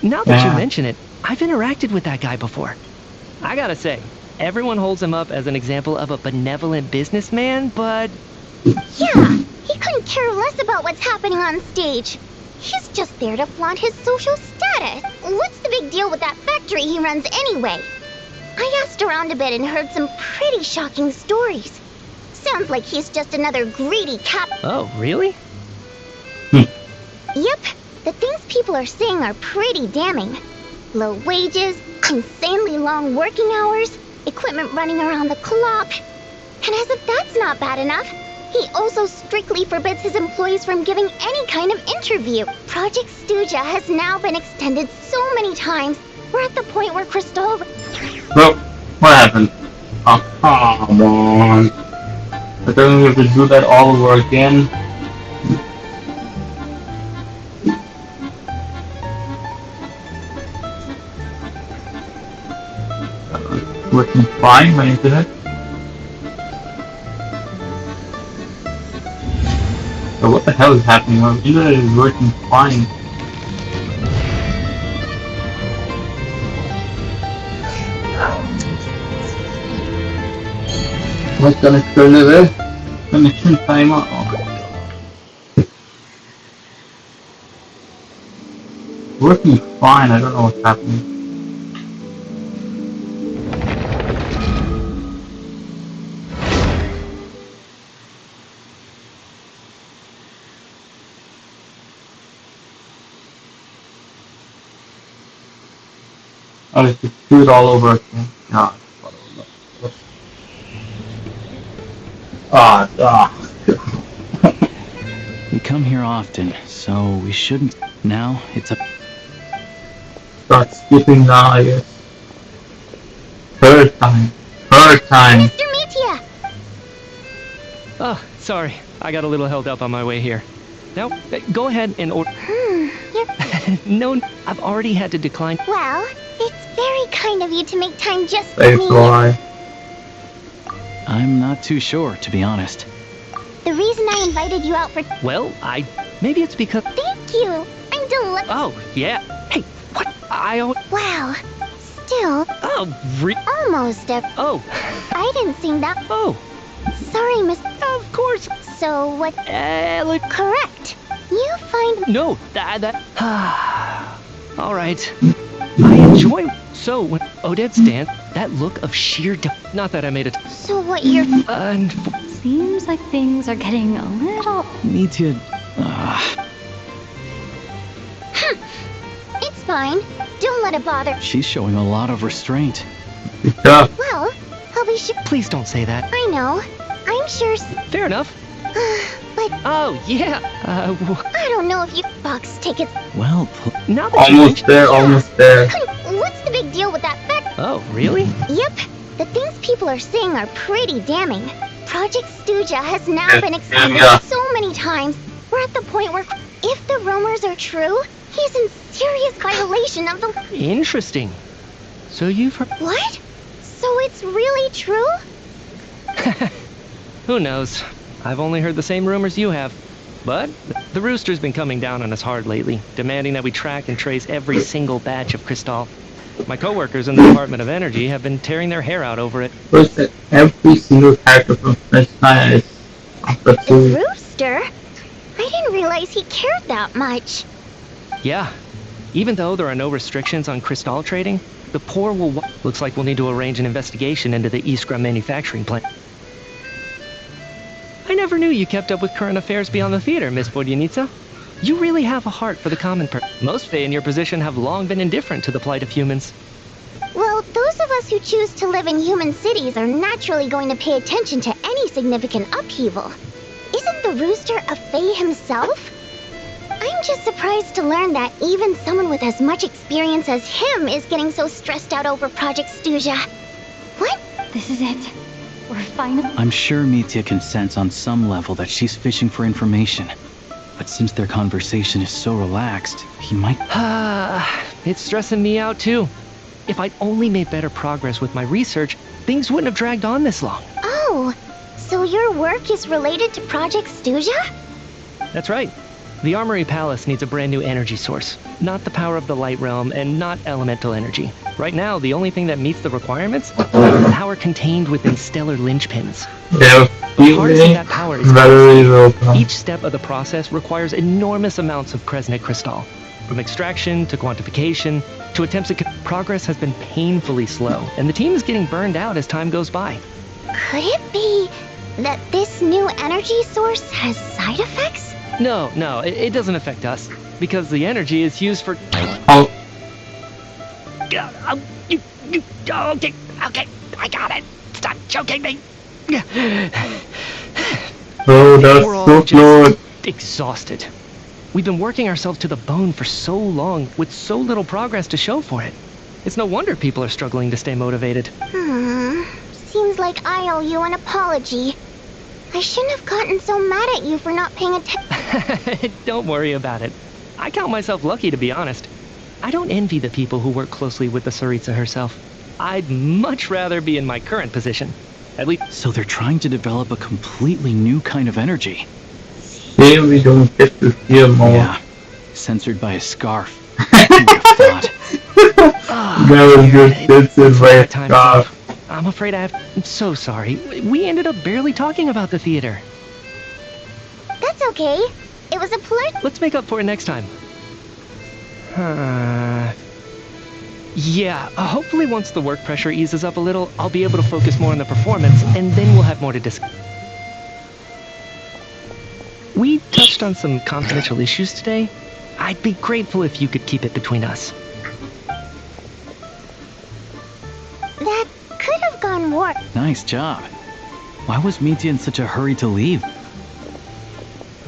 [SPEAKER 11] Now that you mention it, I've interacted with that guy before. I gotta say, everyone holds him up as an example of a benevolent businessman, but...
[SPEAKER 2] Yeah, he couldn't care less about what's happening on stage. He's just there to flaunt his social status. What's the big deal with that factory he runs anyway? I asked around a bit and heard some pretty shocking stories. Sounds like he's just another greedy cap...
[SPEAKER 11] Oh, really?
[SPEAKER 2] Yep, the things people are saying are pretty damning. Low wages, insanely long working hours, equipment running around the clock. And as if that's not bad enough, he also strictly forbids his employees from giving any kind of interview. Project Stuja has now been extended so many times, we're at the point where Crystal...
[SPEAKER 1] Well, what happened? Oh, come on. I don't we have to do that all over again. Working fine when you did it. So what the hell is happening? Internet is working fine. मैं connect करने दे connection time working fine. I don't know what's happening. Oh, it's just do it all over again. God.
[SPEAKER 3] We come here often, so we shouldn't. Now it's a.
[SPEAKER 1] Start skipping now, I guess. Third time.
[SPEAKER 2] Mr. Mitya!
[SPEAKER 11] Oh, sorry. I got a little held up on my way here. Now, go ahead and order. No, I've already had to decline.
[SPEAKER 2] Well, it's very kind of you to make time just for
[SPEAKER 1] Thanks,
[SPEAKER 2] me.
[SPEAKER 1] why?
[SPEAKER 3] I'm not too sure, to be honest.
[SPEAKER 2] The reason I invited you out for...
[SPEAKER 11] Well, maybe it's because...
[SPEAKER 2] Thank you! I'm delighted.
[SPEAKER 11] Oh, yeah. Hey, what?
[SPEAKER 2] Wow. Still...
[SPEAKER 11] Oh,
[SPEAKER 2] almost a...
[SPEAKER 11] Oh.
[SPEAKER 2] I didn't see that...
[SPEAKER 11] Oh.
[SPEAKER 2] Sorry, Miss...
[SPEAKER 11] Of course.
[SPEAKER 2] So what...
[SPEAKER 11] Look...
[SPEAKER 2] Correct. You find...
[SPEAKER 11] No, that... All right. I enjoy... So, when Odette stands, that look of sheer... Not that I made it...
[SPEAKER 2] So what you're...
[SPEAKER 5] Seems like things are getting a little...
[SPEAKER 3] Me too.
[SPEAKER 2] It's fine. Don't let it bother...
[SPEAKER 3] She's showing a lot of restraint.
[SPEAKER 1] Yeah.
[SPEAKER 2] Well, I'll be sure...
[SPEAKER 11] Please don't say that.
[SPEAKER 2] I know. I'm sure...
[SPEAKER 11] Fair enough.
[SPEAKER 2] But...
[SPEAKER 11] Oh, yeah.
[SPEAKER 2] I don't know if you... Box tickets...
[SPEAKER 3] Well...
[SPEAKER 11] Now that
[SPEAKER 1] almost there, almost there.
[SPEAKER 2] What's the big deal with that fact?
[SPEAKER 11] Oh, really?
[SPEAKER 2] Yep. The things people are saying are pretty damning. Project Stuja has now been expanded so many times. We're at the point where, if the rumors are true, he's in serious violation of the...
[SPEAKER 11] Interesting. So you've heard...
[SPEAKER 2] What? So it's really true?
[SPEAKER 11] Who knows? I've only heard the same rumors you have. But the rooster's been coming down on us hard lately, demanding that we track and trace every single batch of crystal. My coworkers in the Department of Energy have been tearing their hair out over it.
[SPEAKER 1] First, every single character from Snezhnaya is
[SPEAKER 2] The rooster? I didn't realize he cared that much.
[SPEAKER 11] Yeah. Even though there are no restrictions on crystal trading, the poor will... Looks like we'll need to arrange an investigation into the Iskra manufacturing plant. I never knew you kept up with current affairs beyond the theater, Miss Vodyanica. You really have a heart for the common person. Most Fae in your position have long been indifferent to the plight of humans.
[SPEAKER 2] Well, those of us who choose to live in human cities are naturally going to pay attention to any significant upheaval. Isn't the rooster a Fae himself? I'm just surprised to learn that even someone with as much experience as him is getting so stressed out over Project Stuja. What?
[SPEAKER 5] This is it. We're finally...
[SPEAKER 3] I'm sure Mitya can sense on some level that she's fishing for information. But since their conversation is so relaxed, he might...
[SPEAKER 11] It's stressing me out too. If I'd only made better progress with my research, things wouldn't have dragged on this long.
[SPEAKER 2] Oh, so your work is related to Project Stuja?
[SPEAKER 11] That's right. The Armory Palace needs a brand new energy source. Not the power of the Light Realm, and not elemental energy. Right now, the only thing that meets the requirements is the power contained within stellar linchpins.
[SPEAKER 1] Yeah,
[SPEAKER 11] harnessing that power is
[SPEAKER 1] very
[SPEAKER 11] each step of the process requires enormous amounts of Kresnik crystal. From extraction to quantification to attempts at progress has been painfully slow, and the team is getting burned out as time goes by.
[SPEAKER 2] Could it be that this new energy source has side effects?
[SPEAKER 11] No, it doesn't affect us, because the energy is used for...
[SPEAKER 1] Oh.
[SPEAKER 11] Okay, I got it. Stop choking me.
[SPEAKER 1] Oh, that's
[SPEAKER 11] We're all
[SPEAKER 1] so
[SPEAKER 11] just exhausted. We've been working ourselves to the bone for so long, with so little progress to show for it. It's no wonder people are struggling to stay motivated.
[SPEAKER 2] Seems like I owe you an apology. I shouldn't have gotten so mad at you for not paying attention.
[SPEAKER 11] Don't worry about it. I count myself lucky, to be honest. I don't envy the people who work closely with the Tsaritsa herself. I'd much rather be in my current position. At least...
[SPEAKER 3] So they're trying to develop a completely new kind of energy.
[SPEAKER 1] Here we don't get to hear more.
[SPEAKER 3] Yeah, censored by a scarf. Who would have thought?
[SPEAKER 1] That was good censored by a scarf.
[SPEAKER 11] I'm afraid I'm so sorry. We ended up barely talking about the theater.
[SPEAKER 2] That's okay. It was a pleasure.
[SPEAKER 11] Let's make up for it next time. Yeah, hopefully once the work pressure eases up a little, I'll be able to focus more on the performance, and then we'll have more to discuss. We touched on some confidential issues today. I'd be grateful if you could keep it between us.
[SPEAKER 2] That could have gone worse.
[SPEAKER 3] Nice job. Why was Mitya in such a hurry to leave?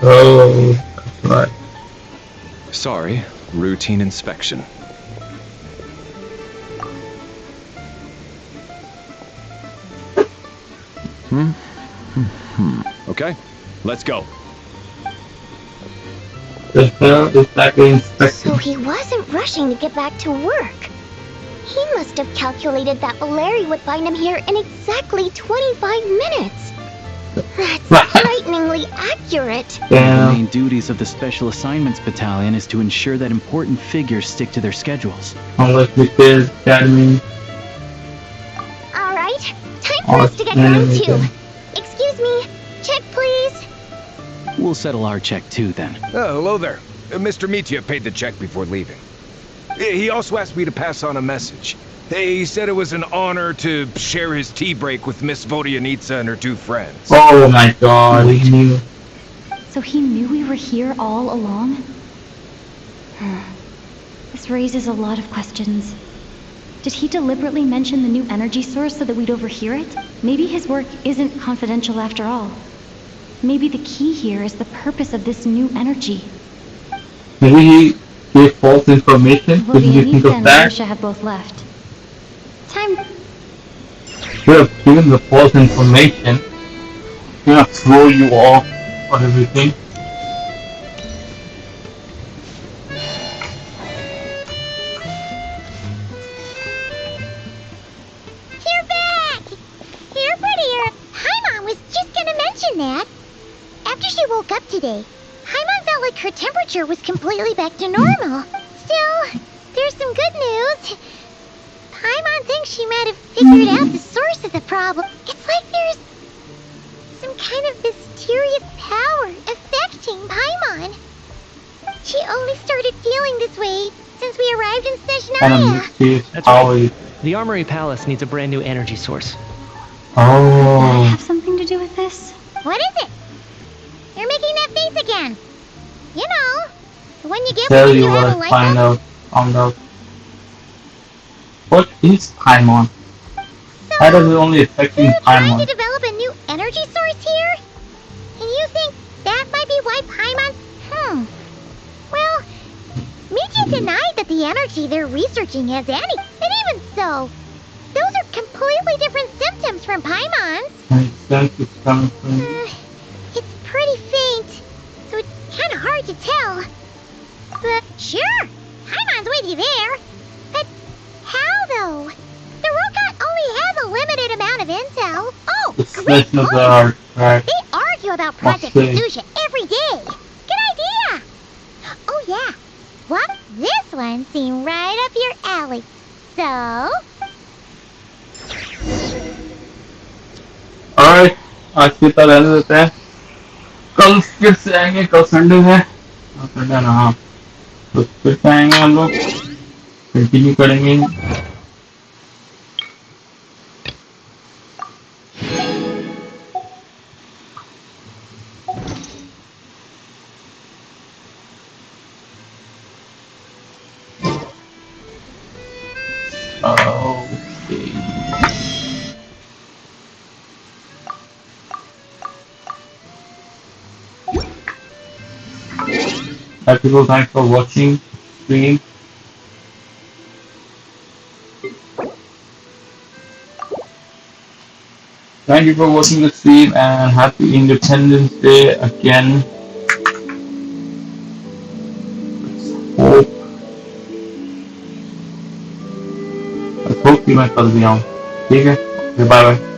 [SPEAKER 1] Oh, that's right.
[SPEAKER 16] Sorry, routine inspection. Okay, let's go.
[SPEAKER 1] The hell is that being inspected?
[SPEAKER 2] So he wasn't rushing to get back to work. He must have calculated that Valeri would find him here in exactly 25 minutes. That's frighteningly accurate.
[SPEAKER 3] One of the main duties of the Special Assignments Battalion is to ensure that important figures stick to their schedules.
[SPEAKER 1] Unless we did Academy.
[SPEAKER 2] Alright, time for us to get going too. Excuse me, check please.
[SPEAKER 3] We'll settle our check too then.
[SPEAKER 9] Oh, hello there. Mr. Mitya paid the check before leaving. He also asked me to pass on a message. He said it was an honor to share his tea break with Miss Vodyanitsa and her two friends.
[SPEAKER 1] Oh my god, we knew.
[SPEAKER 5] So he knew we were here all along? This raises a lot of questions. Did he deliberately mention the new energy source so that we'd overhear it? Maybe his work isn't confidential after all. Maybe the key here is the purpose of this new energy.
[SPEAKER 1] Maybe he gave false information. Did you think
[SPEAKER 5] Vodyanitsa
[SPEAKER 1] of
[SPEAKER 5] and
[SPEAKER 1] that?
[SPEAKER 5] Marusha have both left. Time.
[SPEAKER 1] We have given the false information. We're gonna throw you off on everything.
[SPEAKER 2] You're back! You're prettier. Paimon was just gonna mention that. After she woke up today, Paimon felt like her temperature was completely back to normal. Still, there's some good news. Paimon thinks she might have figured out the source of the problem. It's like there's some kind of mysterious power affecting Paimon. She only started feeling this way since we arrived in Snezhnaya.
[SPEAKER 11] That's right. The Armory Palace needs a brand new energy source.
[SPEAKER 1] Oh.
[SPEAKER 5] Have something to do with this?
[SPEAKER 2] What is it? You're making that face again. You know, the one you get
[SPEAKER 1] Tell
[SPEAKER 2] when
[SPEAKER 1] you
[SPEAKER 2] you have a
[SPEAKER 1] what
[SPEAKER 2] light
[SPEAKER 1] I
[SPEAKER 2] bulb.
[SPEAKER 1] found out. What is Paimon? Why does it only affecting
[SPEAKER 2] You're trying to
[SPEAKER 1] Paimon?
[SPEAKER 2] develop a new energy source here? And you think that might be why Paimon... Well, Mitya denied that the energy they're researching has any. And even so, those are completely different symptoms from Paimon's.
[SPEAKER 1] My sense is coming from...
[SPEAKER 2] It's pretty faint, so it's kind of hard to tell. But sure, Paimon's with you there. But how though? The robot only has a limited amount of intel. Oh,
[SPEAKER 1] The
[SPEAKER 2] great
[SPEAKER 1] Snezhnaya
[SPEAKER 2] point.
[SPEAKER 1] are correct.
[SPEAKER 2] They argue about Project
[SPEAKER 1] Okay.
[SPEAKER 2] Kazusha every day. Good idea. Oh yeah. Well, this one seemed right up your alley. So,
[SPEAKER 1] Alright, आज की तरह रहने देते हैं. कल फिर से आएंगे. कल संडे है. संडे ना, हाँ. तो फिर से आएंगे हम लोग. कंटिन्यू करेंगे. Okay. Hi people, thanks for watching stream. Thank you for watching the stream and happy Independence Day again. Let's hope कि मैं कल भी आऊँ. ठीक है? Bye bye.